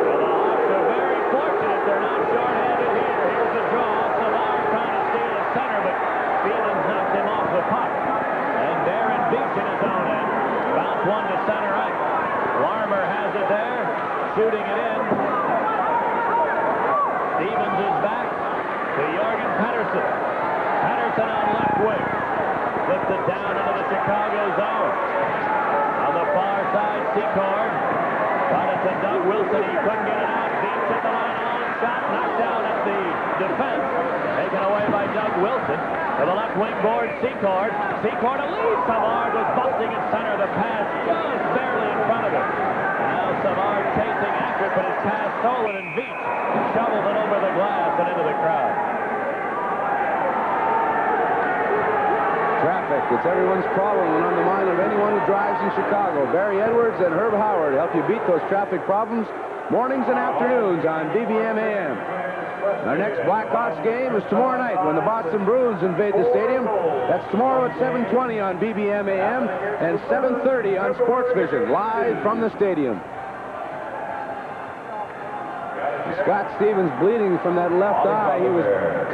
Well, the Hawks are very fortunate they're not short-handed here. Here's the draw. Savard trying to steal the center, but Phelan knocks him off the puck. And Darren Beach in his own end. Bounce one to center ice. Larmer has it there, shooting it in. Stevens is back to Jorgen Pettersson. Pettersson on left wing. Flips it down into the Chicago zone. On the far side, Secord. Got it to Doug Wilson. He couldn't get it out. Beach at the line. On shot. Knocked down at the defense. Taken away by Doug Wilson. To the left wing board, Secord. Secord a lead. Savard was busting at center. The pass just barely in front of him. Now Savard chasing after but his pass stolen, and Veach shoveled it over the glass and into the crowd. Traffic, it's everyone's problem and on the mind of anyone who drives in Chicago. Barry Edwards and Herb Howard help you beat those traffic problems mornings and afternoons on BBM AM. Our next Blackhawks game is tomorrow night when the Boston Bruins invade the stadium. That's tomorrow at 7:20 on BBM AM and 7:30 on Sports Vision, live from the stadium. Scott Stevens bleeding from that left eye. He was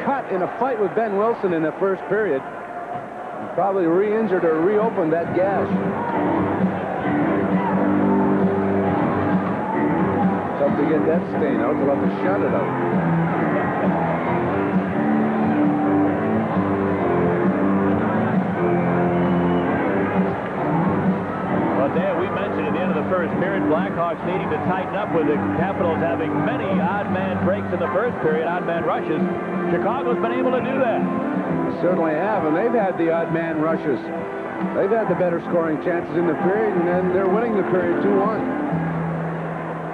cut in a fight with Ben Wilson in the first period. He probably re-injured or reopened that gash. Tough to get that stain out. They'll have to shut it out. Well, Dan, we mentioned at the end of the first period, Blackhawks needing to tighten up with the Capitals having many odd man breaks in the first period, odd man rushes. Chicago's been able to do that. They certainly have, and they've had the odd man rushes. They've had the better scoring chances in the period, and then they're winning the period 2-1.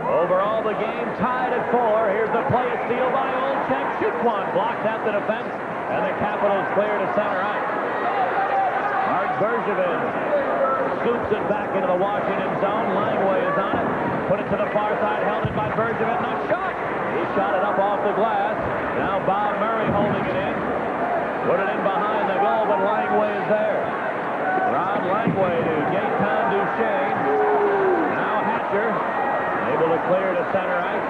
Overall, the game tied at 4. Here's the play, a steal by Olczyk. Shoots one, blocked at the defense, and the Capitals clear to center ice. Mark Bergevin scoops it back into the Washington zone. Langway is on it. Put it to the far side, held it by Bergevin. No shot. He shot it up off the glass. Now Bob Murray holding it in. Put it in behind the goal, but Langway is there. Rod Langway to Gaetan Duchesne. Now Hatcher. Able to clear to center ice.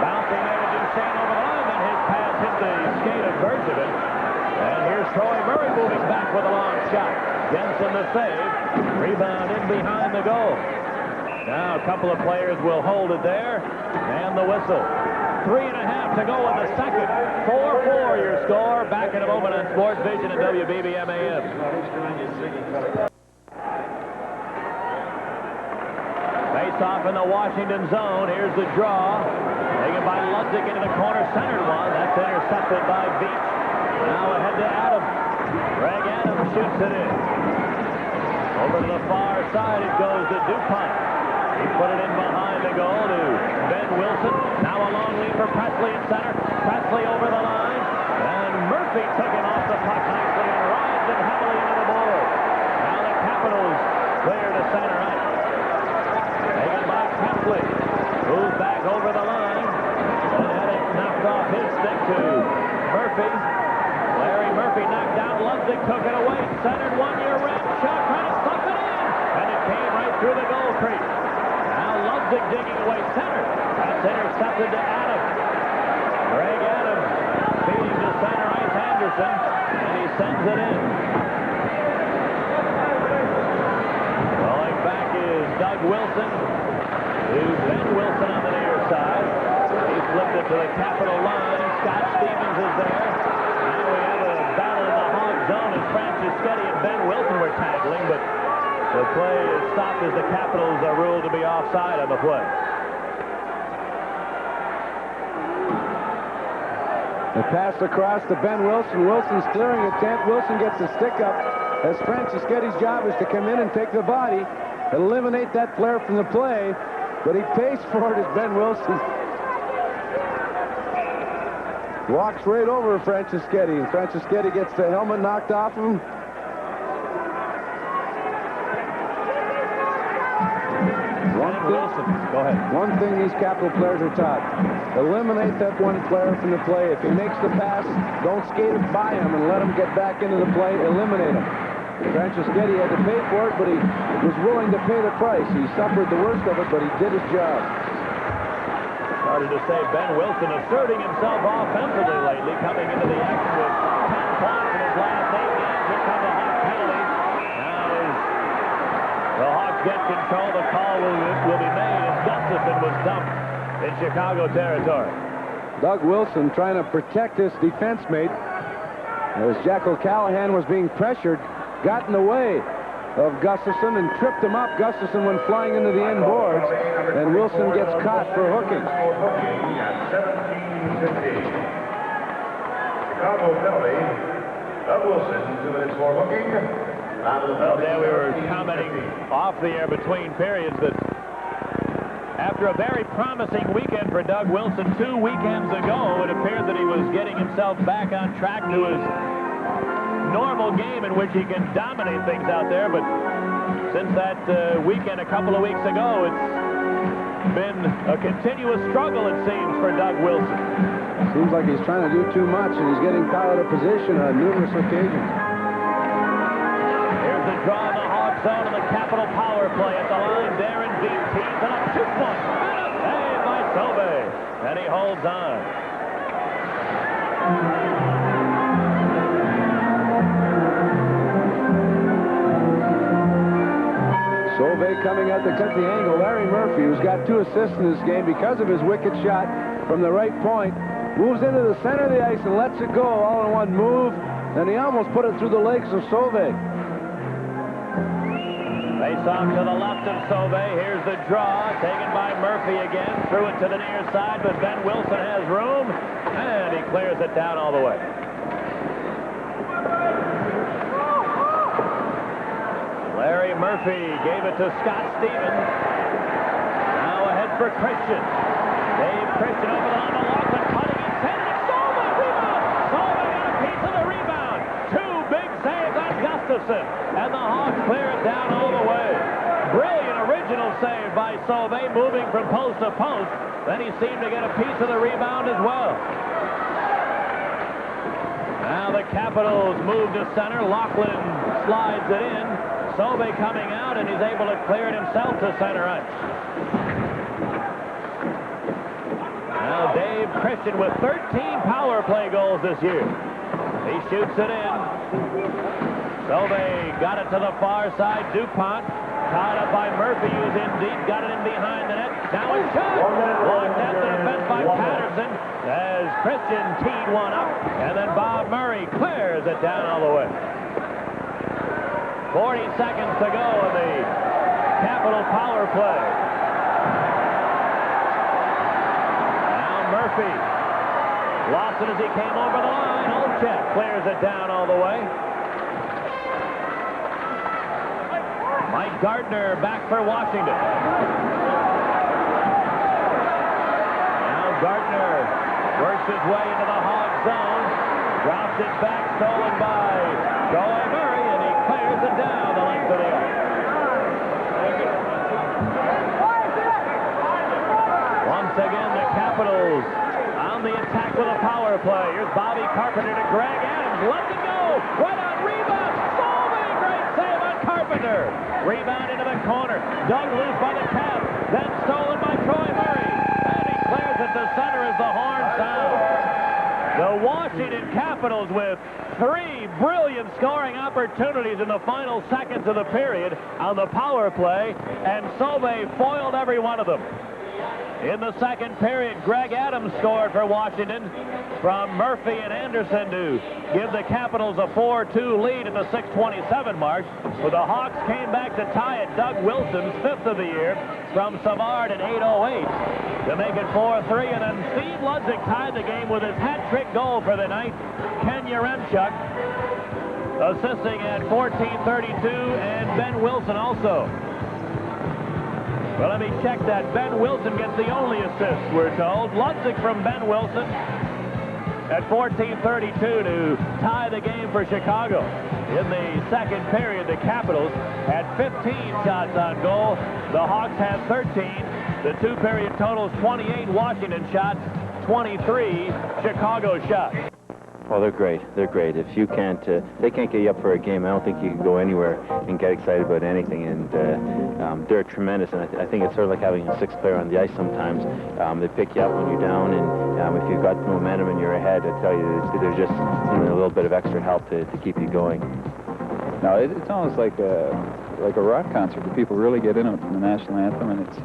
Bouncing there to Duchesne over the line. Then his pass hit the skate of Bergevin. And here's Troy Murray moving back with a long shot. Jensen the save. Rebound in behind the goal. Now a couple of players will hold it there. And the whistle. 3.5 to go in the second. 4-4 your score. Back in a moment on Sports Vision and WBBM AM. Face-off in the Washington zone. Here's the draw. Taken by Ludwig into the corner. Centered one. That's intercepted by Veach. Now ahead to Adams. Greg Adams shoots it in. Over to the far side it goes to DuPont. He put it in behind the goal to Ben Wilson. Now a long lead for Presley in center. Presley over the line. And Murphy took him off the puck nicely and rides it heavily into the board. Now the Capitals clear to center ice. Taken by Presley. Moves back over the line. And had it knocked off his stick to Murphy. Larry Murphy knocked down. Ludwig took it away. Centered one-year red shot. Trying to stuff it in. And it came right through the goal crease. Now Ludwig digging away center. That's intercepted to Adams. Greg Adams feeding to center ice Anderson. And he sends it in. Rolling back is Doug Wilson. To Ben Wilson on the near side. He flipped it to the Capital line. Scott Stevens is there. Now we have a battle in the hog zone as Franceschetti and Ben Wilson were tackling, but the play is stopped as the Capitals are ruled to be offside on the play. The pass across to Ben Wilson. Wilson's clearing a tent. Wilson gets the stick up as Franceschetti's job is to come in and take the body, eliminate that player from the play, but he pays for it as Ben Wilson walks right over Franceschetti, and Franceschetti gets the helmet knocked off him. Go ahead. One thing these Capital players are taught: eliminate that one player from the play. If he makes the pass, don't skate it by him and let him get back into the play. Eliminate him. Franceschetti had to pay for it, but he was willing to pay the price. He suffered the worst of it, but he did his job. Started to say Ben Wilson asserting himself offensively lately, coming into the action with 10 points in his last 8 games. Here come the Hawks penalties. Now as the Hawks get control, the call will be made as Gustafson was dumped in Chicago territory. Doug Wilson trying to protect his defense mate as Jack O'Callahan was being pressured, got in the way of Gustafson and tripped him up. Gustafson went flying into the end boards, and Wilson gets caught for hooking. At 17:50. Chicago penalty. Doug Wilson, 2 minutes for hooking. Well, there we were commenting off the air between periods that After a very promising weekend for Doug Wilson 2 weekends ago, it appeared that he was getting himself back on track to his normal game in which he can dominate things out there. But since that weekend a couple of weeks ago, it's been a continuous struggle, it seems, for Doug Wilson. Seems like he's trying to do too much, and he's getting caught out of position on numerous occasions. Here's the draw in the Hawk zone and the Capital power play at the line. Darren Deep tees and up, shoots one, and a save by Sauvé, and he holds on. Sauvé coming at the angle. Larry Murphy, who's got 2 assists in this game because of his wicked shot from the right point, moves into the center of the ice and lets it go all in one move, and he almost put it through the legs of Sauvé. Face off to the left of Sauvé. Here's the draw, taken by Murphy again. Threw it to the near side, but Ben Wilson has room, and he clears it down all the way. Larry Murphy gave it to Scott Stevens. Now ahead for Christian. Dave Christian over the line to Laughlin, cutting and sending it. Sauvé, rebound! Sauvé got a piece of the rebound. 2 big saves on Gustafson, and the Hawks clear it down all the way. Brilliant original save by Sauvé, moving from post to post. Then he seemed to get a piece of the rebound as well. Now the Capitals move to center. Laughlin slides it in. Sauvé coming out, and he's able to clear it himself to center ice. Now Dave Christian with 13 power play goals this year. He shoots it in. Sauvé got it to the far side. DuPont tied up by Murphy, who's in deep, got it in behind the net. Now a shot! Blocked out the defense by Patterson as Christian teed one up, and then Bob Murray clears it down all the way. 40 seconds to go in the Capital power play. Now Murphy lost it as he came over the line. Olchek clears it down all the way. Mike Gardner back for Washington. Now Gardner works his way into the Hawk zone. Drops it back, stolen by Joey Murray, and he clears it down the length of the ice. Once again, the Capitals on the attack with a power play. Here's Bobby Carpenter to Greg Adams. Let it go. Right on rebound. Sauvé, great save on Carpenter. Rebound into the corner. Dug loose by the Caps. Then stolen by Troy Murray. And he clears it to center as the horn sounds. The Washington Capitals with 3 brilliant scoring opportunities in the final seconds of the period on the power play, and Sauvé foiled every one of them. In the second period, Greg Adams scored for Washington from Murphy and Anderson to give the Capitals a 4-2 lead at the 6:27 mark. But the Hawks came back to tie it. Doug Wilson's 5th of the year from Savard at 8:08 to make it 4-3. And then Steve Ludzik tied the game with his hat-trick goal for the night. Ken Yaremchuk assisting at 14:32, and Ben Wilson also. Well, let me check that. Ben Wilson gets the only assist, we're told. Ludzik from Ben Wilson at 14:32 to tie the game for Chicago. In the second period, the Capitals had 15 shots on goal. The Hawks had 13. The two-period totals 28 Washington shots, 23 Chicago shots. Well, they're great. They're great. If you can't, they can't get you up for a game, I don't think you can go anywhere and get excited about anything. And they're tremendous. And I think it's sort of like having a 6th player on the ice sometimes. They pick you up when you're down, and if you've got momentum and you're ahead, I tell you, there's just a little bit of extra help to keep you going. No, it's almost like a rock concert. The people really get into it from the national anthem, and it's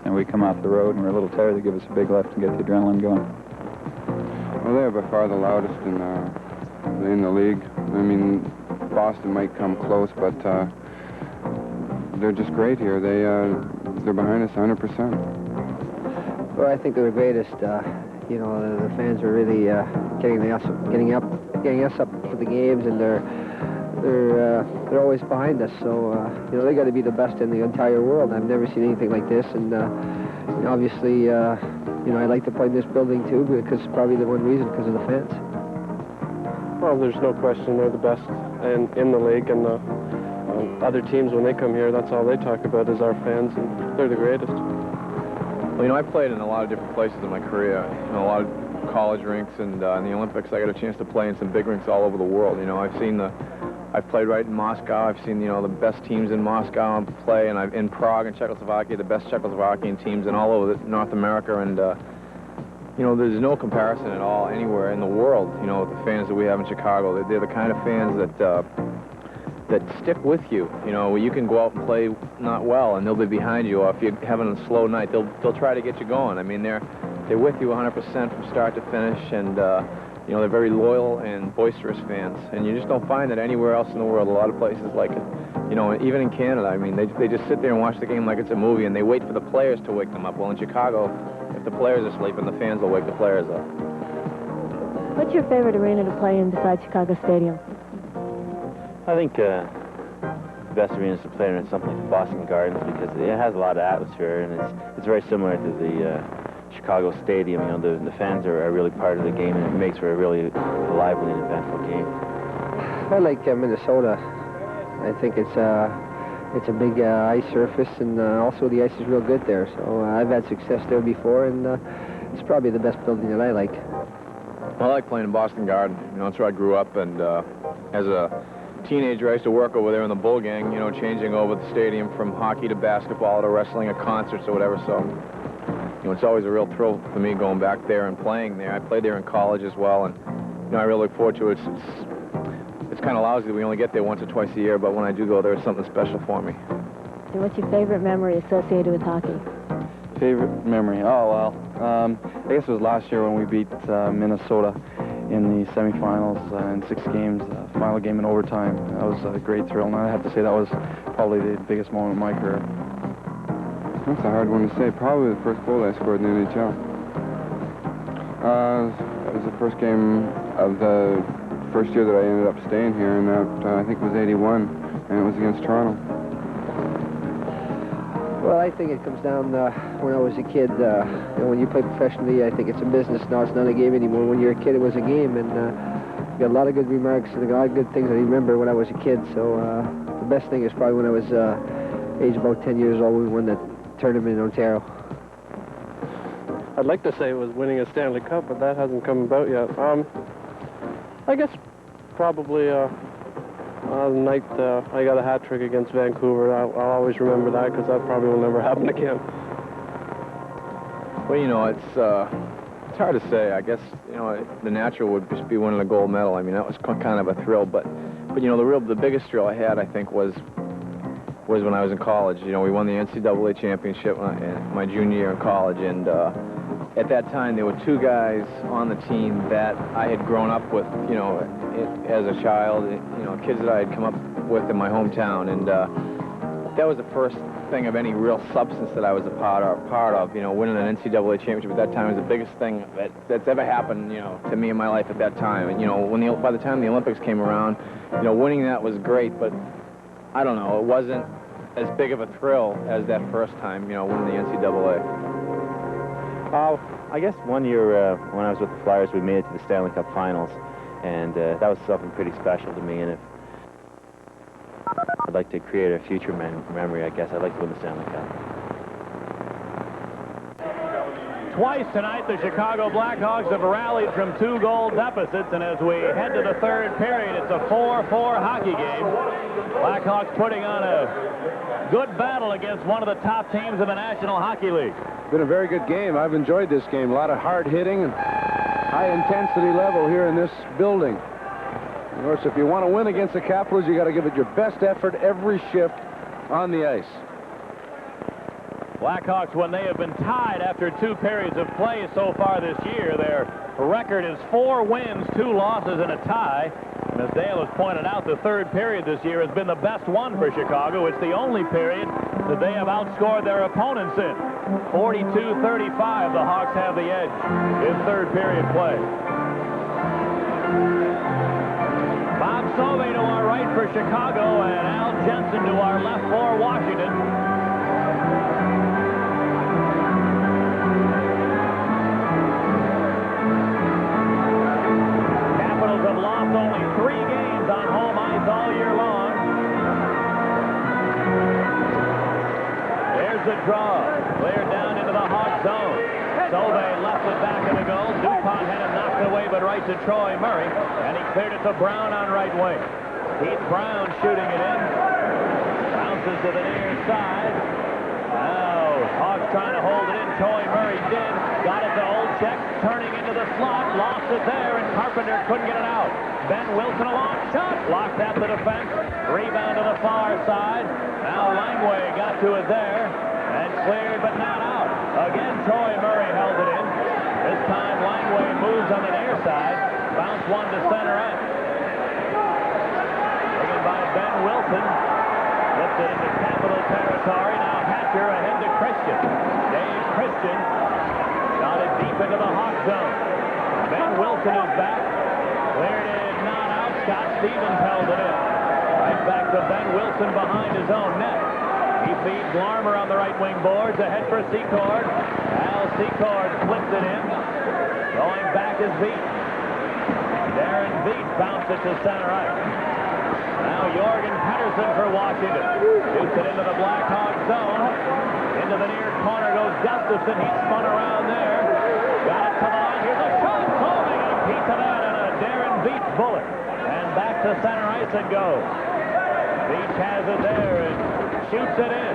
and we come off the road and we're a little tired. They give us a big lift and get the adrenaline going. Well, they're by far the loudest in the league. I mean, Boston might come close, but they're just great here. They're behind us 100%. Well, I think they're the greatest. You know, the fans are really getting us up for the games, and they're always behind us. So you know, they got to be the best in the entire world. I've never seen anything like this, and you know, obviously, you know, I like to play in this building too, because probably the one reason because of the fans. Well, there's no question they're the best in the league, and other teams, when they come here, that's all they talk about is our fans, and they're the greatest. Well, you know, I played in a lot of different places in my career. You know, a lot of college rinks, and in the Olympics, I got a chance to play in some big rinks all over the world. You know, I've played right in Moscow. I've seen, you know, the best teams in Moscow play, and in Prague and Czechoslovakia, the best Czechoslovakian teams, and all over North America, and you know, there's no comparison at all anywhere in the world, you know, with the fans that we have in Chicago. They're the kind of fans that stick with you. You know, you can go out and play not well, and they'll be behind you, or if you're having a slow night, they'll try to get you going. I mean, they're with you 100% from start to finish, and you know, they're very loyal and boisterous fans, and you just don't find that anywhere else in the world. A lot of places like it. You know, even in Canada, I mean, they just sit there and watch the game like it's a movie, and they wait for the players to wake them up. Well, in Chicago, if the players are sleeping, the fans will wake the players up. What's your favorite arena to play in besides Chicago Stadium? I think the best arenas to play in is something like Boston Gardens, because it has a lot of atmosphere, and it's very similar to the Chicago Stadium. You know, the fans are really part of the game, and it makes for a really lively and eventful game. I like Minnesota. I think it's a big ice surface, and also the ice is real good there. So I've had success there before, and it's probably the best building that I like. Well, I like playing in Boston Garden. You know, that's where I grew up, and as a teenager, I used to work over there in the Bull Gang, you know, changing over the stadium from hockey to basketball to wrestling at concerts or whatever. So, you know, it's always a real thrill for me going back there and playing there. I played there in college as well, and, you know, I really look forward to it. It's kind of lousy that we only get there once or twice a year, but when I do go there, it's something special for me. And what's your favorite memory associated with hockey? Favorite memory? Oh, well, I guess it was last year when we beat Minnesota in the semifinals in 6 games, final game in overtime. That was a great thrill, and I have to say that was probably the biggest moment of my career. That's a hard one to say. Probably the first goal I scored in the NHL. It was the first game of the first year that I ended up staying here, and that I think was '81, and it was against Toronto. Well, I think it comes down when I was a kid. You know, when you play professionally, I think it's a business now. It's not a game anymore. When you're a kid, it was a game, and you got a lot of good remarks and a lot of good things I remember when I was a kid. So the best thing is probably when I was age about 10 years old, we won that tournament in Ontario. I'd like to say it was winning a Stanley Cup, but that hasn't come about yet. I guess probably the night I got a hat trick against Vancouver. I'll always remember that, because that probably will never happen again. Well, you know, it's hard to say. I guess, you know, the natural would just be winning a gold medal. I mean, that was kind of a thrill, but you know, the biggest thrill I had, I think, was when I was in college. You know, we won the NCAA championship my junior year in college, and at that time, there were 2 guys on the team that I had grown up with, you know, as a child, you know, kids that I had come up with in my hometown, and that was the first thing of any real substance that I was a part of, you know, winning an NCAA championship at that time was the biggest thing that's ever happened, you know, to me in my life at that time. And, you know, by the time the Olympics came around, you know, winning that was great, but I don't know, it wasn't as big of a thrill as that first time, you know, winning the NCAA. I guess one year when I was with the Flyers, we made it to the Stanley Cup Finals, and that was something pretty special to me. And if I'd like to create a future memory, I guess I'd like to win the Stanley Cup. Twice tonight, the Chicago Blackhawks have rallied from 2-goal deficits, and as we head to the third period, it's a 4-4 hockey game. Blackhawks putting on a good battle against one of the top teams in the National Hockey League. Been a very good game. I've enjoyed this game. A lot of hard hitting and high intensity level here in this building. Of course, if you want to win against the Capitals, you got to give it your best effort every shift on the ice. Blackhawks, when they have been tied after 2 periods of play so far this year, their record is 4 wins, 2 losses, and a tie. And as Dale has pointed out, the third period this year has been the best one for Chicago. It's the only period that they have outscored their opponents in. 42-35, the Hawks have the edge in third period play. Bob Sauve to our right for Chicago, and Al Jensen to our left for Washington. Capitals have lost only 3 games on home ice all year long. There's the draw. Cleared down into the Hawk zone. Sauve left it back in the goal. DuPont had it knocked away, but right to Troy Murray. And he cleared it to Brown on right wing. Keith Brown shooting it in. Bounces to the near side. Now, Hawks trying to hold it in. Troy Murray did. Got it to Olczyk. Turning into the slot. Lost it there, and Carpenter couldn't get it out. Ben Wilson, a long shot. Blocked at the defense. Rebound to the far side. Now Langway got to it there. And cleared, but not out. Again, Troy Murray held it in. This time, Langway moves on the near side. Bounce one to center end. Taken by Ben Wilson. Flipped it into Capital territory. Now Hatcher ahead to Christian. Dave Christian got it deep into the Hawk zone. Ben Wilson is back. Cleared it, not out. Scott Stevens held it in. Right back to Ben Wilson behind his own net. He feeds Larmer on the right wing boards. Ahead for Secord. Al Secord flips it in. Going back is Veach. Darren Veach bounced it to center ice. Now Jorgen Pettersson for Washington. Shoots it into the Blackhawk zone. Into the near corner goes Gustafson. He spun around there. Got it to the line. Here's a shot. Solving a piece of that and a Darren Veach bullet. And back to center ice it goes. Veach has it there and shoots it in.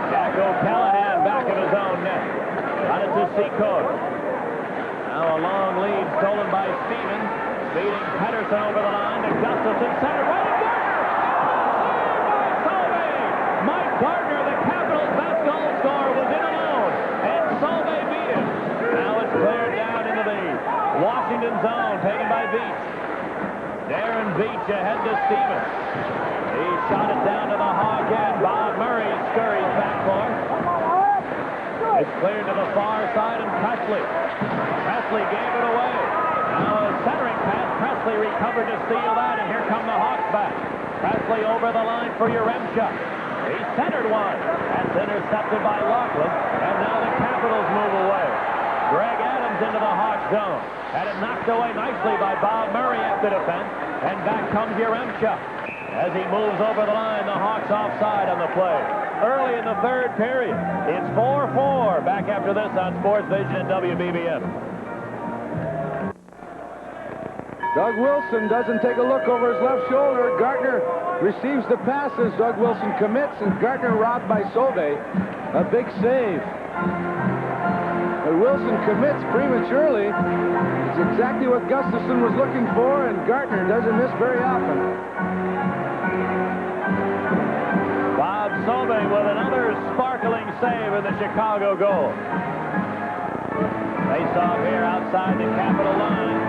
Jack O'Callahan back of his own net. Got it to Secord. Now a long lead stolen by Stevens. Beating Pettersson over the line to Gustafson. Center right to Gardner. Sauve! Mike Gardner, the Capitals' best goal scorer, was in alone. And Sauve beat him. Now it's cleared down into the Washington zone. Taken by Veach. Darren Veach ahead to Stevens. He shot it down to the Hawk end. Bob Murray scurries back for it. It's cleared to the far side, and Presley gave it away. Now a centering pass. Presley recovered to steal that, and here come the Hawks back. Presley over the line for Yaremchuk. He centered one. That's intercepted by Laughlin, and now the Capitals move away. Greg Adams into the Hawk zone. Had it knocked away nicely by Bob Murray at the defense, and back comes Yaremchuk. As he moves over the line, the Hawks offside on the play. Early in the third period, it's 4-4. Back after this on Sports Vision and WBBM. Doug Wilson doesn't take a look over his left shoulder. Gardner receives the passes. Doug Wilson commits, and Gardner robbed by Sauve. A big save. But Wilson commits prematurely. It's exactly what Gustafson was looking for, and Gardner doesn't miss very often. Bob Sauve with another sparkling save in the Chicago goal. Face off here outside the Capital line.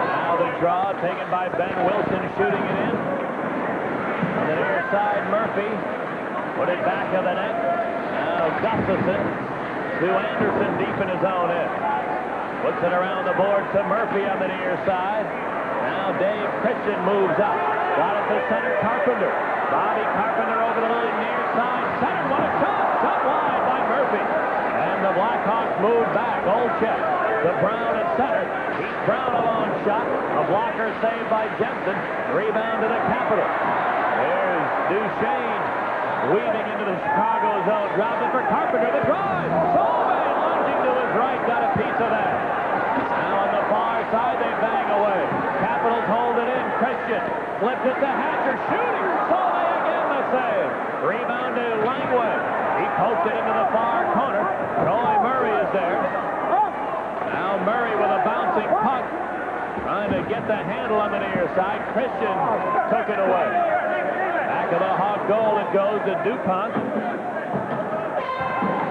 Now the draw taken by Ben Wilson, shooting it in. On the near side, Murphy put it back of the net. Now Gustafson to Anderson deep in his own end. Puts it around the board to Murphy on the near side. Now Dave Christian moves up. Got it to center Carpenter. Bobby Carpenter over the line near side. Center, what a shot! Shot wide by Murphy. And the Blackhawks move back. Olczyk to Brown at center. Keith Brown a long shot. A blocker saved by Jensen. Rebound to the Capitals. There's Duchesne weaving into the Chicago zone. Dropped it for Carpenter. The drive. Sauve lunging to his right. Got a piece of that. Now on the far side, they bang away. Capitals hold it in. Christian flipped it to Hatcher. Shooting. Sauve again the save. Rebound to Langway. He poked it into the far corner. Troy Murray is there. Now Murray with a bouncing puck. Trying to get the handle on the near side. Christian took it away. Back of the Hawk goal, it goes to DuPont.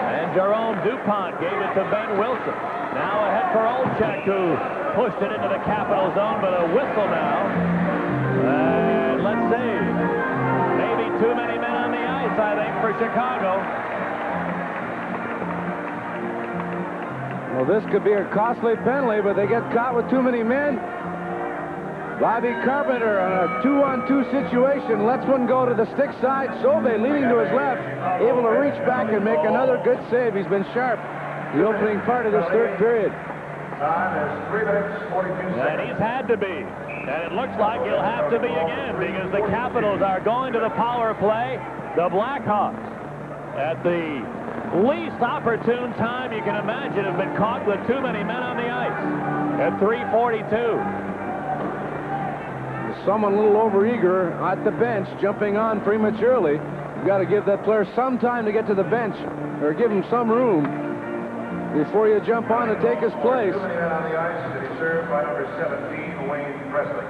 And Jerome DuPont gave it to Ben Wilson. Now ahead for Olczyk, who pushed it into the Capital zone, but a whistle now. And let's see. Maybe too many men on the ice, I think, for Chicago. Well, this could be a costly penalty, but they get caught with too many men. Bobby Carpenter on a 2-on-2 situation lets one go to the stick side. Sauvé leaning to his left, able to reach back and make another good save. He's been sharp the opening part of this third period. Time is 3 minutes, 42 seconds. And he's had to be. And it looks like he'll have to be again because the Capitals are going to the power play. The Blackhawks, at the least opportune time you can imagine, have been caught with too many men on the ice at 3:42. Someone a little overeager at the bench, jumping on prematurely. You've got to give that player some time to get to the bench, or give him some room before you jump on and take his place. Too many men on the ice to be served by number 17, Wayne Presley.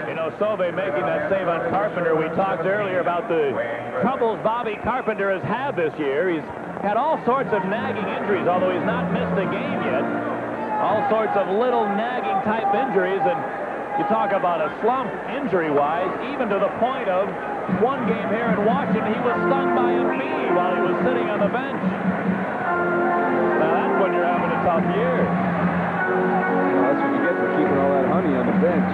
You know, Sauvé making that save on Carpenter. We talked earlier about the troubles Bobby Carpenter has had this year. He's had all sorts of nagging injuries, although he's not missed a game yet. All sorts of little nagging type injuries, and you talk about a slump injury-wise, even to the point of one game here in Washington, he was stung by a bee while he was sitting on the bench. Now that's when you're having a tough year. Well, that's what you get for keeping all that honey on the bench.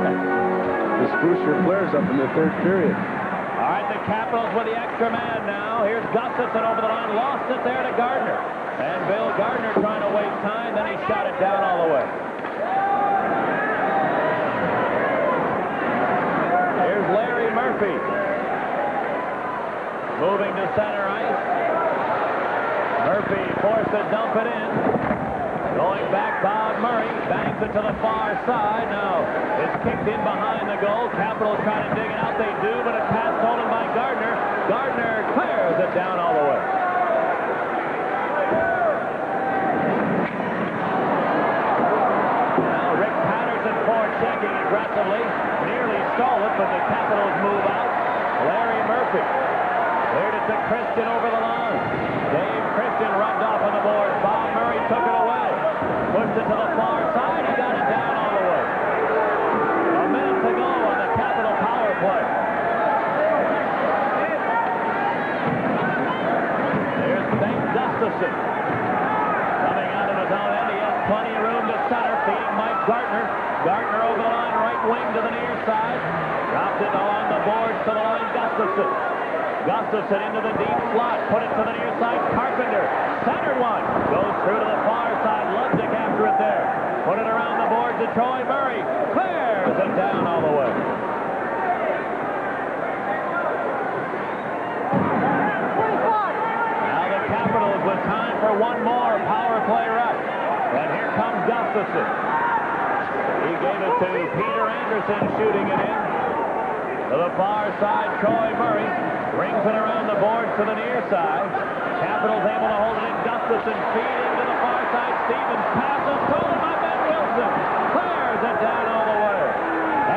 To spruce your flares up in the third period. All right, the Capitals with the extra man now. Here's Gustafson over the line, lost it there to Gardner. And Bill Gardner trying to waste time, then he shot it down all the way. Here's Larry Murphy. Moving to center ice. Murphy forced to dump it in. Going back, Bob Murray bangs it to the far side. Now it's kicked in behind the goal. Capitals trying to dig it out. They do, but a pass stolen by Gardner. Gardner clears it down all the way. Now Rick Patterson forechecking aggressively. Nearly stole it, but the Capitals move out. Larry Murphy cleared it to Christian over the line. Dave Christian rubbed off on the board. Bob Murray took it away. Pushed it to the far side. He got it down all the way. A minute to go on the Capital power play. There's St. Gustafson. Coming out of his own end. He has plenty of room to center. Feeding Mike Gardner. Gardner over the line. Right wing to the near side. Dropped it along the boards to the line. Gustafson. Gustafson into the deep slot. Put it to the near side. Carpenter. Centered one. Goes through to the far side. Ludzik after it there. Put it around the board to Troy Murray. Clears it down all the way. Now the Capitals with time for one more power play rush. And here comes Gustafson. He gave it to Peter Anderson, shooting it in. To the far side, Troy Murray brings it around the boards to the near side. Capitals able to hold it in. Gustafson feeding to the far side. Stevens passes, stolen by Ben Wilson. Clears it down all the way.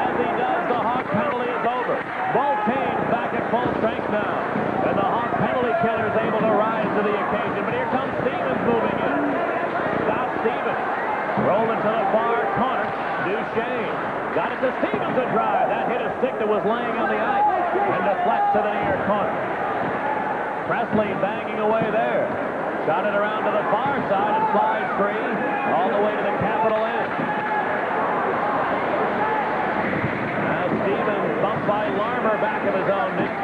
As he does, the Hawk penalty is over. Both teams back at full strength now. And the Hawk penalty killer is able to rise to the occasion. But here comes Stevens moving in. Scott Stevens rolling to the far corner. Duchesne got it to Stevens to drive. That hit a stick that was laying on the ice and deflects to the near corner. Presley banging away there. Shot it around to the far side and flies free all the way to the Capital end. Now Stevens bumped by Larmer back of his own net.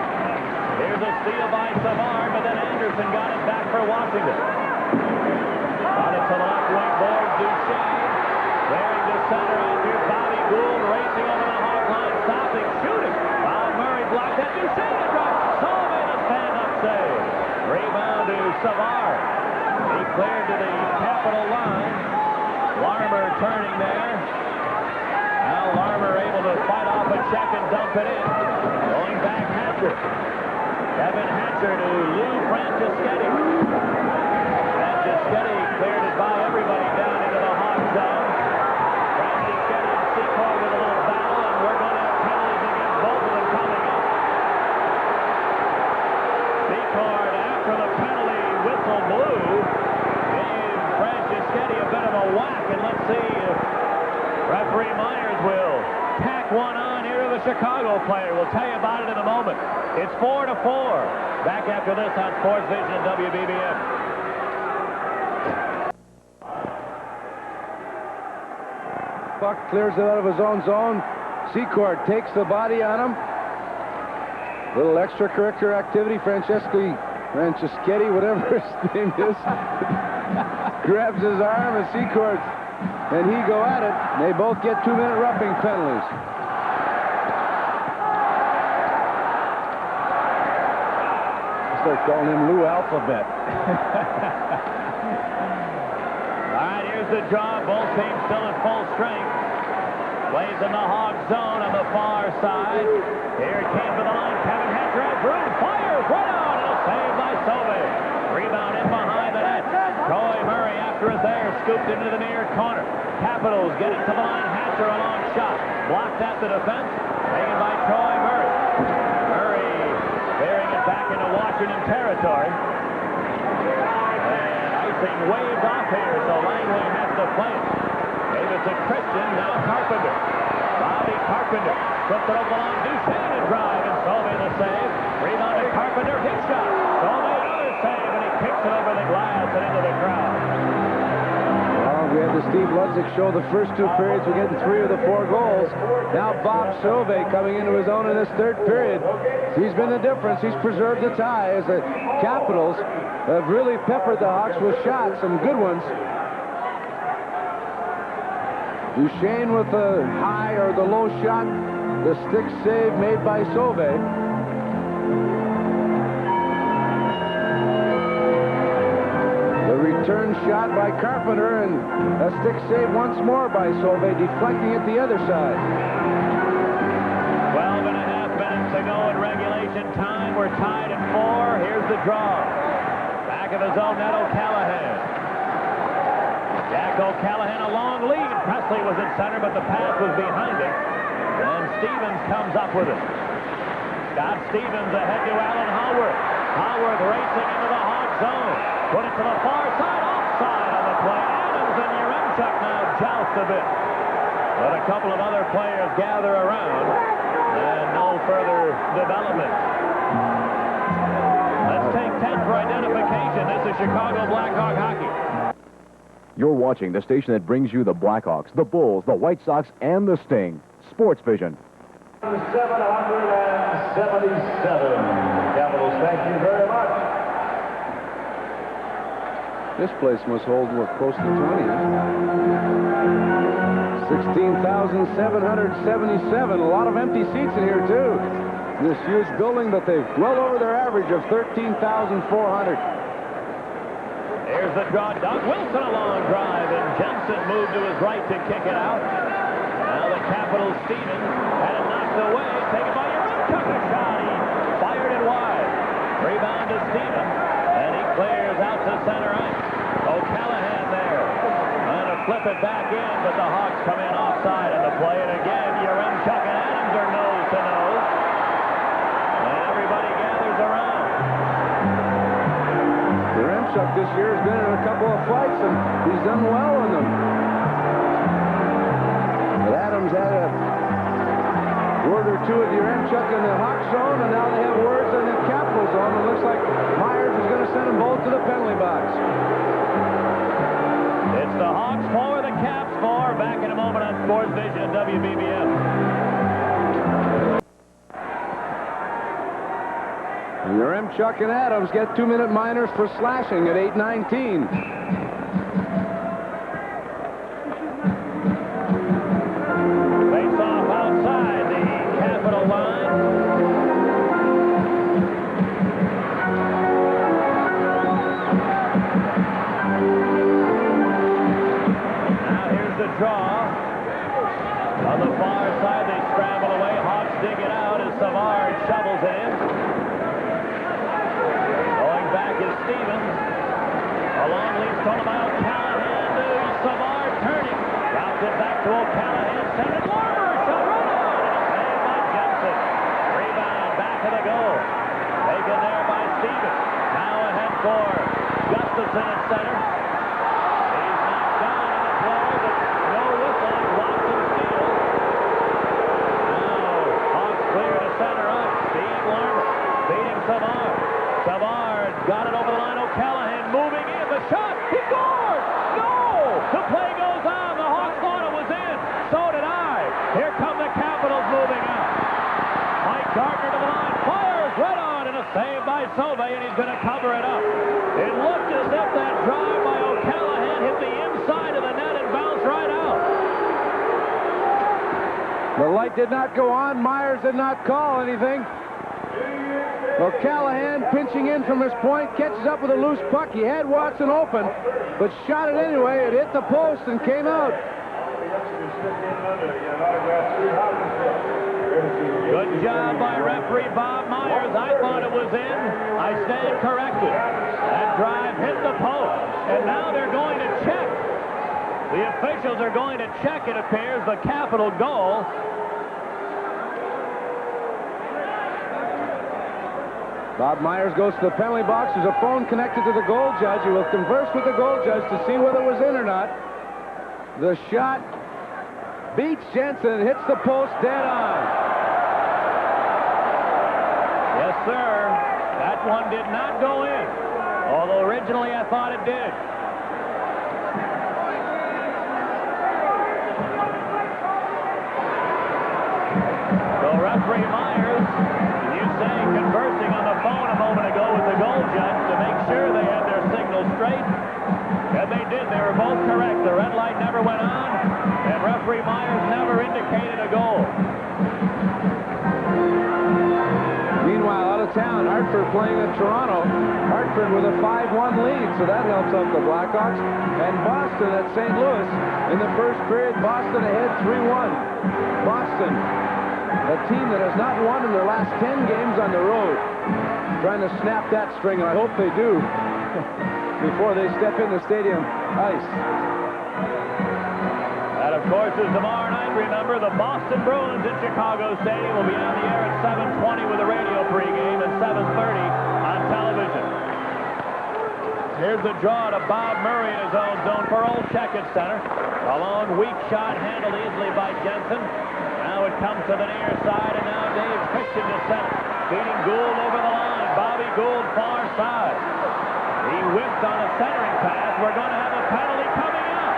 Here's a steal by Savard, but then Anderson got it back for Washington. Got it to the left wing board. Duchesne clearing to center. Here's Bobby Gould racing over the Hawk line, stopping, shooting. Bob Murray blocked that. Duchesne to drive. Sullivan a stand-up save. Rebound to Savard. He cleared to the Capital line. Larmer turning there. Now Larmer able to fight off a check and dump it in. Going back, Hatcher. Kevin Hatcher to Lou Franceschetti. Franceschetti cleared it by everybody down into the Hawk zone. Franceschetti and Secor with a little battle, and we're going to have penalties against both of them coming up. Secor, after the penalty whistle blew, gave Franceschetti a bit of a whack, and let's see if referee Myers will tack one on here to the Chicago player. We'll tell you about it in a moment. It's 4-4. Back after this on Sports Vision and WBBM. puck, clears it out of his own zone. Secord takes the body on him. Little extracurricular activity. Franceschetti, whatever his name is, grabs his arm, and Secord and he go at it. They both get 2-minute roughing penalties. Start calling him Lou Alphabet. All right, here's the draw. Both teams still at full strength. Plays in the Hawk zone on the far side. Here it came to the line. Kevin Hatcher has room. Fires right on. And a save by Sauvé. Rebound in behind the net. Troy Murray after it there. Scooped into the near corner. Capitals get it to the line. Hatcher a long shot. Blocked at the defense. Taken by Troy Murray. Murray bearing it back into Washington territory. And icing waved off here, so Langley has to play it. Gave it to Christian, now Carpenter. Bobby Carpenter puts it over the line. Duchesne a drive, and Sauvé the save. Rebound to Carpenter, his shot. Sauvé another save, and he kicks it over the glass and into the crowd. Well, we had the Steve Ludzik show the first 2 periods. We're getting 3 of the 4 goals. Now Bob Sauvé coming into his own in this 3rd period. He's been the difference. He's preserved the tie as the Capitals have really peppered the Hawks with shots, some good ones. Duchesne with the high or the low shot. The stick save made by Sauvé. The return shot by Carpenter, and a stick save once more by Sauvé, deflecting it the other side. 12 and a half minutes to go in regulation time. We're tied at 4. Here's the draw. Back of his own net, O'Callaghan. Jack O'Callaghan, a long lead. Presley was in center, but the pass was behind him. And Stevens comes up with it. Scott Stevens ahead to Alan Howarth. Howarth racing into the Hawk zone. Put it to the far side, offside on the play. Adams and Yaremchuk now joust a bit. But a couple of other players gather around. And no further development. Let's take 10 for identification. This is Chicago Blackhawk hockey. You're watching the station that brings you the Blackhawks, the Bulls, the White Sox, and the Sting. Sports Vision. 777. Capitals, thank you very much. This place must hold, what, close to 20, huh? 16,777. A lot of empty seats in here, too. This huge building, but they've well over their average of 13,400. Here's the draw. Doug Wilson a long drive, and Jensen moved to his right to kick it out. Now the Capitals, Stevens had it knocked away. Taken by Yaremchuk, a shot. He fired it wide. Rebound to Stevens, and he clears out to center ice. O'Callaghan there. Trying to flip it back in, but the Hawks come in offside on the play. And again, Yaremchuk and Adams are nose to nose. And everybody gathers around. Yaremchuk this year has been in a couple of fights, and he's done well in them. But Adams had a word or two with Yaremchuk in the Hawk zone, and now they have words in the Capital zone. It looks like Myers is going to send them both to the penalty box. It's the Hawks 4, the Caps 4. Back in a moment on Sports Vision and WBBM. Yaremchuk and Adams get 2-minute minors for slashing at 8:19. Face off outside the Capital line. Now here's the draw. On the far side, they scramble away. Hawks dig it out as Savard shovels it in. Stevens. A long lead stolen by O'Callaghan to Savard turning. Dropped it back to O'Callaghan. Sent it Larmer. Shot right on. And it's made by Jensen. Rebound back of the goal. Taken there by Stevens. Now ahead for Gustafson at center. He's knocked down on the play, but no whistling. Watson steals. Now Hawks clear to center up. Steve Larmer beating Savard. Savard got it over the line. O'Callaghan moving in. The shot. He scored. No! The play goes on. The Hawks thought it was in. come the Capitals moving out. Mike Gardner to the line, fires right on, and a save by Sauve, and he's going to cover it up. It looked as if that drive by O'Callahan hit the inside of the net and bounced right out. The light did not go on. Myers did not call anything. O'Callahan pinching in from his point, catches up with a loose puck. He had Watson open, but shot it anyway. It hit the post and came out. Good job by referee Bob Myers. I thought it was in. I stand corrected. That drive hit the post, and now they're going to check. The officials are going to check, it appears, the Capital goal. Bob Myers goes to the penalty box. There's a phone connected to the goal judge. He will converse with the goal judge to see whether it was in or not. The shot beats Jensen and hits the post dead on. Yes, sir. That one did not go in, although originally I thought it did. So referee Myers, you say, conversing on the phone a moment ago with the goal judge to make sure they had their signal straight. And they did. They were both correct. The red light never went on, and referee Myers never indicated a goal. Meanwhile, out of town, Hartford playing at Toronto. Hartford with a 5-1 lead, so that helps out the Blackhawks. And Boston at St. Louis in the first period. Boston ahead 3-1. Boston, a team that has not won in their last 10 games on the road, trying to snap that string, and I hope they do before they step in the stadium ice. That, of course, is tomorrow night. Remember, the Boston Bruins in Chicago Stadium will be on the air at 7:20 with a radio pregame and 7:30 on television. Here's the draw to Bob Murray in his own zone for Old Check at center. A long, weak shot handled easily by Jensen. Now it comes to the near side, and now Dave Christian to center. Feeding Gould over the line. Bobby Gould far side. He whipped on a centering pass. We're going to have a penalty coming out.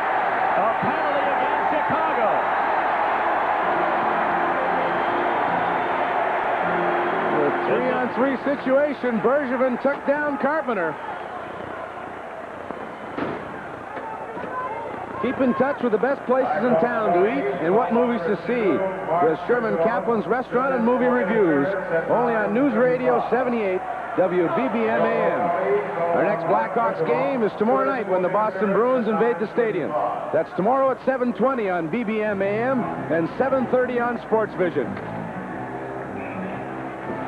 A penalty against Chicago. A 3-on-3 situation. Bergevin took down Carpenter. Keep in touch with the best places in town to eat and what movies to see with Sherman Kaplan's Restaurant and Movie Reviews, only on News Radio 78 WBBM AM. Our next Blackhawks game is tomorrow night when the Boston Bruins invade the stadium. That's tomorrow at 7:20 on BBM AM and 7:30 on Sports Vision.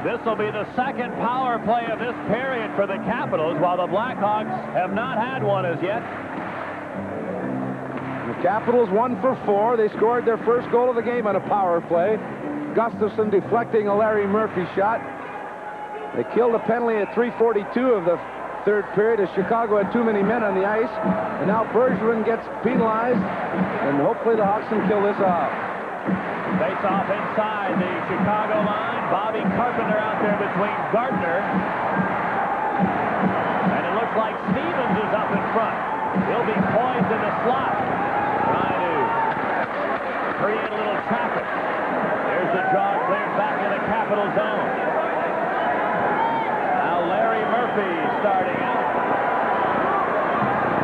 This will be the second power play of this period for the Capitals, while the Blackhawks have not had one as yet. The Capitals 1 for 4. They scored their first goal of the game on a power play. Gustafson deflecting a Larry Murphy shot. They killed a penalty at 3:42 of the third period as Chicago had too many men on the ice. And now Bergevin gets penalized, and hopefully the Hawks can kill this off. Face off inside the Chicago line. Bobby Carpenter out there between Gardner. And it looks like Stevens is up in front. He'll be poised in the slot, trying to create a little traffic. There's the draw cleared back in the Capital zone. Now Larry Murphy starting out.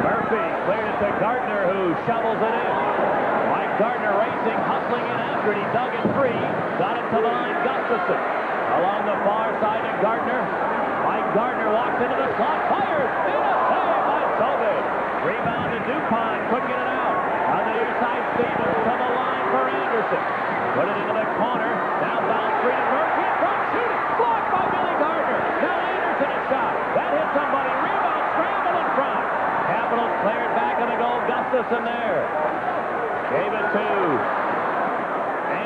Murphy cleared it to Gardner, who shovels it in. Mike Gardner racing, hustling in after it. He dug it free. Got it to the line. Gustafson along the far side of Gardner. Mike Gardner walks into the slot. Fires. And a save by Sauve. Rebound to DuPont. Couldn't get it out. On the near side, Stevens to the line for Anderson. Put it into the corner. Now bounce free to Murphy. In front. Shooting. Blocked by Billy Gardner. Now Anderson a shot. That hit somebody. Rebound. Scramble in front. Capitals cleared back in the goal. Gustafson there. Gave it to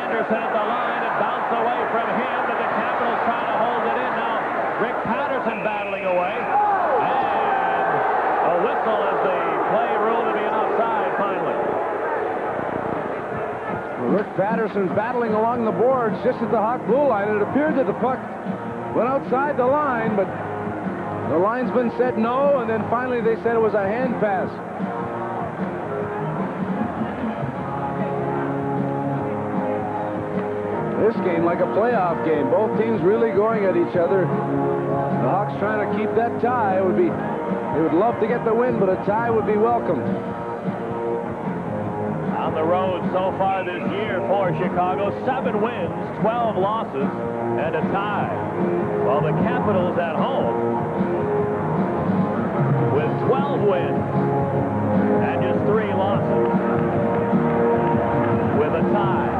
Anderson at the line. It bounced away from him, but the Capitals trying to hold it in. Now Rick Patterson battling away. And a whistle as the play ruled to be an offside finally. Rick Patterson's battling along the boards just at the Hawk blue line. It appeared that the puck went outside the line, but the linesman said no, and then finally they said it was a hand pass. this game like a playoff game. Both teams really going at each other. The Hawks trying to keep that tie. They would love to get the win, but a tie would be welcome. On the road so far this year for Chicago, 7 wins, 12 losses, and a tie. While the Capitals at home with 12 wins and just 3 losses with a tie.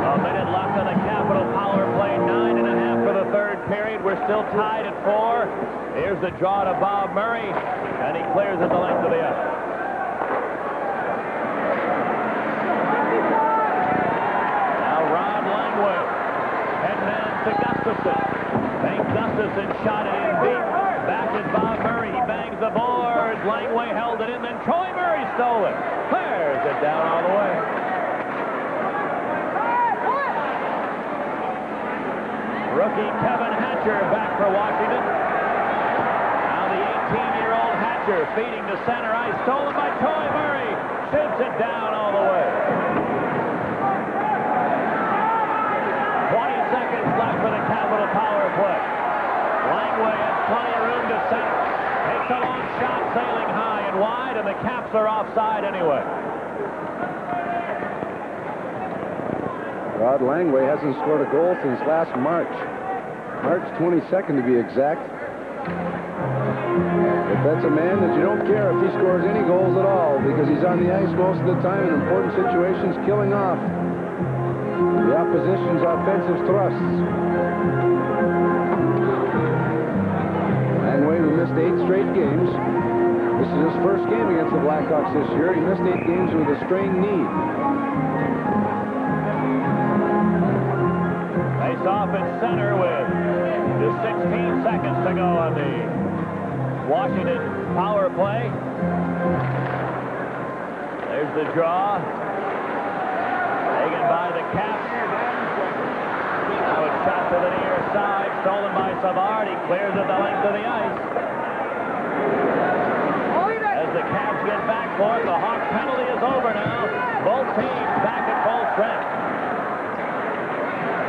A minute left on the Capital power play, 9.5 for the third period. We're still tied at 4. Here's the draw to Bob Murray, and he clears at the length of the ice. Now Rod Langway, head man to Gustafson. Hank Gustafson shot it in deep. Back is Bob Murray. He bangs the boards. Langway held it in, then Troy Murray stole it. Clears it down all the way. Rookie Kevin Hatcher back for Washington. Now the 18-year-old Hatcher feeding to center ice. Stolen by Troy Murray. Shoots it down all the way. 20 seconds left for the Capital power play. Langway has plenty of room to center. Takes a long shot, sailing high and wide, and the Caps are offside anyway. Rod Langway hasn't scored a goal since last March. March 22nd to be exact. But that's a man that you don't care if he scores any goals at all, because he's on the ice most of the time in important situations, killing off the opposition's offensive thrusts. Langway, who missed 8 straight games. This is his first game against the Blackhawks this year. He missed 8 games with a strained knee. Face off at center with just 16 seconds to go on the Washington power play. There's the draw. Taken by the Caps. Now it's shot to the near side. Stolen by Savard. He clears at the length of the ice. As the Caps get back for it, the Hawks penalty is over now. Both teams back at full strength.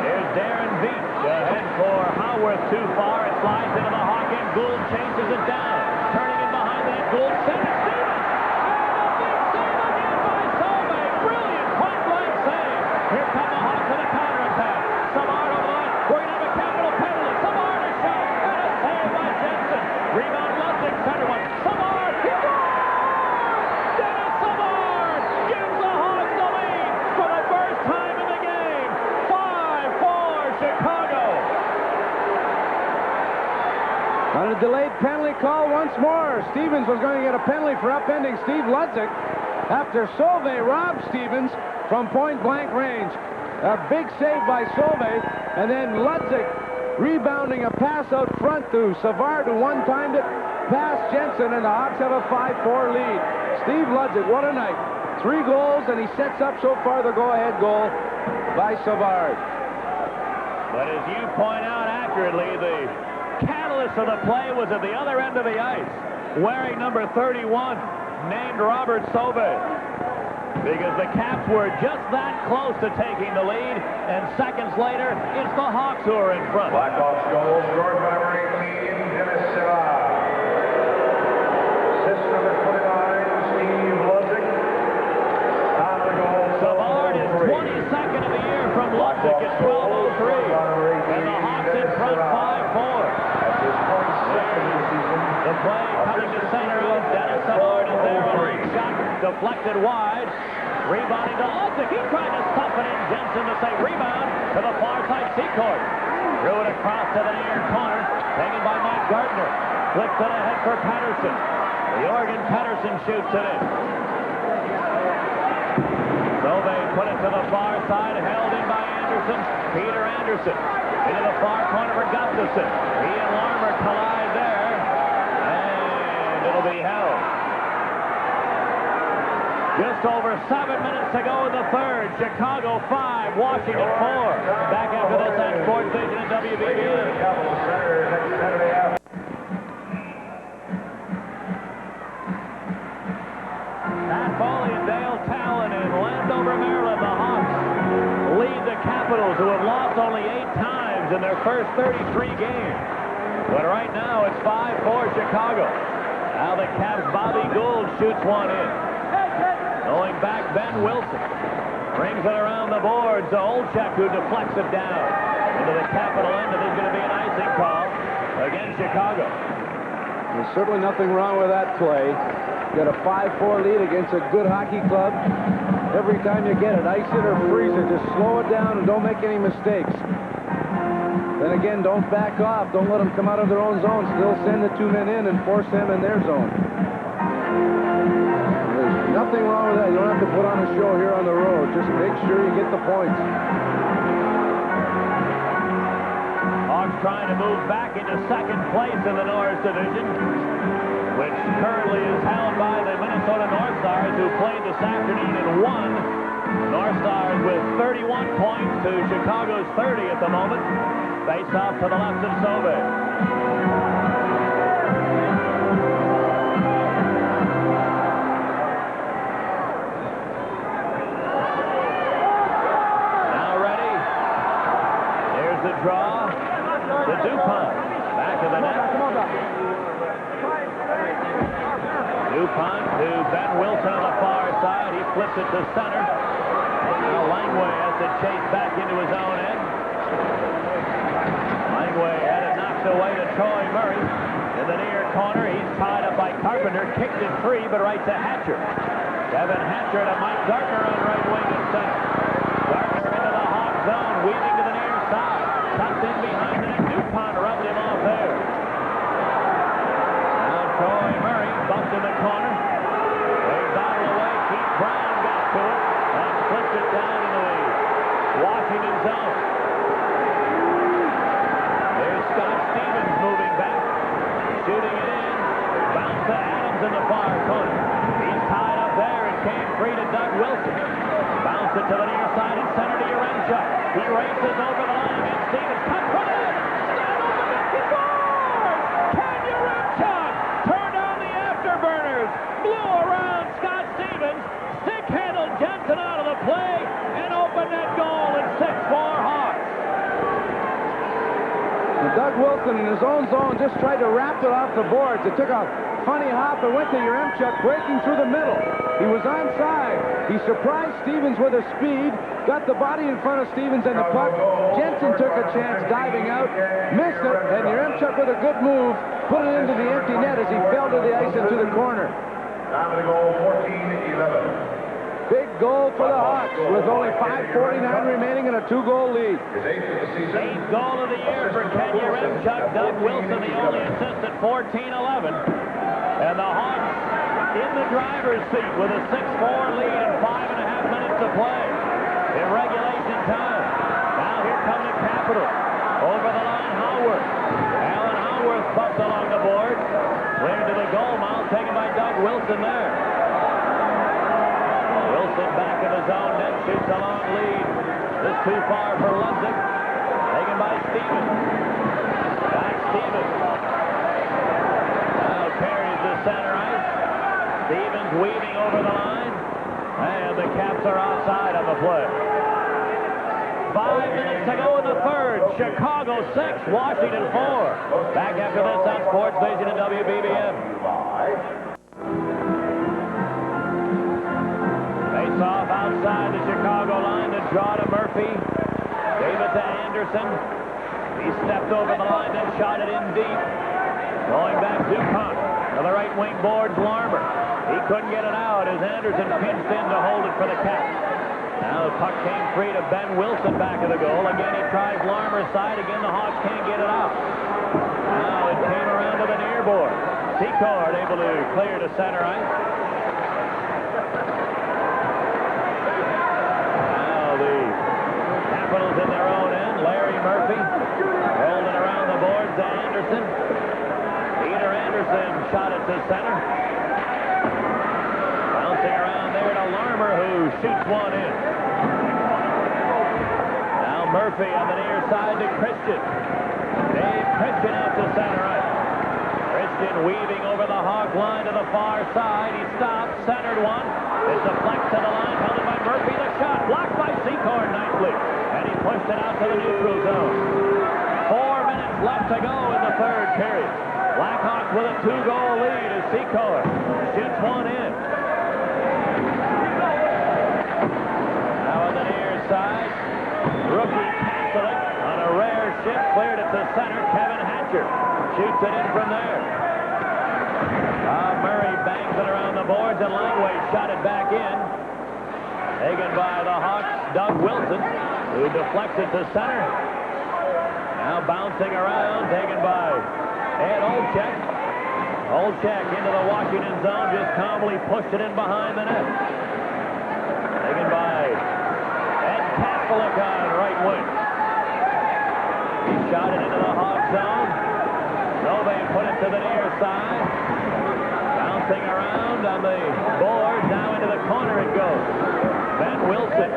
Here's Darren Veach ahead for Howarth too far. It slides into the Hawk end. Gould chases it down. Turning in behind that. Gould center. Stevens! And a big save again by Solvay. Brilliant point-blank save. Here come the Hawks to the counterattack. Savard over the line. We're going to have a Capital penalty. Savard a shot. And a save by Jensen. Rebound Ludwig. Center one. Savard. He scores! Dennis Savard gives the Hawks the lead for the first time in the game. 5-4 Chicago. On a delayed penalty call once more. Stevens was going to get a penalty for upending Steve Ludwig after Solvay robbed Stevens from point-blank range. A big save by Solvay, and then Ludwig rebounding a pass out front to Savard, who one-timed it past Jensen, and the Hawks have a 5-4 lead. Steve Ludwig, what a night. 3 goals, and he sets up so far the go-ahead goal by Savard. But as you point out accurately, the catalyst of the play was at the other end of the ice, wearing number 31, named Robert Solvay. Because the Caps were just that close to taking the lead, and seconds later, it's the Hawks who are in front. Blackhawks goal scored by number 18, Dennis Savard. Assist number 29, Steve Ludwig. On the goal, Savard is 22nd of the year from Ludwig at 12:03, and the Hawks in front 5-4. That's his 22nd of the season. The play coming to center out. Dennis Savard is there. A shot deflected wide. Rebounding to Ludwig. He tried to stuff it in. Jensen to say rebound to the far side C-court. Threw it across to the near corner. Taken by Mike Gardner. Flips it ahead for Patterson. The Oregon Patterson shoots it in. Solvay put it to the far side. Held in by Anderson. Peter Anderson. Into the far corner for Gustafson. He and Larmer collide there. And it'll be held. Just over 7 minutes to go in the third. Chicago 5, Washington 4. Back after this on Sports Vision and WBBM. Pat Foley and Dale Talon in Landover, Maryland. The Hawks lead the Capitals, who have lost only 8 times in their first 33 games. But right now, it's 5-4 Chicago. Now the Caps' Bobby Gould shoots one in. Going back, Ben Wilson brings it around the boards. Olchek, who deflects it down into the Capital end. There's going to be an icing call against Chicago. There's certainly nothing wrong with that play. You got a 5-4 lead against a good hockey club. Every time you get it, ice it or freeze it. Just slow it down and don't make any mistakes. Then again, don't back off. Don't let them come out of their own zone. Still send the 2 men in and force them in their zone. There's nothing wrong with that. You don't have to put on a show here on the road. Just make sure you get the points. Hawks trying to move back into second place in the Norris Division, which currently is held by the Minnesota North Stars, who played this afternoon and won. North Stars with 31 points to Chicago's 30 at the moment. Face off to the left of Sauve. Now ready. There's the draw. The DuPont. Back of the net. DuPont to Ben Wilson on the far side. He flips it to center. Now Langway has to chase back into his own end. Langway had it knocked away to Troy Murray. In the near corner, he's tied up by Carpenter. Kicked it free, but right to Hatcher. Kevin Hatcher to Mike Gartner on right wing and center. Gartner into the Hawk zone, weaving to the near side. Tucked in behind the net. DuPont rubbed him off there. Now Troy Murray bumped in the corner. They battle away. Keith Brown got to it and flipped it down into the Washington zone. There's Scott Stevens moving back, shooting it in. Bounce to Adams in the far corner. He's tied up there and came free to Doug Wilson. Bounce it to the near side and center to Yaremchuk. He races over the line and Stevens cut from it. Stand on the net, he scores! Ken Yaremchuk turned on the afterburners, blew around Scott Stevens, stick-handled Jensen out of the play, and opened that goal in 6-4 Hawks. Doug Wilson in his own zone just tried to wrap it off the boards. It took a funny hop and went to Yaremchuk, breaking through the middle. He was onside. He surprised Stevens with his speed, got the body in front of Stevens and the puck. Jensen took a chance diving out, missed it, and Yaremchuk with a good move put it into the empty net as he fell to the ice into the corner. Down to the goal, 14-11. Big goal for the Hawks with only 5:49 remaining and a 2-goal lead. His 8th of the season. 8th goal of the year for Ken Yaremchuk. Doug Wilson, the only assist at 14-11. And the Hawks in the driver's seat with a 6-4 lead and 5.5 minutes to play in regulation time. Now here come the Capitals. Over the line, Howarth. Alan Howarth bumped along the board. Clear to the goal mouth, taken by Doug Wilson there. Wilson back in his own net, shoots a long lead. This too far for Ludwig. Taken by Stevens. Back Stevens. Now carries the center ice. Stevens weaving over the line. And the Caps are offside on the play. 5 minutes to go in the third. Chicago 6, Washington 4. Back after this on Sports Vision and WBBM. Face-off outside the Chicago line. The draw to Murphy. Gave it to Anderson. He stepped over the line and shot it in deep. Going back DuPont. To the right wing boards, Larmer. He couldn't get it out as Anderson pinched in to hold it for the Caps. Now the puck came free to Ben Wilson back of the goal. Again, he tries Larmer's side. Again, the Hawks can't get it out. Now it came around to the near board. Secord able to clear to center ice. Now the Capitals in their own end. Larry Murphy rolled it around the boards to Anderson. Peter Anderson shot it to center. Bouncing around there to Larmer, who shoots one in. Now Murphy on the near side to Christian. Dave Christian out to center ice. Christian weaving over the Hawk line to the far side. He stops, centered one. It's deflected Bounced it out to the neutral zone. 4 minutes left to go in the third period. Blackhawks with a 2-goal lead as Secor shoots one in. Now on the near side, rookie Catholic on a rare shift, cleared it to center. Kevin Hatcher shoots it in from there. Murray bangs it around the boards, and Langway shot it back in. Taken by the Hawks, Doug Wilson, who deflects it to center. Now bouncing around, taken by Ed Olczyk. Olczyk into the Washington zone, just calmly pushed it in behind the net. Taken by Ed Catholic on right wing. He shot it into the Hawk zone. Nove put it to the near side. Bouncing around on the board, now into the corner it goes. Ben Wilson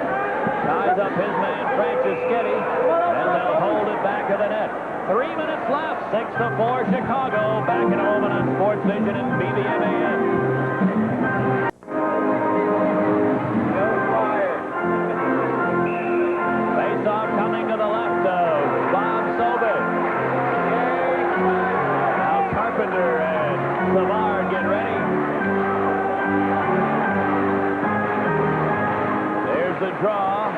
ties up his man Franceschetti, and they'll hold it back of the net. 3 minutes left, 6-4 Chicago. Back in a moment on Sports Vision and BBMAN. Face-off coming to the left of Bob Sobey. Now Carpenter and Savard get ready. There's the draw.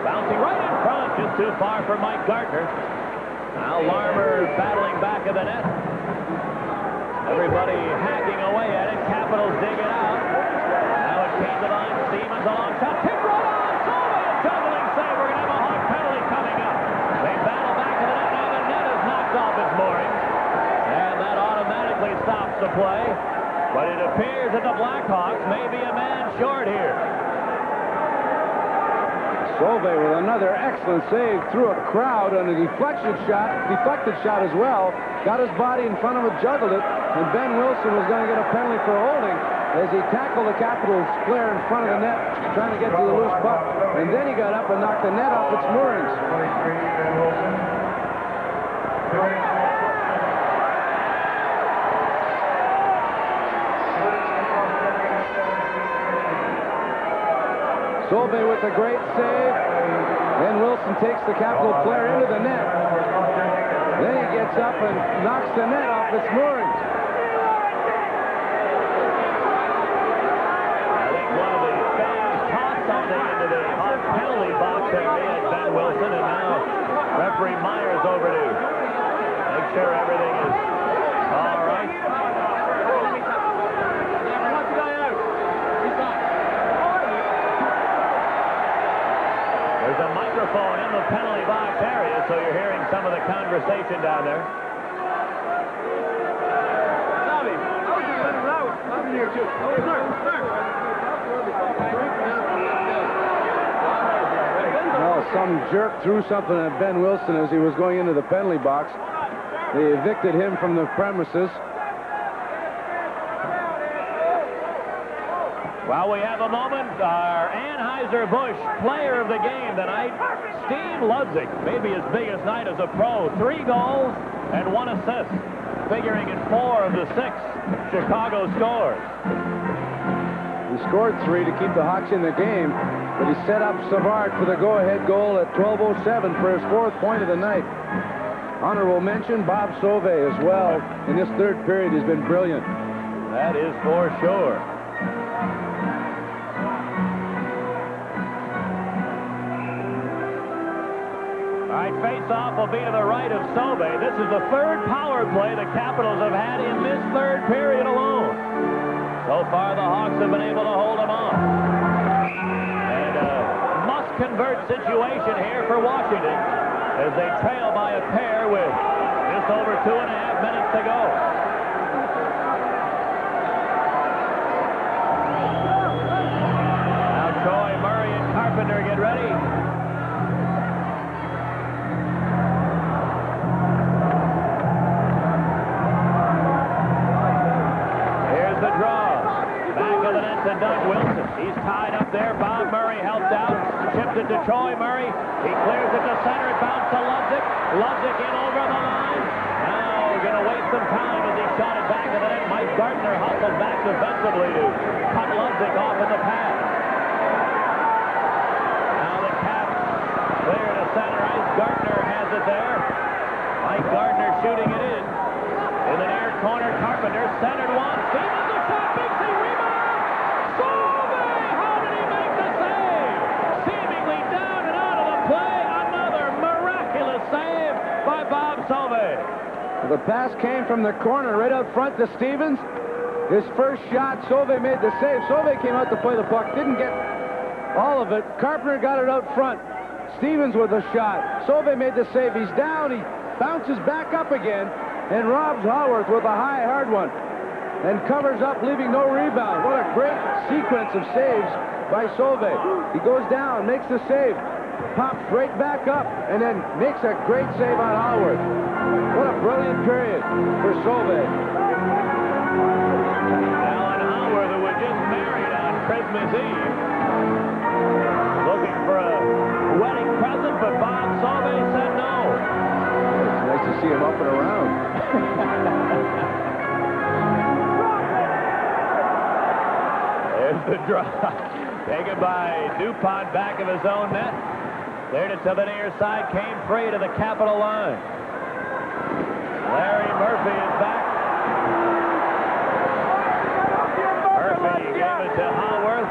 Bouncing right in front, just too far for Mike Gardner. Now Larmer battling back of the net. Everybody hacking away at it. Capitals dig it out. Now it came to the line. Stevens a long shot. Kick right on. Sobey, a juggling save. We're going to have a Hawk penalty coming up. They battle back of the net. Now the net is knocked off its moorings. And that automatically stops the play. But it appears that the Blackhawks may be a man short here. Solvay with another excellent save through a crowd on a deflected shot as well. Got his body in front of it, juggled it, and Ben Wilson was going to get a penalty for holding as he tackled the Capitals player in front of the net, trying to get to the loose puck. And then he got up and knocked the net off its moorings. Solvay with a great save. Then Wilson takes the Capital player into the net. Then he gets up and knocks the net off its moorings. I think one of the fans tossed something into the penalty box there at Ben Wilson, and now referee Myers over to make sure everything is all right. There's a microphone in the penalty box area, so you're hearing some of the conversation down there. Well, some jerk threw something at Ben Wilson as he was going into the penalty box. They evicted him from the premises. Well, we have a moment. Our Anheuser-Busch player of the game tonight, Steve Ludzik, maybe his biggest night as a pro. 3 goals and 1 assist, figuring in 4 of the 6 Chicago scores. He scored 3 to keep the Hawks in the game, but he set up Savard for the go-ahead goal at 12:07 for his 4th point of the night. Honorable mention, Bob Sauvé as well. In this third period, has been brilliant. That is for sure. All right, face-off will be to the right of Sauvé. This is the 3rd power play the Capitals have had in this 3rd period alone. So far, the Hawks have been able to hold them off. And a must-convert situation here for Washington as they trail by a pair with just over 2.5 minutes to go. Now Troy, Murray, and Carpenter get ready. Here's the draw. Back of the net to Doug Wilson. He's tied up there. Bob Murray helped out. Chipped it to Troy Murray. He clears it to center. It bounced to Ludzik. Ludzik in over the line. Now going to waste some time as he shot it back to the net. Mike Gardner hustled back defensively to cut Ludzik off in the pass. Now the Caps clear to center Gardner has it there. Mike Gardner shooting it in. In the near corner, Carpenter centered one. Stevens a shot, big C rebound. Sauve! How did he make the save? Seemingly down and out of the play. Another miraculous save by Bob Sauve. The pass came from the corner right out front to Stevens. His first shot, Sauve made the save. Sauve came out to play the puck, didn't get all of it. Carpenter got it out front. Stevens with a shot. Sauve made the save. He's down. He bounces back up again and robs Haworth with a high, hard one and covers up, leaving no rebound. What a great sequence of saves by Sauve. He goes down, makes the save, pops right back up, and then makes a great save on Haworth. What a brilliant period for Sauve. Alan Haworth, who was just married on Christmas Eve, looking for a wedding present, but Bob Sauve said no. It's nice to see him up and around. There's the draw. Taken by DuPont, back of his own net. Cleared it to the near side, came free to the Capitol line. Larry Murphy is back. Murphy gave it to Haworth.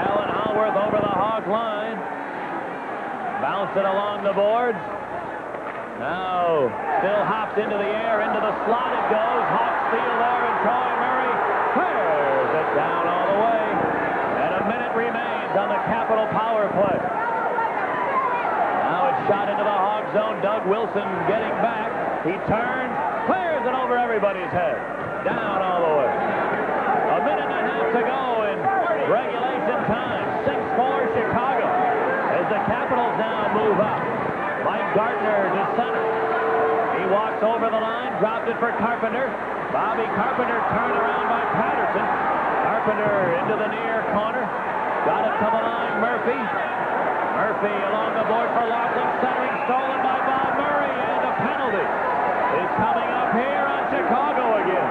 Alan Haworth over the Hawk line. Bounce it along the boards. Now, still hops into the air, into the slot it goes. Hawks steal there, and Troy Murray clears it down all the way. And a minute remains on the Capitol power play. Now it's shot into the Hawk zone. Doug Wilson getting back. He turns, clears it over everybody's head. Down all the way. A minute and a half to go in regulation time. 6-4 Chicago. As the Capitals now move up. Mike Gardner to center. He walks over the line, dropped it for Carpenter. Bobby Carpenter turned around by Patterson. Carpenter into the near corner. Got it to the line, Murphy. Murphy along the board for Laughlin, centering, stolen by Bob Murray, and a penalty is coming up here on Chicago again.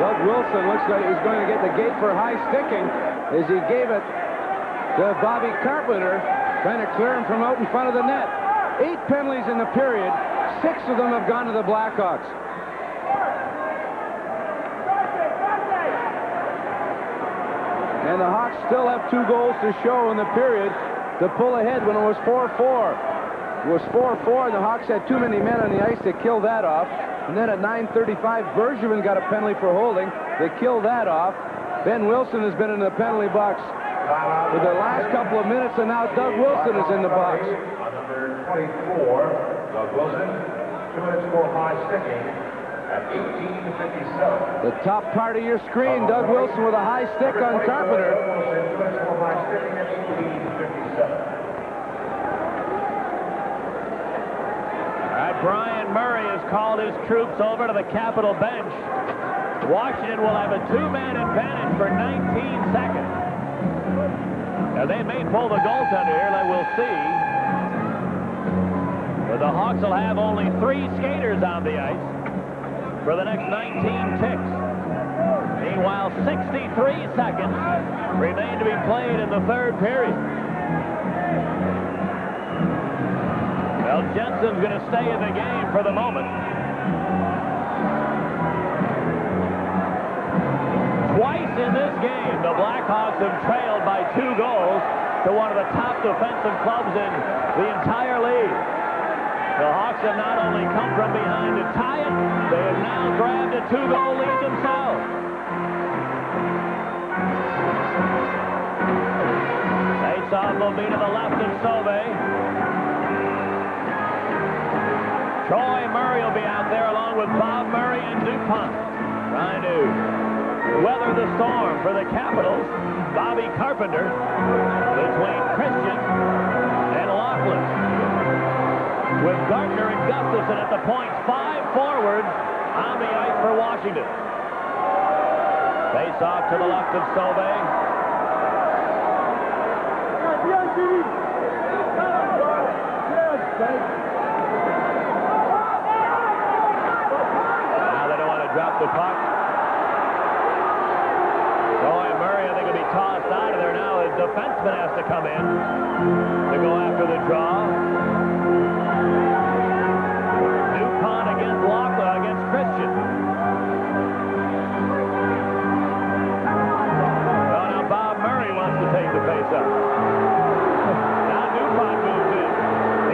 Doug Wilson looks like he's going to get the gate for high sticking as he gave it to Bobby Carpenter, trying to clear him from out in front of the net. 8 penalties in the period. 6 of them have gone to the Blackhawks. And the Hawks still have 2 goals to show in the period to pull ahead when it was 4-4. It was 4-4, and the Hawks had too many men on the ice to kill that off. And then at 9:35, Bergevin got a penalty for holding. They killed that off. Ben Wilson has been in the penalty box for the last couple of minutes, and now Doug Wilson is in the box. On number 24, Doug Wilson, 2 minutes for high sticking at 18:57. The top part of your screen, Doug Wilson with a high stick on Carpenter. Doug Wilson, 2 minutes for high sticking at 18:57. All right, Brian Murray has called his troops over to the Capitol bench. Washington will have a 2-man advantage for 19 seconds. Now, they may pull the goaltender here, like we'll see. But the Hawks will have only 3 skaters on the ice for the next 19 ticks. Meanwhile, 63 seconds remain to be played in the 3rd period. Well, Jensen's going to stay in the game for the moment. Twice in this game, the Blackhawks have trailed by 2 goals to one of the top defensive clubs in the entire league. The Hawks have not only come from behind to tie it, they have now grabbed a 2-goal lead themselves. Face-off will be to the left of Sauve. Troy Murray will be out there along with Bob Murray and DuPont, trying to weather the storm for the Capitals. Bobby Carpenter between Christian and Laughlin. With Gardner and Gustafson at the points, 5 forwards on the ice for Washington. Face off to the left of Sauve. Now they don't want to drop the puck. Troy Murray, I think, will be tossed out of there now. The defenseman has to come in to go after the draw. DuPont against Lachlan, against Christian. Well, now Bob Murray wants to take the face-off. Now DuPont moves in.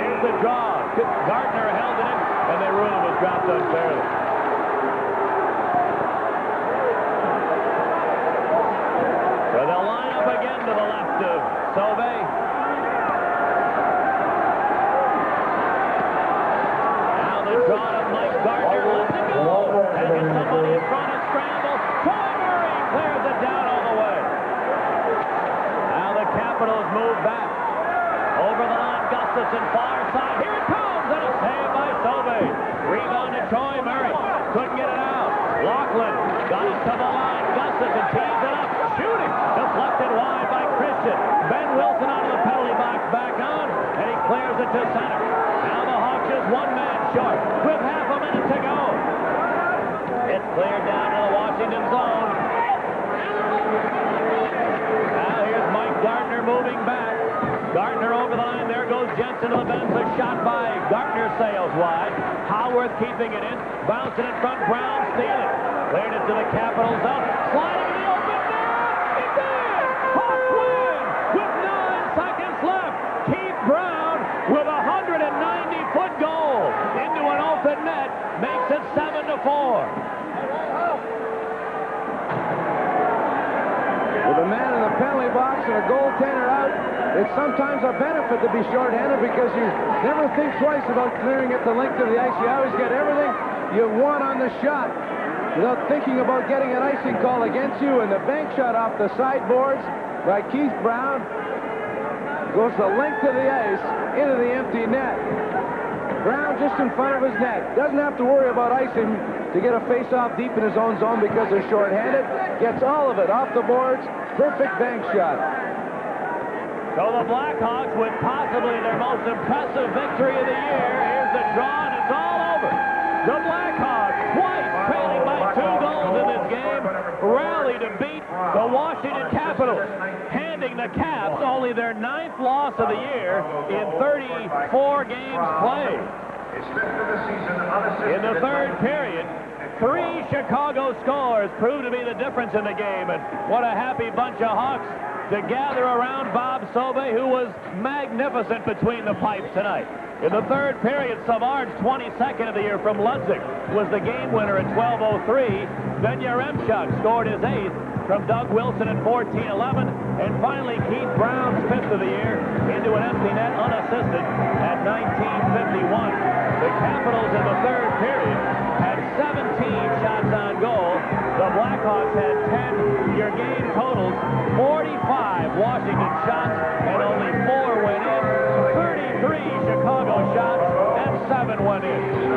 Here's the draw. Gardner held it in, and the rule was dropped unfairly. So they'll line up again to the left of Sauvé. Now the draw to Mike Gardner. Lets it go. And gets somebody in front and scramble. Troy Murray clears it down all the way. Now the Capitals move back. Over the line, Gustafson, far side. Here it comes, and a save by Sauvé. Rebound to Troy Murray. Couldn't get it out. Lachlan got it to the line. Gustafson tees it up. Shooting. Deflected wide by Christian. Ben Wilson out of the penalty box, back on, and he clears it to center. Now the Hawks is one man short with half a minute to go. It's cleared down to the Washington zone. Now here's Mike Gardner moving back. Gardner over the line. There goes Jensen to the bench. A shot by Gardner sails wide. Howarth keeping it in. Bouncing in front. Brown stealing. Cleared it to the Capitol zone. Sliding in the open net. It's in. Hawks win with 9 seconds left. Keith Brown with a 190-foot goal into an open net makes it 7-4. With a man in the penalty box and a goaltender out, it's sometimes a benefit to be shorthanded because you never think twice about clearing at the length of the ice. You always get everything you want on the shot without thinking about getting an icing call against you. And the bank shot off the sideboards by Keith Brown goes the length of the ice into the empty net. Brown just in front of his net. Doesn't have to worry about icing to get a face-off deep in his own zone because they're shorthanded. Gets all of it off the boards. Perfect bank shot. So the Blackhawks with possibly their most impressive victory of the year. Here's the draw, and it's all over. The Blackhawks, twice trailing by 2 goals in this game, rally to beat the Washington Capitals, handing the Caps only their 9th loss of the year in 34 games played. In the third period, 3 Chicago scores proved to be the difference in the game, and what a happy bunch of Hawks to gather around Bob Sauvé, who was magnificent between the pipes tonight. In the third period, Savard's 22nd of the year from Leipzig was the game winner at 12:03. Then Yaremchuk scored his 8th from Doug Wilson at 14:11. And finally, Keith Brown's 5th of the year into an empty net unassisted at 19:51. The Capitals in the third period had 17 shots on goal. The Blackhawks had 10. Your game totals 45 Washington shots and only 4 went in. 33 Chicago shots and 7 went in.